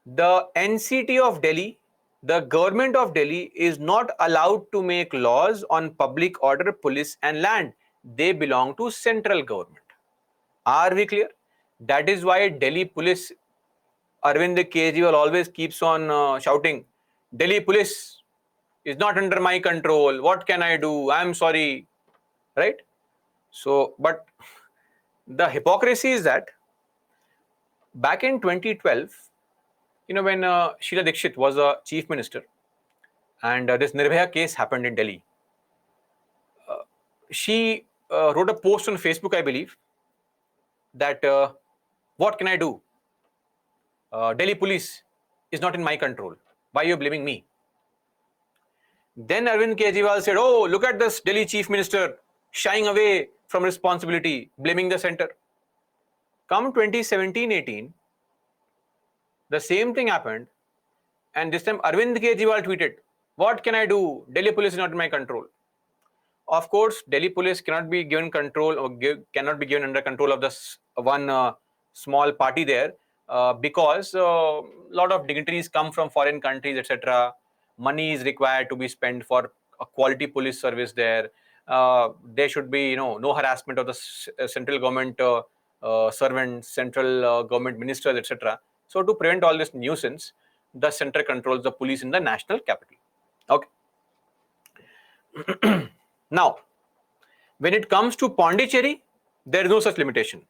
The NCT of Delhi, the government of Delhi, is not allowed to make laws on public order, police, and land. They belong to central government. Are we clear? That is why Delhi police, Arvind Kejriwal always keeps on shouting, Delhi police is not under my control. What can I do? I'm sorry. Right? So, but the hypocrisy is that back in 2012, when Sheila Dikshit was a chief minister and this Nirbhaya case happened in Delhi, she wrote a post on Facebook, I believe, that what can I do? Delhi police is not in my control. Why are you blaming me? Then Arvind Kejriwal said, oh, look at this Delhi chief minister shying away from responsibility, blaming the center. Come 2017-18, the same thing happened, and this time Arvind Kejriwal tweeted, what can I do? Delhi police is not in my control. Of course, Delhi police cannot be given control or cannot be given under control of this one small party there because a lot of dignitaries come from foreign countries, etc. Money is required to be spent for a quality police service there. There should be, no harassment of the central government servants, central government ministers, etc. So to prevent all this nuisance, the center controls the police in the national capital. Okay. Now, when it comes to Pondicherry, there is no such limitation.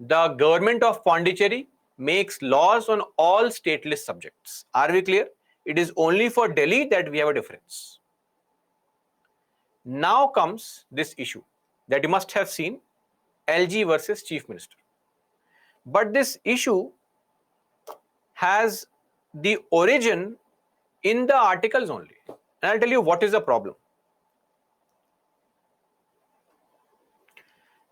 The government of Pondicherry makes laws on all state list subjects. Are we clear? It is only for Delhi that we have a difference. Now comes this issue that you must have seen, LG versus Chief Minister. But this issue has the origin in the articles only. And I'll tell you what is the problem.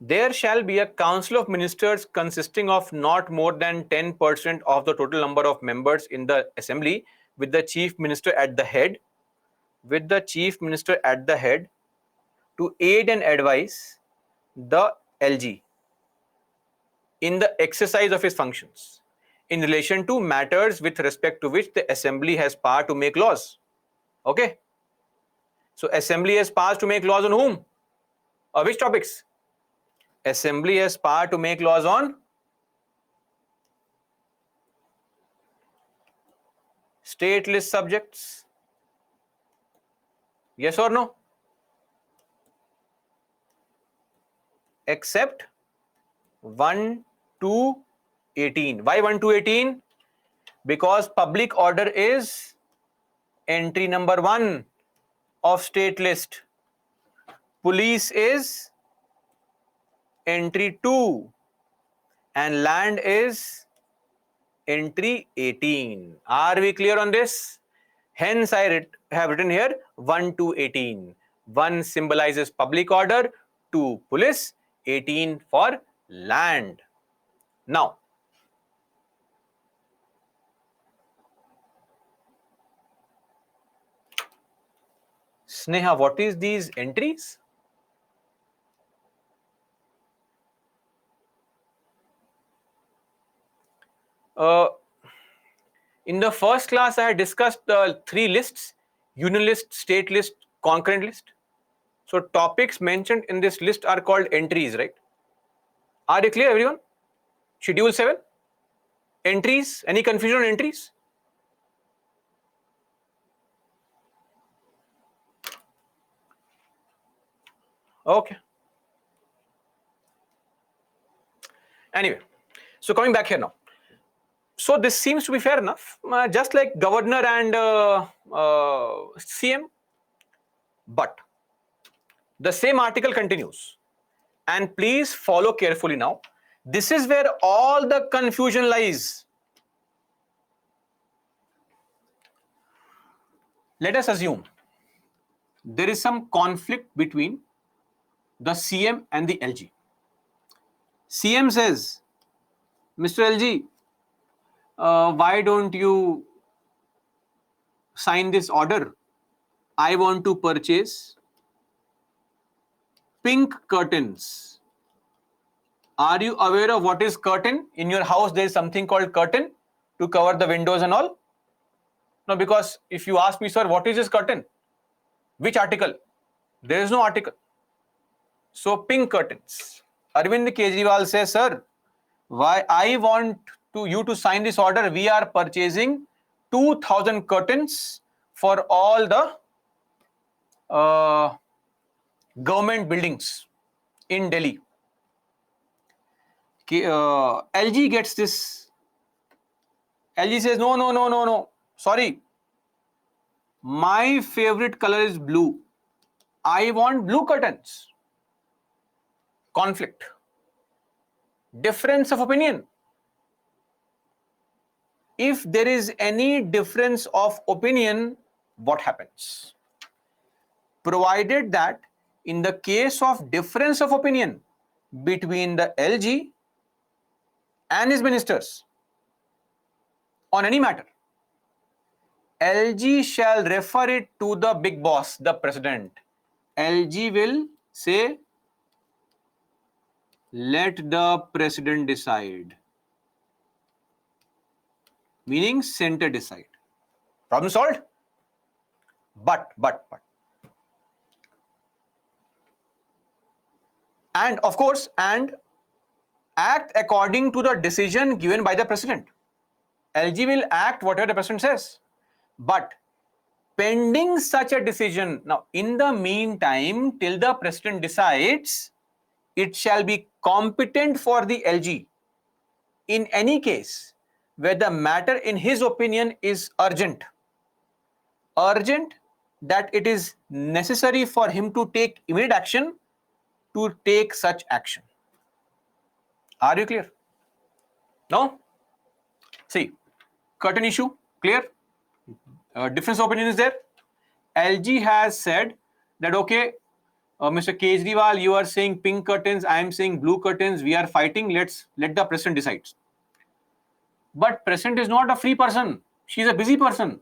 there shall be a council of ministers consisting of not more than 10% of the total number of members in the assembly, with the chief minister at the head, to aid and advise the LG in the exercise of his functions in relation to matters with respect to which the assembly has power to make laws. Okay. So assembly has power to make laws on whom? Or which topics? Assembly has power to make laws on state list subjects. Yes or no? Except 1 to 18. Why 1 to 18? Because public order is entry number 1 of state list. Police is entry 2 and land is entry 18. Are we clear on this? Hence I have written here 1 to 18. 1 symbolizes public order, 2 police, 18 for land. Now, Sneha, what is these entries? In the first class, I had discussed the 3 lists: union list, state list, concurrent list. So topics mentioned in this list are called entries, right? Are you clear, everyone? Schedule 7. Entries. Any confusion on entries? Okay. Anyway, so coming back here now. So this seems to be fair enough, just like governor and CM. But the same article continues. And please follow carefully now. This is where all the confusion lies. Let us assume there is some conflict between the CM and the LG. CM says, Mr. LG, why don't you sign this order? I want to purchase pink curtains. Are you aware of what is curtain? In your house, there is something called curtain to cover the windows and all. No, because if you ask me, sir, what is this curtain? Which article? There is no article. So pink curtains. Arvind Kejriwal says, sir, why I want you to sign this order? We are purchasing 2,000 curtains for all the government buildings in Delhi. LG gets this. LG says, no. Sorry. My favorite color is blue. I want blue curtains. Conflict. Difference of opinion. If there is any difference of opinion, what happens? Provided that in the case of difference of opinion between the LG and his ministers on any matter, LG shall refer it to the big boss, the president. LG will say, let the president decide. Meaning center decide. Problem solved? But. And of course, and act according to the decision given by the president. LG will act whatever the president says. But pending such a decision, now in the meantime, till the president decides, it shall be competent for the LG in any case where the matter in his opinion is urgent that it is necessary for him to take immediate action, to take such action. Are you clear? No? See, curtain issue, clear? Difference of opinion is there. LG has said that, okay, Mr. Kejriwal, you are saying pink curtains, I am saying blue curtains, we are fighting, let the president decide. But president is not a free person. She is a busy person.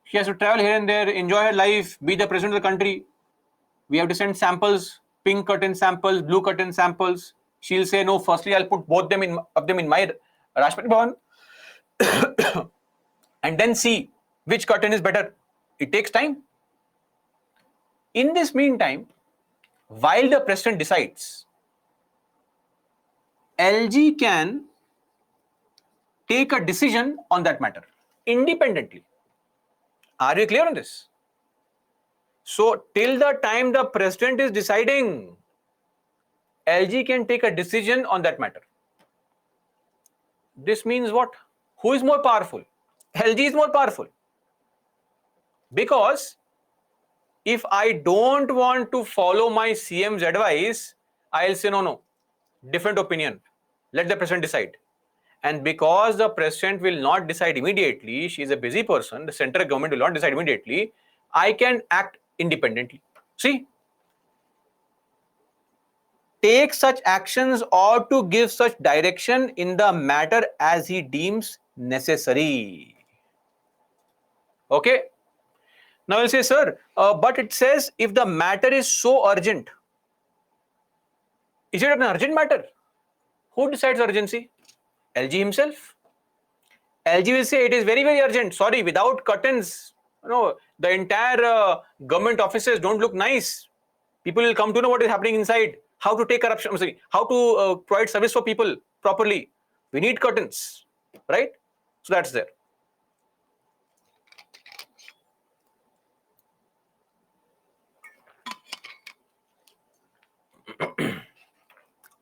She has to travel here and there, enjoy her life, be the president of the country. We have to send samples, pink curtain samples, blue curtain samples. She'll say, no, firstly, I'll put both of them in my Rashtrapati Bhavan and then see which curtain is better. It takes time. In this meantime, while the president decides, LG can take a decision on that matter independently. Are you clear on this? So till the time the president is deciding, LG can take a decision on that matter. This means what? Who is more powerful? LG is more powerful. Because if I don't want to follow my CM's advice, I'll say no, different opinion. Let the president decide. And because the president will not decide immediately, she is a busy person, the central government will not decide immediately, I can act independently. See? Take such actions or to give such direction in the matter as he deems necessary. Okay? Now I'll say, sir, but it says if the matter is so urgent, is it an urgent matter? Who decides urgency? LG himself. LG will say it is very, very urgent. Sorry, without curtains, the entire government offices don't look nice. People will come to know what is happening inside, how to take corruption, how to provide service for people properly. We need curtains, right? So that's there.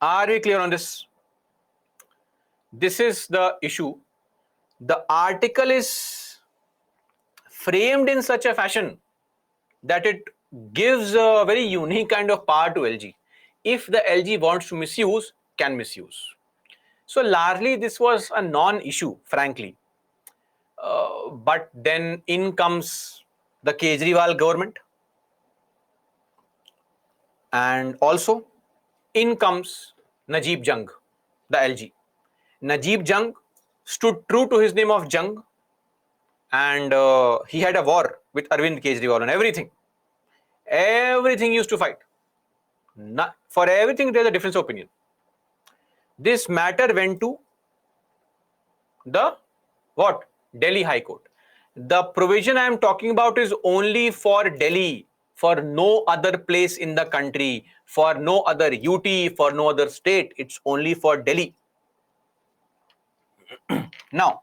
Are we clear on this? This is the issue. The article is framed in such a fashion that it gives a very unique kind of power to LG. If the LG wants to misuse, can misuse. So largely this was a non-issue, frankly. But then in comes the Kejriwal government. And also in comes Najib Jung, the LG. Najib Jung stood true to his name of Jung, and he had a war with Arvind Kejriwal on everything. Everything used to fight. For everything there is a difference of opinion. This matter went to the what? Delhi High Court. The provision I am talking about is only for Delhi, for no other place in the country, for no other UT, for no other state. It's only for Delhi. Now,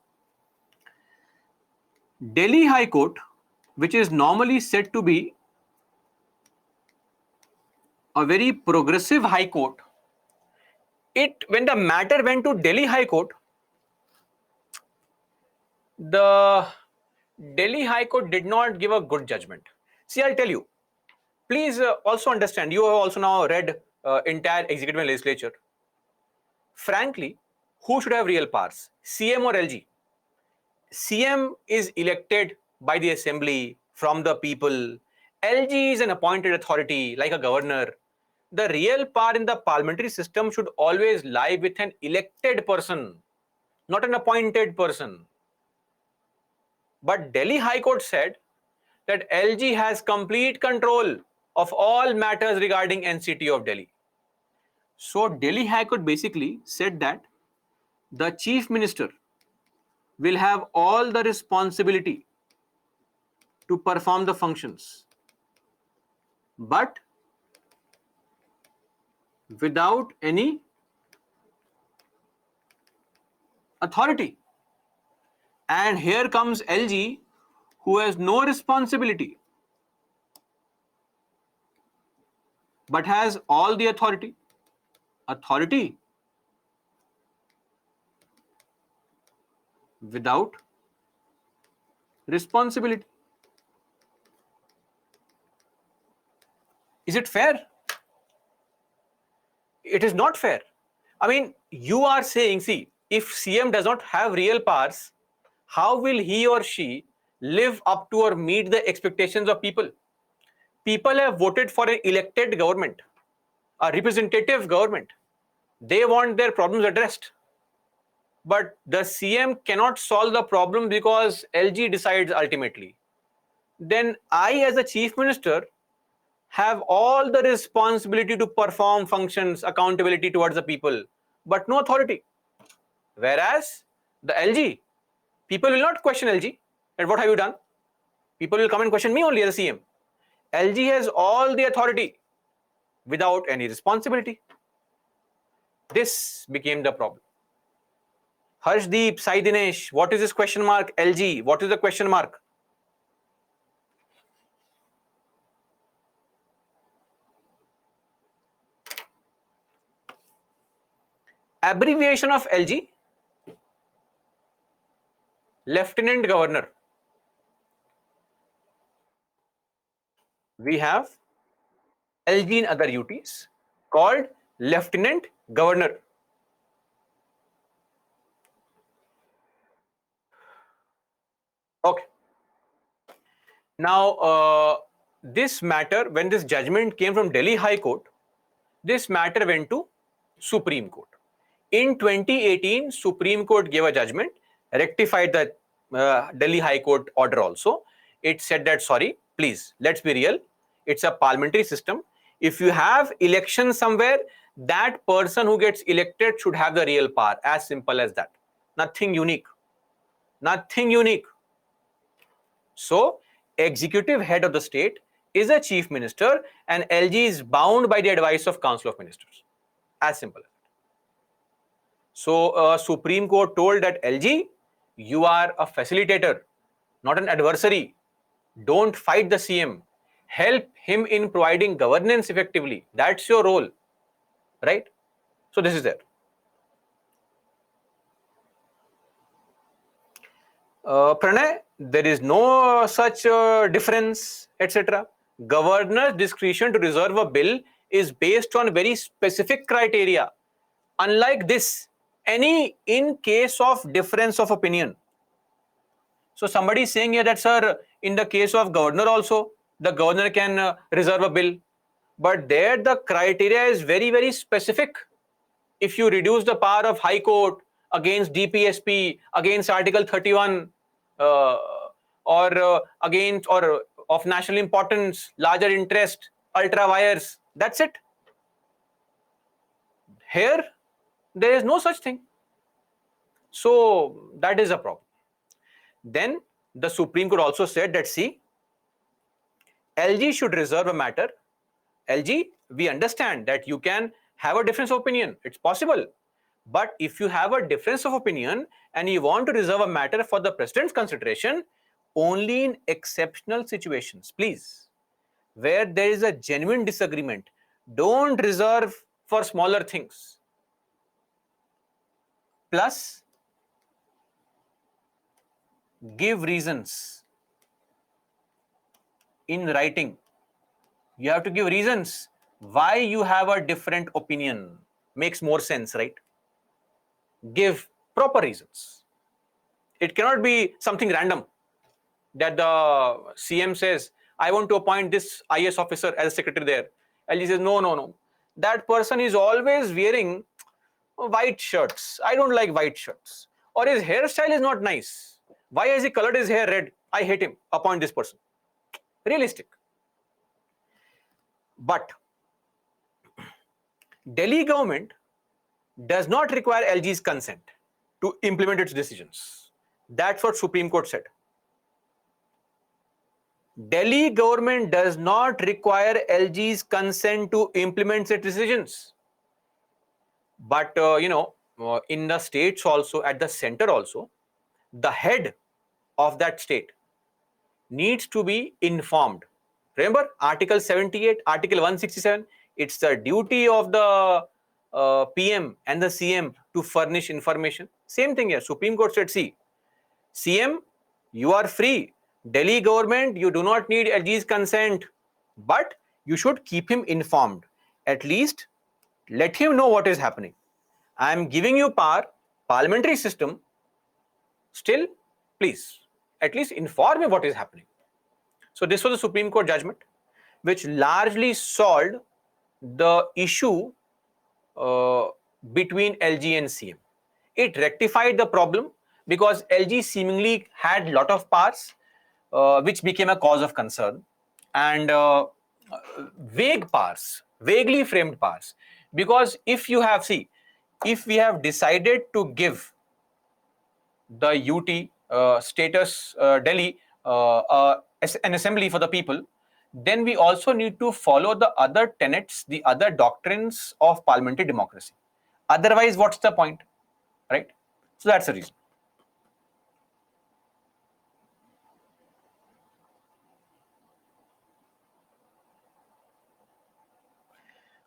Delhi High Court, which is normally said to be a very progressive High Court, when the matter went to Delhi High Court, the Delhi High Court did not give a good judgment. See, I'll tell you. Please also understand, you have also now read entire executive and legislature. Frankly, who should have real powers? CM or LG? CM is elected by the assembly from the people. LG is an appointed authority like a governor. The real power in the parliamentary system should always lie with an elected person, not an appointed person. But Delhi High Court said that LG has complete control of all matters regarding NCT of Delhi. So Delhi High Court basically said that the Chief Minister will have all the responsibility to perform the functions, but without any authority. And here comes LG, who has no responsibility, but has all the authority. Authority without responsibility. Is it fair? It is not fair. I mean, you are saying, see, if CM does not have real powers, how will he or she live up to or meet the expectations of people? People have voted for an elected government, a representative government. They want their problems addressed. But the CM cannot solve the problem because LG decides ultimately. Then I, as a chief minister, have all the responsibility to perform functions, accountability towards the people, but no authority. Whereas the LG, people will not question LG. And what have you done? People will come and question me only as a CM. LG has all the authority without any responsibility. This became the problem. Harshdeep, Sai Dinesh, what is this question mark? LG, what is the question mark? Abbreviation of LG, Lieutenant Governor. We have LG in other UTs called Lieutenant Governor. Okay. Now, this matter, when this judgment came from Delhi High Court, this matter went to Supreme Court. In 2018, Supreme Court gave a judgment, rectified the Delhi High Court order also. It said that, sorry, please, let's be real. It's a parliamentary system. If you have election somewhere, that person who gets elected should have the real power. As simple as that. Nothing unique. Nothing unique. So, executive head of the state is a chief minister and LG is bound by the advice of Council of Ministers. As simple as that. So, Supreme Court told that LG, you are a facilitator, not an adversary. Don't fight the CM. Help him in providing governance effectively. That's your role, right? So, this is there. Pranay, there is no such difference, etc. Governor's discretion to reserve a bill is based on very specific criteria. Unlike this, any in case of difference of opinion. So somebody is saying here that, sir, in the case of governor also, the governor can reserve a bill. But there the criteria is very, very specific. If you reduce the power of High Court against DPSP, against Article 31, or against or of national importance, larger interest, ultra wires, that's it. Here, there is no such thing. So that is a problem. Then the Supreme Court also said that, see, LG should reserve a matter. LG, we understand that you can have a difference of opinion. It's possible. But if you have a difference of opinion and you want to reserve a matter for the president's consideration, only in exceptional situations, please, where there is a genuine disagreement, don't reserve for smaller things. Plus, give reasons in writing. You have to give reasons why you have a different opinion. Makes more sense, right? Give proper reasons. It cannot be something random that the CM says, I want to appoint this IS officer as a secretary there. LG says, no, no, no. That person is always wearing white shirts. I don't like white shirts. Or his hairstyle is not nice. Why has he colored his hair red? I hate him. Appoint this person. Realistic. But Delhi government does not require LG's consent to implement its decisions. That's what Supreme Court said. Delhi government does not require LG's consent to implement its decisions. But in the states also, at the center also, the head of that state needs to be informed. Remember Article 78, Article 167, it's the duty of the PM and the CM to furnish information. Same thing here. Supreme Court said, see, CM, you are free. Delhi government, you do not need LG's consent, but you should keep him informed. At least let him know what is happening. I am giving you power, parliamentary system. Still, please, at least inform me what is happening. So this was the Supreme Court judgment. which largely solved the issue between LG and CM. It rectified the problem because LG seemingly had lot of powers, which became a cause of concern, and vague powers, vaguely framed powers. Because if you have, see, if we have decided to give the UT status Delhi an assembly for the people, then we also need to follow the other tenets, the other doctrines of parliamentary democracy. Otherwise, what's the point, right? So that's the reason.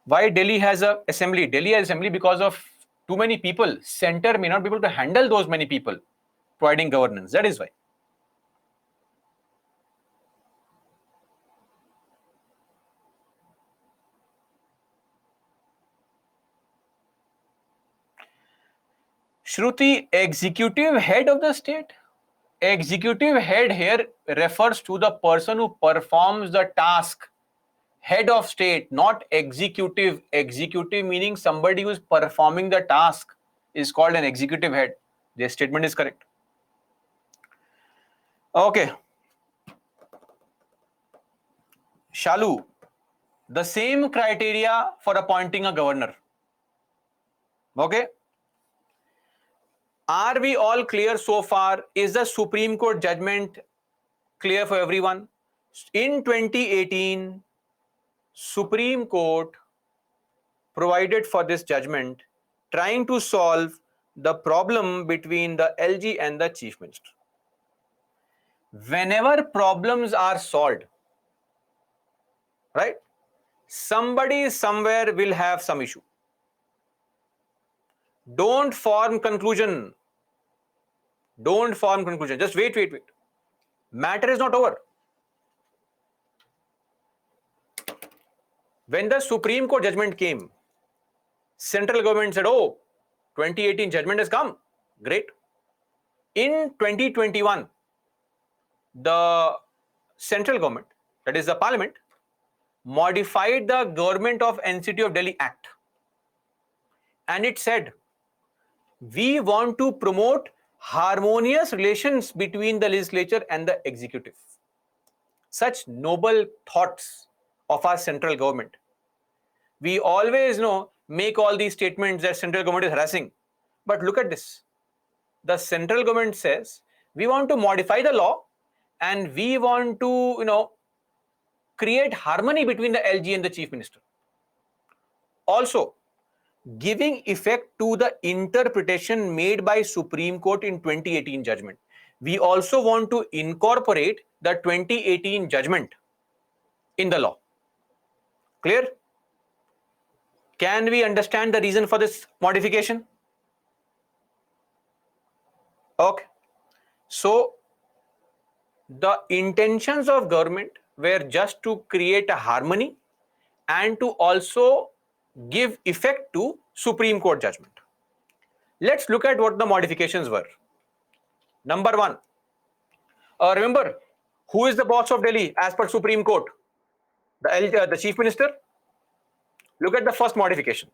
Why Delhi has a assembly? Delhi has assembly because of too many people. Center may not be able to handle those many people providing governance. That is why. Shruti, executive head of the state? Executive head here refers to the person who performs the task. Head of state, not executive. Executive meaning somebody who is performing the task is called an executive head. This statement is correct. Okay. Shalu, the same criteria for appointing a governor. Okay. Are we all clear so far? Is the Supreme Court judgment clear for everyone? In 2018, Supreme Court provided for this judgment, trying to solve the problem between the LG and the Chief Minister. Whenever problems are solved, right, somebody somewhere will have some issue. Don't form conclusion. Don't form conclusion. Just wait. Matter is not over. When the Supreme Court judgment came, central government said, oh, 2018 judgment has come. Great. In 2021, the central government, that is the parliament, modified the Government of NCT of Delhi Act. And it said, we want to promote harmonious relations between the legislature and the executive. Such noble thoughts of our central government. We always make all these statements that central government is harassing. But look at this. The central government says, we want to modify the law and we want to, create harmony between the LG and the Chief Minister. Also, giving effect to the interpretation made by Supreme Court in 2018 judgment. We also want to incorporate the 2018 judgment in the law. Clear? Can we understand the reason for this modification? Okay. So, the intentions of government were just to create a harmony and to also give effect to Supreme Court judgment. Let's look at what the modifications were. Number one, remember, who is the boss of Delhi as per Supreme Court? The Chief Minister. Look at the first modification.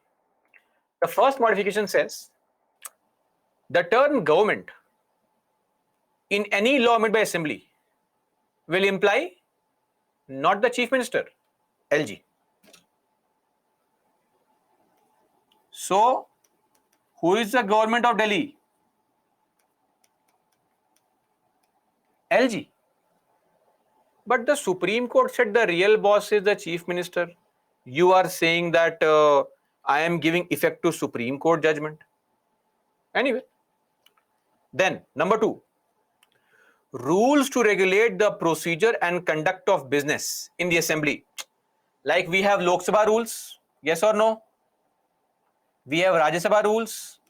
The first modification says, the term government in any law made by assembly will imply not the Chief Minister, LG. So, who is the government of Delhi? LG. But the Supreme Court said the real boss is the Chief Minister. You are saying that I am giving effect to Supreme Court judgment. Anyway. Then, number two, rules to regulate the procedure and conduct of business in the assembly. Like we have Lok Sabha rules, yes or no? We have Rajya Sabha rules,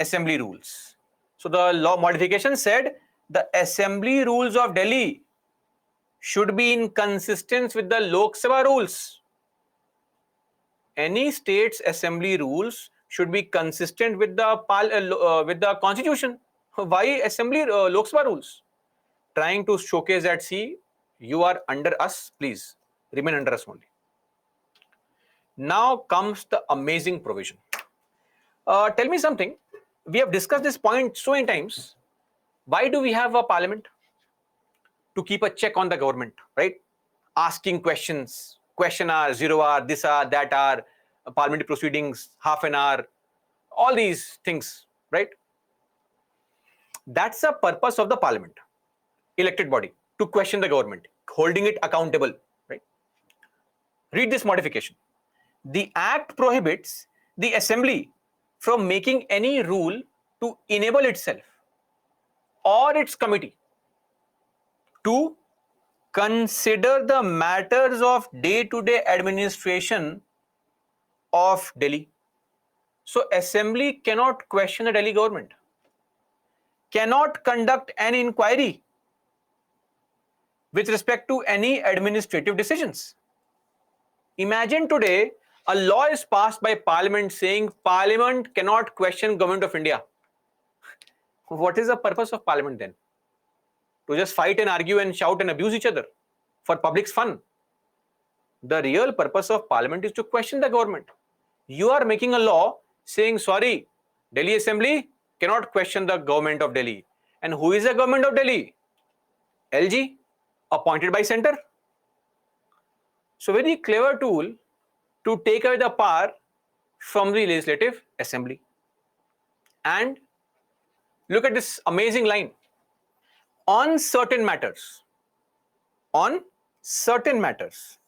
assembly rules. So the law modification said the assembly rules of Delhi should be in consistence with the Lok Sabha rules. Any state's assembly rules should be consistent with the constitution. Why assembly Lok Sabha rules? Trying to showcase that, see, You are under us, please remain under us only. Now comes the amazing provision. Tell me something. We have discussed this point so many times. Why do we have a parliament? To keep a check on the government, right? Asking questions, question hour, 0 hour, this hour, that hour, parliamentary proceedings, half an hour, all these things, right? That's the purpose of the parliament, elected body, to question the government, holding it accountable, right? Read this modification. The act prohibits the assembly from making any rule to enable itself or its committee to consider the matters of day-to-day administration of Delhi. So assembly cannot question the Delhi government, cannot conduct an inquiry with respect to any administrative decisions. Imagine today a law is passed by parliament saying parliament cannot question government of India. What is the purpose of parliament then? To just fight and argue and shout and abuse each other for public's fun. The real purpose of parliament is to question the government. You are making a law saying, sorry, Delhi Assembly cannot question the government of Delhi. And who is the government of Delhi? LG, appointed by center. So very clever tool to take away the power from the legislative assembly. And look at this amazing line. On certain matters,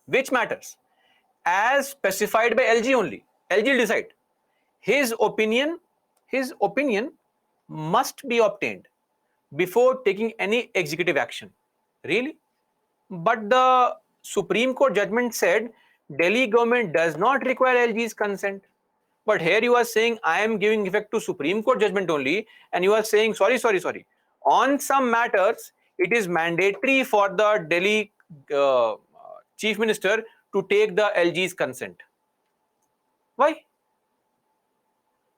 which matters? As specified by LG only. LG will decide. His opinion must be obtained before taking any executive action. Really? But the Supreme Court judgment said Delhi government does not require LG's consent. But here you are saying I am giving effect to Supreme Court judgment only, and you are saying sorry. On some matters, it is mandatory for the Delhi Chief Minister to take the LG's consent. Why?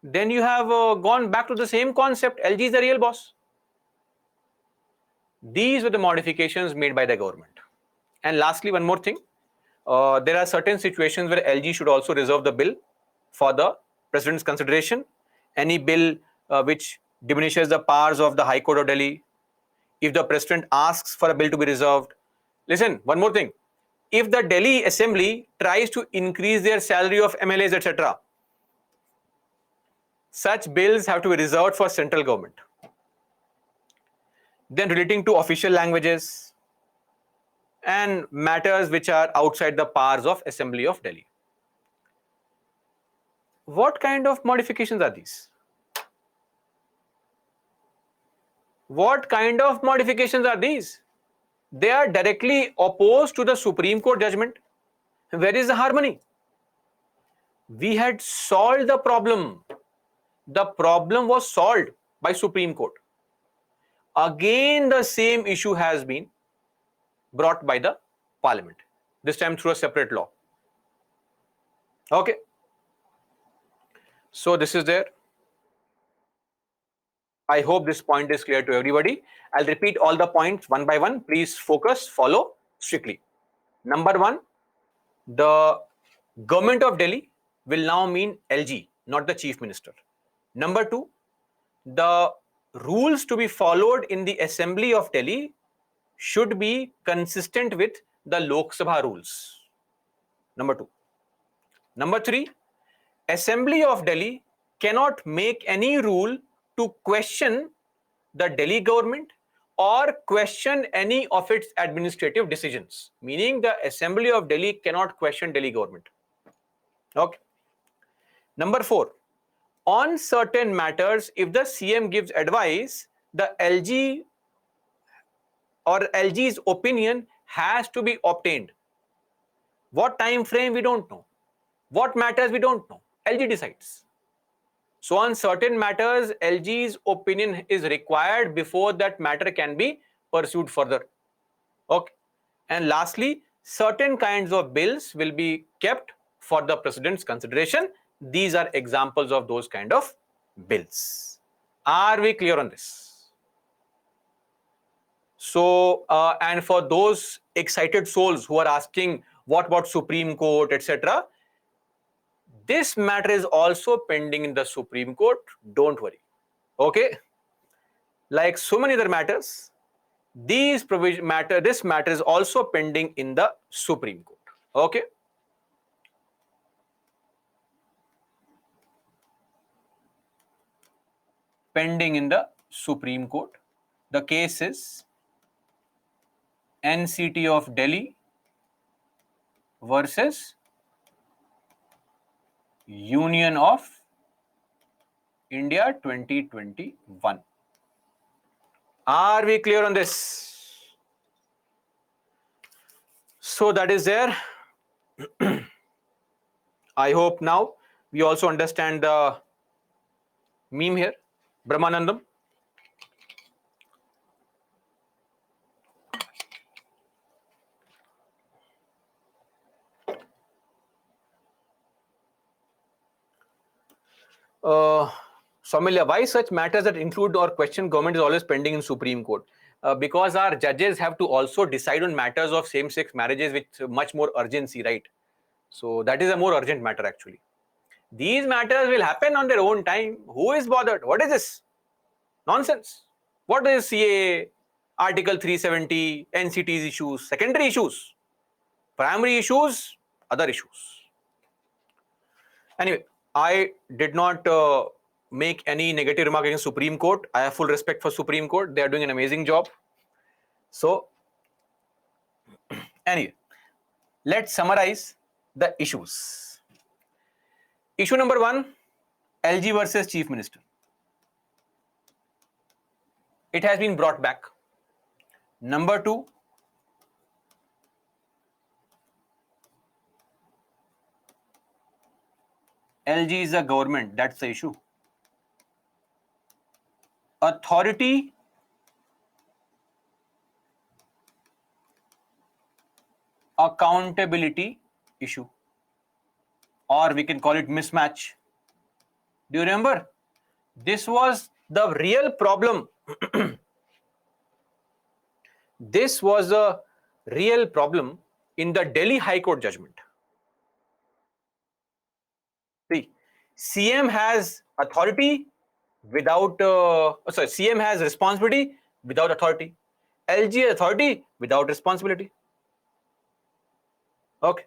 Then you have gone back to the same concept. LG is the real boss. These were the modifications made by the government. And lastly, one more thing. There are certain situations where LG should also reserve the bill for the President's consideration. Any bill which diminishes the powers of the High Court of Delhi. If the President asks for a bill to be reserved. Listen, one more thing. If the Delhi Assembly tries to increase their salary of MLAs, etc., such bills have to be reserved for central government. Then relating to official languages and matters which are outside the powers of Assembly of Delhi. What kind of modifications are these? What kind of modifications are these? They are directly opposed to the Supreme Court judgment. Where is the harmony? We had solved the problem. The problem was solved by Supreme Court. Again, the same issue has been brought by the Parliament, this time through a separate law. Okay. So this is there. I hope this point is clear to everybody. I'll repeat all the points one by one. Please focus, follow strictly. Number one, the government of Delhi will now mean LG, not the Chief Minister. Number two, the rules to be followed in the Assembly of Delhi should be consistent with the Lok Sabha rules. Number two. Number three, Assembly of Delhi cannot make any rule to question the Delhi government or question any of its administrative decisions. Meaning the Assembly of Delhi cannot question Delhi government. Okay. Number four, on certain matters, if the CM gives advice, the LG or LG's opinion has to be obtained. What time frame we don't know. What matters we don't know. LG decides. So on certain matters, LG's opinion is required before that matter can be pursued further. Okay. And lastly, certain kinds of bills will be kept for the President's consideration. These are examples of those kind of bills. Are we clear on this? So, and for those excited souls who are asking, what about Supreme Court, etc. This matter is also pending in the Supreme Court. Don't worry. Okay. Like so many other matters, this matter is also pending in the Supreme Court. Okay. Pending in the Supreme Court. The case is NCT of Delhi versus Union of India 2021. Are we clear on this? So that is there. I hope now we also understand the meme here. Brahmanandam. Soumya, why such matters that include or question government is always pending in Supreme Court? Because our judges have to also decide on matters of same-sex marriages with much more urgency, right? So that is a more urgent matter actually. These matters will happen on their own time. Who is bothered? What is this? Nonsense. What is CA, Article 370, NCT's issues, secondary issues, primary issues, other issues. Anyway, I did not make any negative remark against Supreme Court. I have full respect for Supreme Court. They are doing an amazing job. So, anyway, let's summarize the issues. Issue number 1, LG versus Chief Minister. It has been brought back. Number 2, LG is a government, that's the issue. Authority accountability issue, or we can call it mismatch. Do you remember? This was the real problem. This was a real problem in the Delhi High Court judgment. See, CM has authority without, CM has responsibility without authority. LG has authority without responsibility. Okay.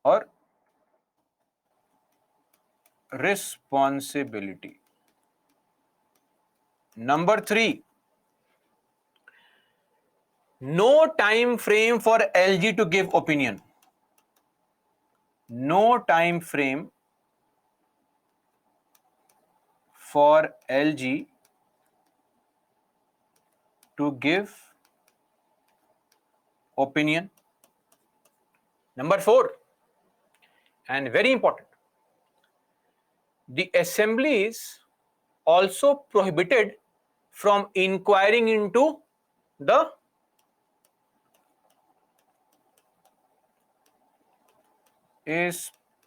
Or responsibility. Number 3, no time frame for LG to give opinion. No time frame for LG to give opinion. Number 4, and very important, the assembly is also prohibited from inquiring into the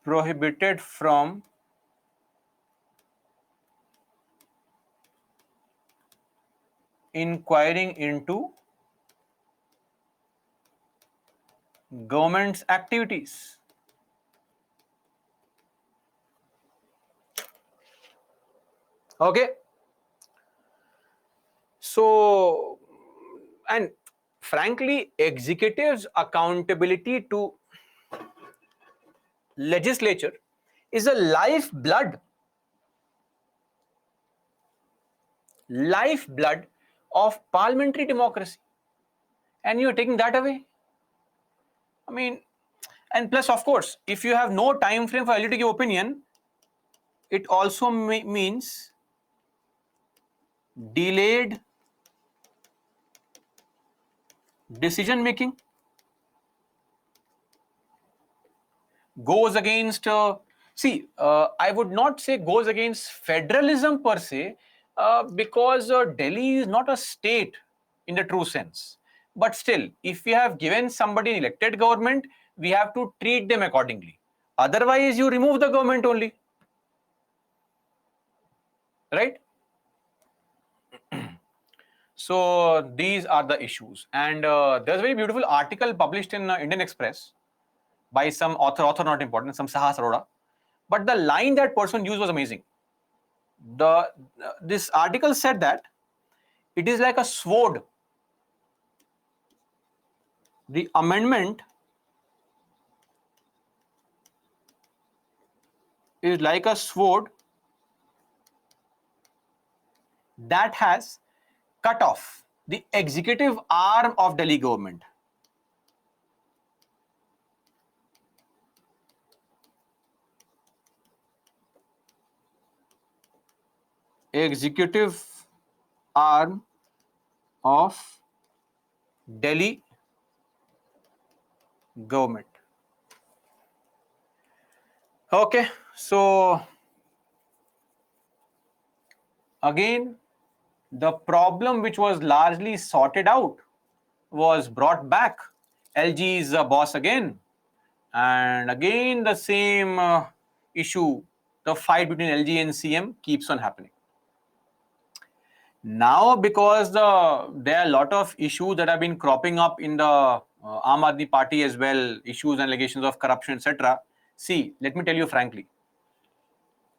prohibited from inquiring into government's activities. Okay. So, and frankly, executives' accountability to legislature is a lifeblood of parliamentary democracy, and you're taking that away. I mean, and plus, of course, if you have no time frame for LG to give opinion, it also means delayed decision making, goes against I would not say goes against federalism per se, because Delhi is not a state in the true sense, but still, if we have given somebody an elected government, we have to treat them accordingly. Otherwise you remove the government only, right? So these are the issues, and there's a very beautiful article published in Indian Express by some author not important, some Sahas Arora, but the line that person used was amazing. This article said that it is like a sword. The amendment is like a sword that has cut off the executive arm of Delhi government. Executive arm of Delhi government. Okay, so again, the problem which was largely sorted out was brought back. LG is the boss again, and again the same issue, the fight between LG and CM keeps on happening. Now, because there are a lot of issues that have been cropping up in the Aam Aadmi Party as well, issues and allegations of corruption, etc. See, let me tell you frankly,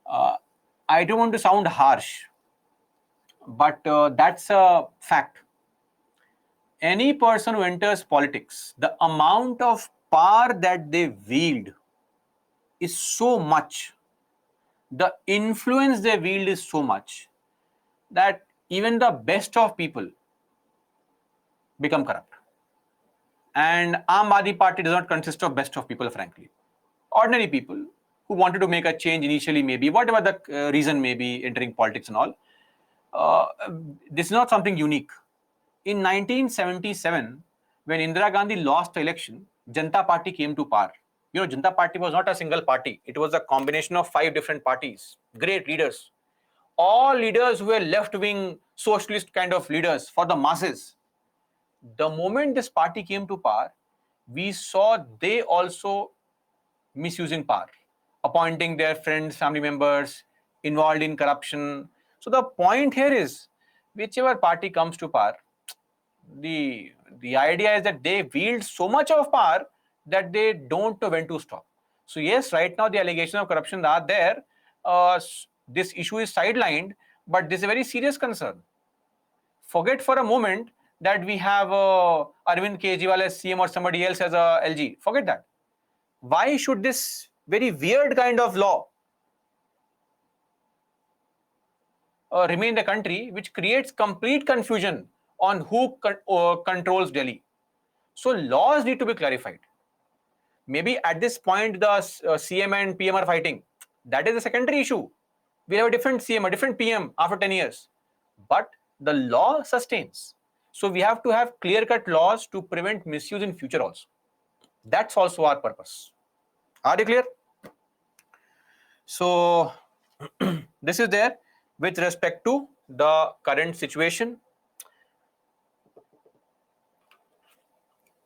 I don't want to sound harsh, but that's a fact. Any person who enters politics, the amount of power that they wield is so much, the influence they wield is so much, that even the best of people become corrupt. And Aam Aadmi Party does not consist of best of people, frankly. Ordinary people who wanted to make a change initially, maybe, whatever the reason may be, entering politics and all. This is not something unique. In 1977, when Indira Gandhi lost the election, Janata Party came to power. You know, Janata Party was not a single party. It was a combination of 5 different parties, great leaders. All leaders who were left-wing, socialist kind of leaders for the masses. The moment this party came to power, we saw they also misusing power, appointing their friends, family members, involved in corruption. So the point here is, whichever party comes to power, the idea is that they wield so much of power that they don't know when to stop. So yes, right now the allegations of corruption are there. This issue is sidelined, but this is a very serious concern. Forget for a moment that we have Arvind Kejriwal as CM or somebody else as a LG. Forget that. Why should this very weird kind of law remain in the country, which creates complete confusion on who controls Delhi? So laws need to be clarified. Maybe at this point the CM and PM are fighting. That is a secondary issue. We have a different CM, a different PM after 10 years. But the law sustains. So we have to have clear-cut laws to prevent misuse in future also. That's also our purpose. Are you clear? So this is there with respect to the current situation.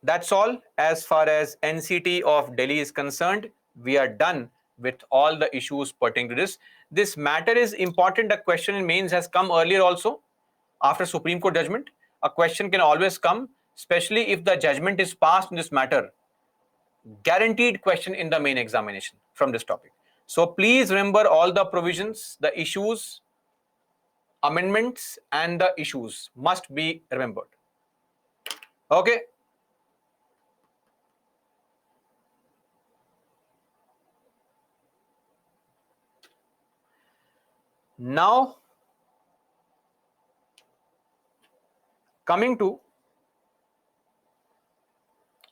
That's all as far as NCT of Delhi is concerned. We are done with all the issues pertaining to this. This matter is important. A question in mains has come earlier also after Supreme Court judgment. A question can always come, especially if the judgment is passed in this matter. Guaranteed question in the main examination from this topic. So please remember all the provisions, the issues, amendments, and the issues must be remembered. Okay. Now, coming to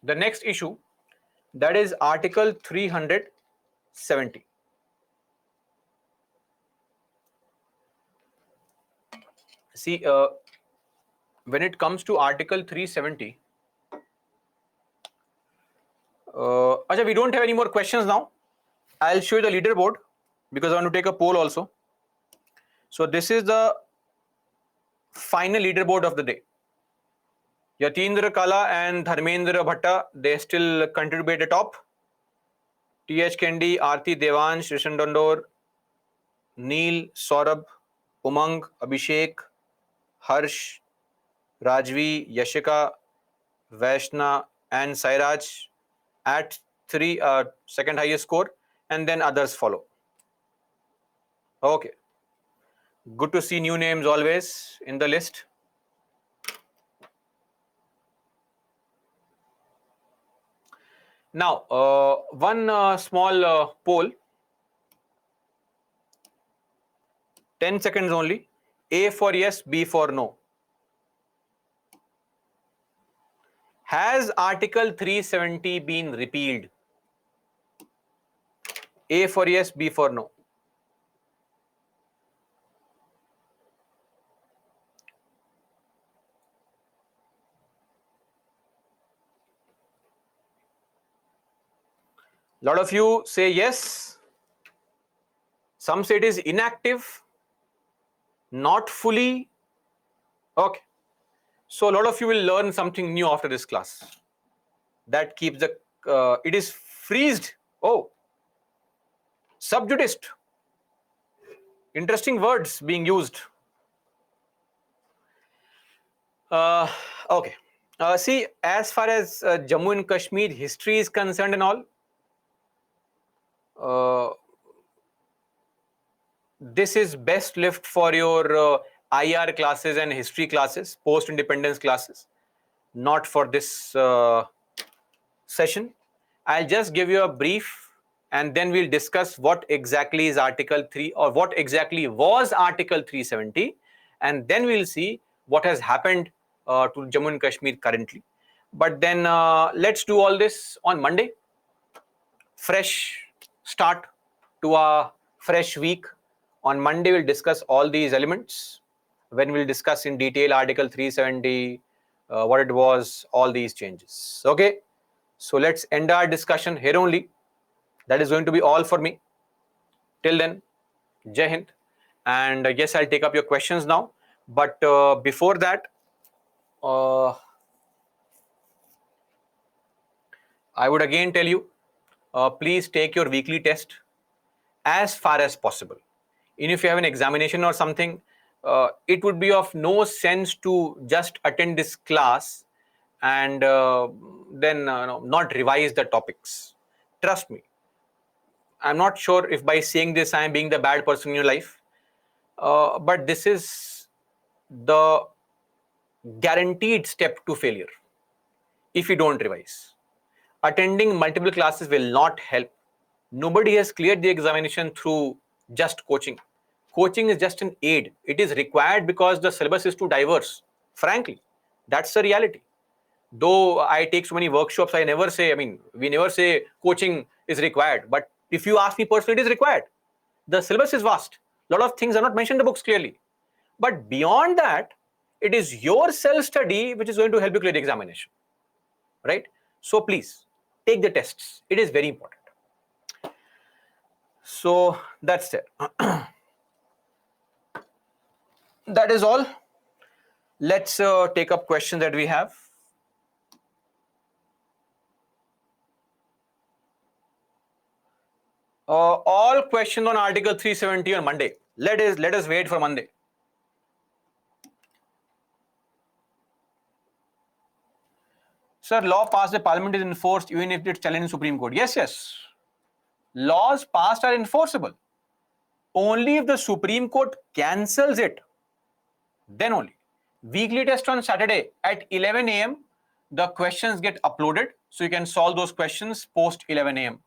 the next issue, that is Article 370. See, when it comes to Article 370, Acha, we don't have any more questions now. I'll show you the leaderboard because I want to take a poll also. So this is the final leaderboard of the day. Yatindra Kala and Dharmendra Bhatta, they still continue to be at the top. TH Kendi, Aarti Devansh, Rishan Dondor, Neil, Saurabh, Umang, Abhishek, Harsh, Rajvi, Yashika, Vaishna, and Sairaj at 3 second highest score, and then others follow. Okay. Good to see new names always in the list. Now, one small poll, 10 seconds only. A for yes, B for no. Has Article 370 been repealed? A for yes, B for no. A lot of you say yes. Some say it is inactive, not fully. Okay. So a lot of you will learn something new after this class. That keeps the, it is freezed. Oh, sub judice. Interesting words being used. Okay. See, as far as Jammu and Kashmir history is concerned and all, this is best left for your IR classes and history classes, post-independence classes, not for this session. I'll just give you a brief and then we'll discuss what exactly is Article 3 or what exactly was Article 370, and then we'll see what has happened to Jammu and Kashmir currently. But then let's do all this on Monday. Fresh start to a fresh week. On Monday, we'll discuss all these elements when we'll discuss in detail Article 370, what it was, all these changes. Okay. So let's end our discussion here only. That is going to be all for me. Till then, Jai Hind. And yes, I'll take up your questions now. But before that, I would again tell you, please take your weekly test as far as possible. And if you have an examination or something, it would be of no sense to just attend this class and then not revise the topics. Trust me. I'm not sure if by saying this I am being the bad person in your life, but this is the guaranteed step to failure if you don't revise. Attending multiple classes will not help. Nobody has cleared the examination through just coaching. Coaching is just an aid. It is required because the syllabus is too diverse. Frankly, that's the reality. Though I take so many workshops, I never say, we never say coaching is required. But if you ask me personally, it is required. The syllabus is vast. A lot of things are not mentioned in the books clearly. But beyond that, it is your self-study which is going to help you clear the examination. Right? So please, take the tests. It is very important. So that's it. That is all. Let's take up questions that we have. All questions on Article 370 on Monday. Let us wait for Monday. Sir, law passed by Parliament is enforced even if it's challenged in Supreme Court. Yes, yes. Laws passed are enforceable. Only if the Supreme Court cancels it, then only. Weekly test on Saturday at 11 a.m. The questions get uploaded, so you can solve those questions post 11 a.m.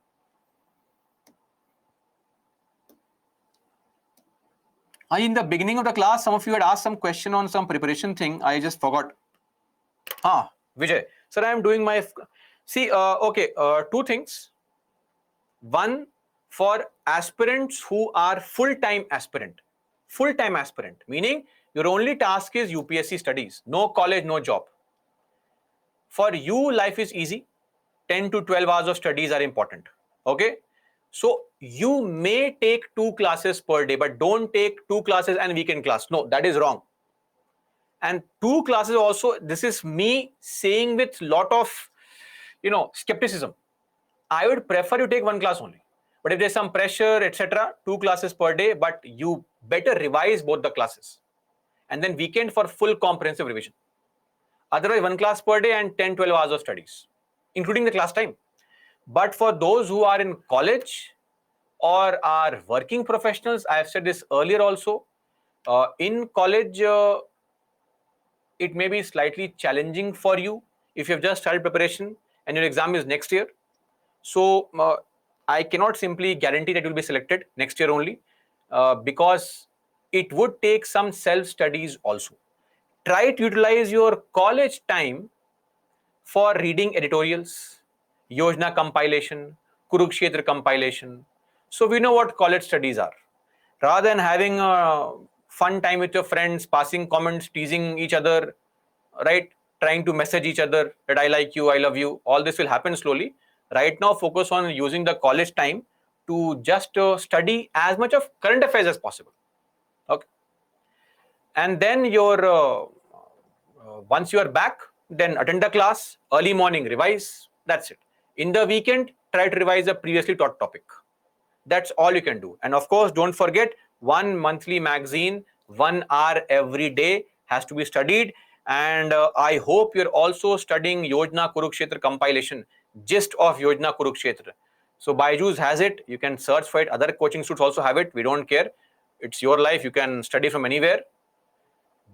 In the beginning of the class, some of you had asked some question on some preparation thing. I just forgot. Vijay. Sir, I am doing my... See, okay, two things. One, for aspirants who are full-time aspirant, meaning your only task is UPSC studies, no college, no job. For you, life is easy. 10 to 12 hours of studies are important. Okay. So you may take 2 classes per day, but don't take 2 classes and weekend class. No, that is wrong. And 2 classes also, this is me saying with lot of, skepticism. I would prefer you take 1 class only. But if there's some pressure, etc., 2 classes per day, but you better revise both the classes. And then weekend for full comprehensive revision. Otherwise, 1 class per day and 10-12 hours of studies, including the class time. But for those who are in college or are working professionals, I have said this earlier also, in college, it may be slightly challenging for you if you have just started preparation and your exam is next year. So I cannot simply guarantee that you will be selected next year only, because it would take some self studies also. Try to utilize your college time for reading editorials, Yojana compilation, Kurukshetra compilation. So we know what college studies are. Rather than having a fun time with your friends, passing comments, teasing each other, right? Trying to message each other that I like you, I love you. All this will happen slowly. Right now, focus on using the college time to just study as much of current affairs as possible. Okay. And then once you are back, then attend the class, early morning revise, that's it. In the weekend, try to revise a previously taught topic. That's all you can do. And of course, don't forget, one monthly magazine, 1 hour every day has to be studied. And I hope you're also studying Yojana Kurukshetra compilation, gist of Yojana Kurukshetra. So Byju's has it, you can search for it, other coaching institutes also have it, we don't care. It's your life, you can study from anywhere.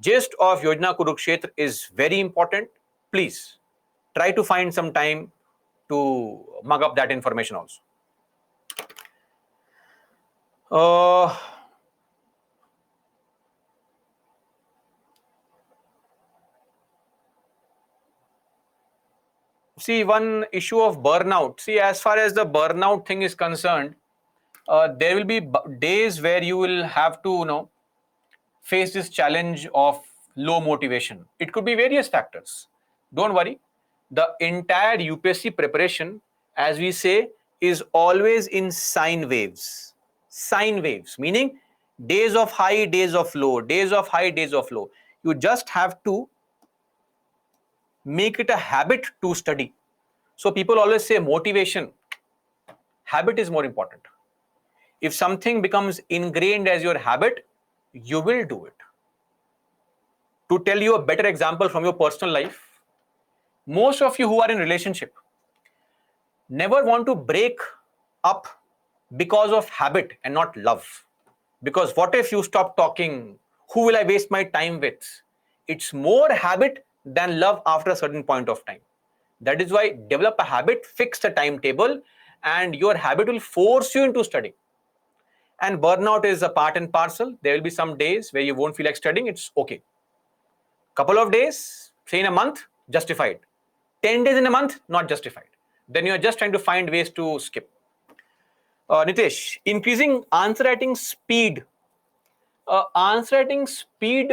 Gist of Yojana Kurukshetra is very important. Please try to find some time to mug up that information also. See, one issue of burnout. See, as far as the burnout thing is concerned, there will be days where you will have to, face this challenge of low motivation. It could be various factors. Don't worry. The entire UPSC preparation, as we say, is always in sine waves. Sine waves, meaning days of high, days of low, days of high, days of low. You just have to make it a habit to study. So people always say motivation. Habit is more important. If something becomes ingrained as your habit, you will do it. To tell you a better example from your personal life, most of you who are in relationship never want to break up because of habit and not love. Because what if you stop talking? Who will I waste my time with? It's more habit than love after a certain point of time. That is why develop a habit, fix a timetable, and your habit will force you into studying. And burnout is a part and parcel. There will be some days where you won't feel like studying. It's okay. Couple of days, say in a month, justified. 10 days in a month, not justified. Then you are just trying to find ways to skip. Nitesh, increasing answer writing speed. Answer writing speed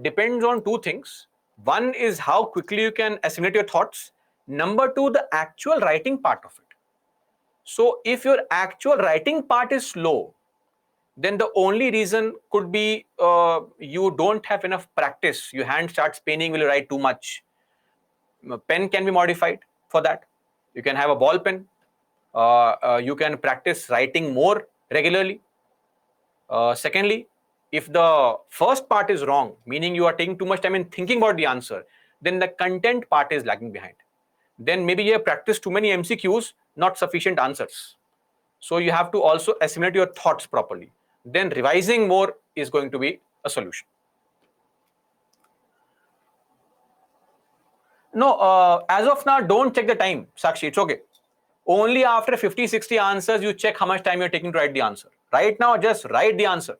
depends on two things. One is how quickly you can assimilate your thoughts. Number two, the actual writing part of it. So if your actual writing part is slow, then the only reason could be you don't have enough practice. Your hand starts paining when you write too much. Pen can be modified for that. You can have a ball pen. You can practice writing more regularly. Secondly, if the first part is wrong, meaning you are taking too much time in thinking about the answer, then the content part is lagging behind. Then maybe you have practiced too many MCQs, not sufficient answers. So you have to also assimilate your thoughts properly. Then revising more is going to be a solution. No, as of now, don't check the time, Sakshi, it's okay. Only after 50, 60 answers, you check how much time you're taking to write the answer. Right now, just write the answer.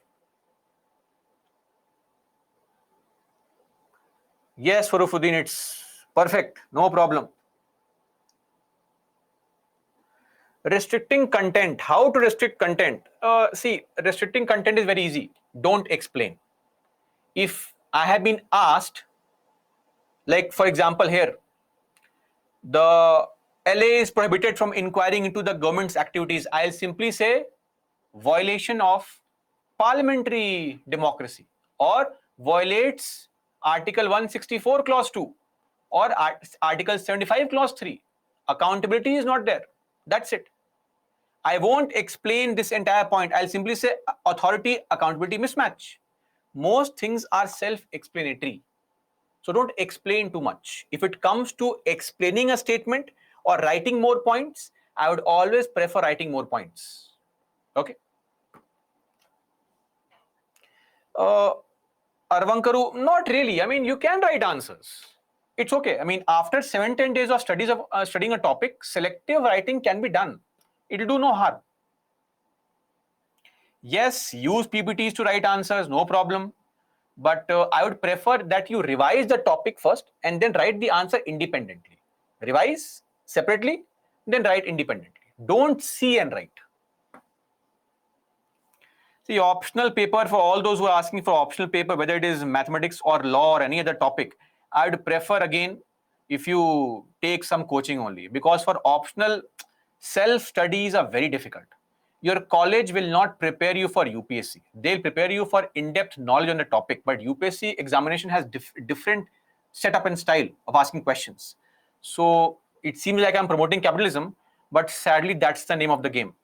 Yes, Farufuddin, it's perfect. No problem. Restricting content. How to restrict content? See, restricting content is very easy. Don't explain. If I have been asked, like for example here, the LA is prohibited from inquiring into the government's activities, I'll simply say violation of parliamentary democracy, or violates Article 164 Clause 2 or Article 75 Clause 3. Accountability is not there. That's it. I won't explain this entire point. I'll simply say authority accountability mismatch. Most things are self-explanatory. So don't explain too much. If it comes to explaining a statement or writing more points, I would always prefer writing more points. Okay. Arvankaru, not really. I mean, you can write answers. It's okay. I mean, after 7-10 days of studies of studying a topic, selective writing can be done. It will do no harm. Yes, use PPTs to write answers, no problem. But I would prefer that you revise the topic first and then write the answer independently. Revise separately, then write independently. Don't see and write. See, optional paper, for all those who are asking for optional paper, whether it is mathematics or law or any other topic, I would prefer again if you take some coaching only, because for optional, self studies are very difficult. Your college will not prepare you for UPSC. They'll prepare you for in-depth knowledge on the topic, but UPSC examination has different setup and style of asking questions. So it seems like I'm promoting capitalism, but sadly that's the name of the game.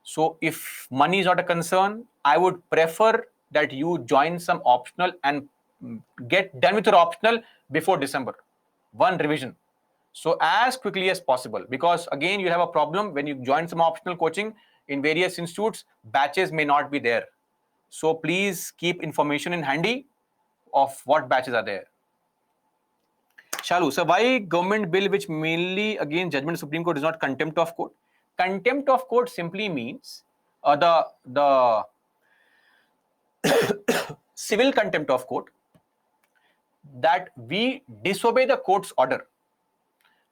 So if money is not a concern, I would prefer that you join some optional and get done with your optional before December. One revision. So as quickly as possible, because again, you have a problem when you join some optional coaching in various institutes, batches may not be there. So please keep information in handy of what batches are there. Shalu, so why government bill which mainly against judgment of Supreme Court is not contempt of court? Contempt of court simply means the civil contempt of court, that we disobey the court's order.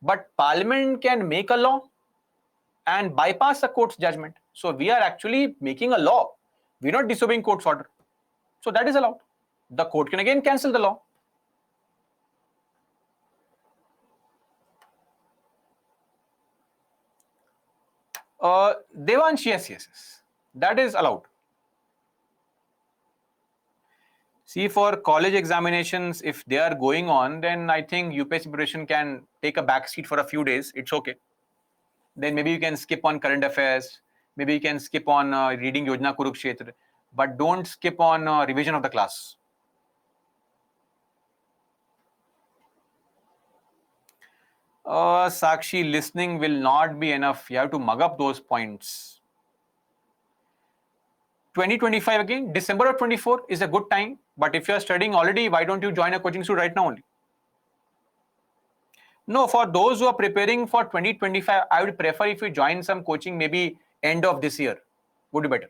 But Parliament can make a law and bypass the court's judgment. So we are actually making a law. We're not disobeying court's order. So that is allowed. The court can again cancel the law. Devansh, yes. That is allowed. See, for college examinations, if they are going on, then I think UPSC preparation can take a back seat for a few days. It's okay. Then maybe you can skip on current affairs. Maybe you can skip on reading Yojana Kurukshetra. But don't skip on revision of the class. Sakshi, listening will not be enough. You have to mug up those points. 2025 again, December of 24 is a good time. But if you are studying already, why don't you join a coaching institute right now only? No, for those who are preparing for 2025, I would prefer if you join some coaching maybe end of this year. Would be better.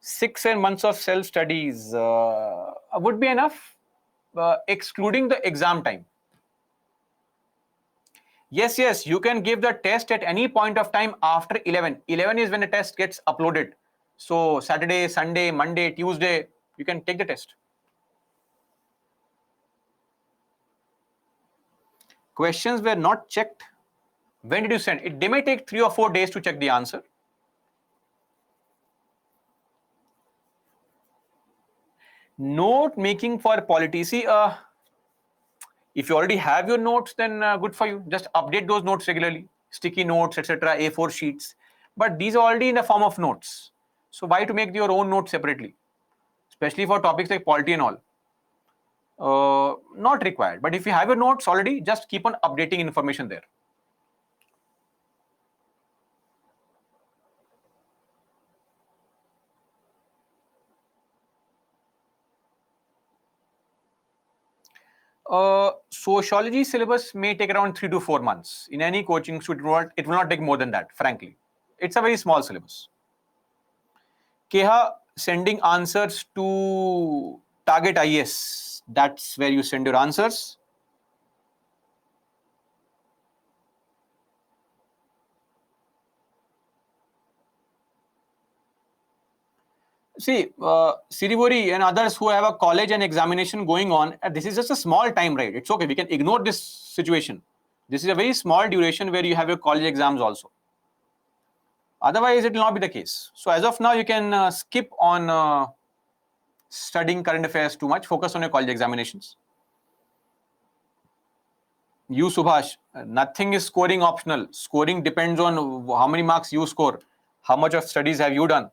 6 months of self-studies would be enough, excluding the exam time. Yes, you can give the test at any point of time after 11. 11 is when the test gets uploaded. So Saturday, Sunday, Monday, Tuesday, you can take the test. Questions were not checked. When did you send? They may take 3 or 4 days to check the answer. Note making for politics. If you already have your notes, then good for you. Just update those notes regularly. Sticky notes, etc., A4 sheets. But these are already in the form of notes. So why to make your own notes separately? Especially for topics like polity and all. Not required. But if you have your notes already, just keep on updating information there. Sociology syllabus may take around 3 to 4 months. In any coaching institute, it will not take more than that, frankly. It's a very small syllabus. Keha, sending answers to Target IAS. That's where you send your answers. See, Sirivori and others who have a college and examination going on, this is just a small time, right? It's okay. We can ignore this situation. This is a very small duration where you have your college exams also. Otherwise, it will not be the case. So as of now, you can skip on studying current affairs too much. Focus on your college examinations. You, Subhash, nothing is scoring optional. Scoring depends on how many marks you score. How much of studies have you done?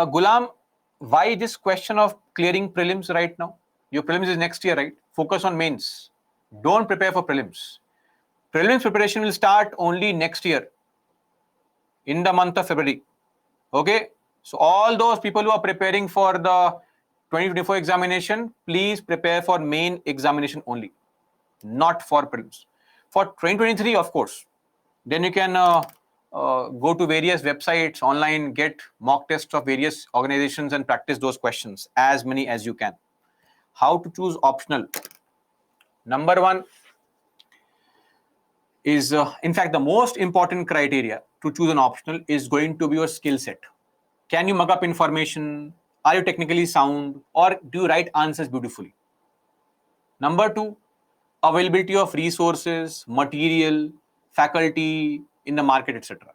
Gulam, why this question of clearing prelims right now? Your prelims is next year, right? Focus on mains. Don't prepare for prelims. Prelims preparation will start only next year in the month of February. Okay, so all those people who are preparing for the 2024 examination, please prepare for main examination only, not for prelims. For 2023, of course, then you can go to various websites online, get mock tests of various organizations and practice those questions, as many as you can. How to choose optional? Number one is, in fact, the most important criteria to choose an optional is going to be your skill set. Can you mug up information? Are you technically sound? Or do you write answers beautifully? Number two, availability of resources, material, faculty in the market, etc.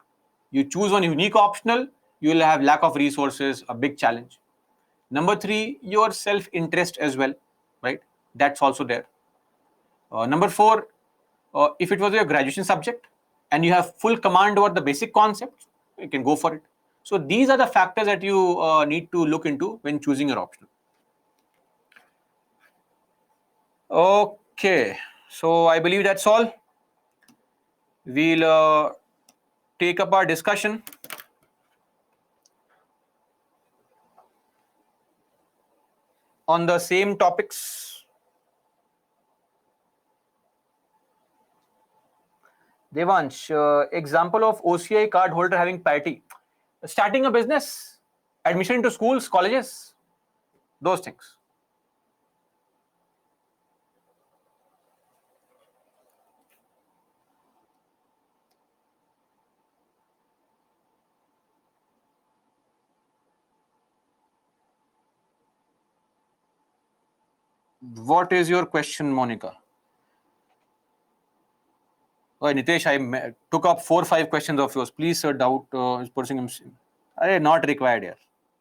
You choose one unique optional, you will have lack of resources, a big challenge. Number three, your self-interest as well, right? That's also there. Number four, if it was your graduation subject and you have full command over the basic concepts, you can go for it. So these are the factors that you need to look into when choosing your optional. Okay, so I believe that's all. We'll take up our discussion on the same topics. Devansh, example of OCI card holder having priority. Starting a business, admission into schools, colleges, those things. What is your question, Monica? Oh, Nitesh, I took up 4 or 5 questions of yours. Please, sir, doubt is pursuing. Not required here.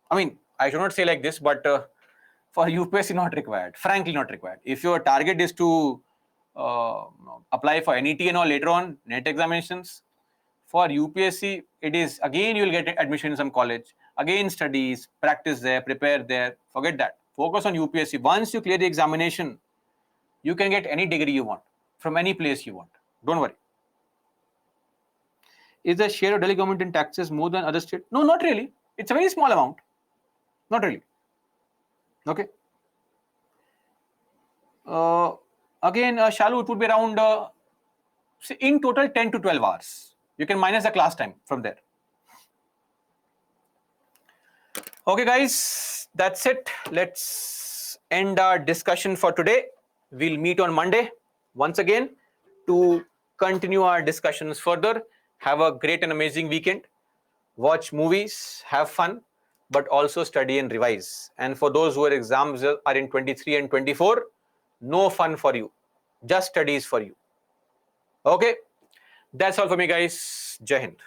I mean, I should not say like this, but for UPSC, not required. Frankly, not required. If your target is to apply for NET and all later on, NET examinations, for UPSC, it is again you will get admission in some college. Again, studies, practice there, prepare there. Forget that. Focus on UPSC. Once you clear the examination, you can get any degree you want from any place you want. Don't worry. Is the share of Delhi government in taxes more than other states? No, not really. It's a very small amount. Not really. Okay. Again, Shalu, it would be around, in total, 10 to 12 hours. You can minus the class time from there. Okay, guys, that's it. Let's end our discussion for today. We'll meet on Monday once again to continue our discussions further. Have a great and amazing weekend. Watch movies, have fun, but also study and revise. And for those who are exams are in 23 and 24, no fun for you, just studies for you. Okay, that's all for me, guys. Jai Hind.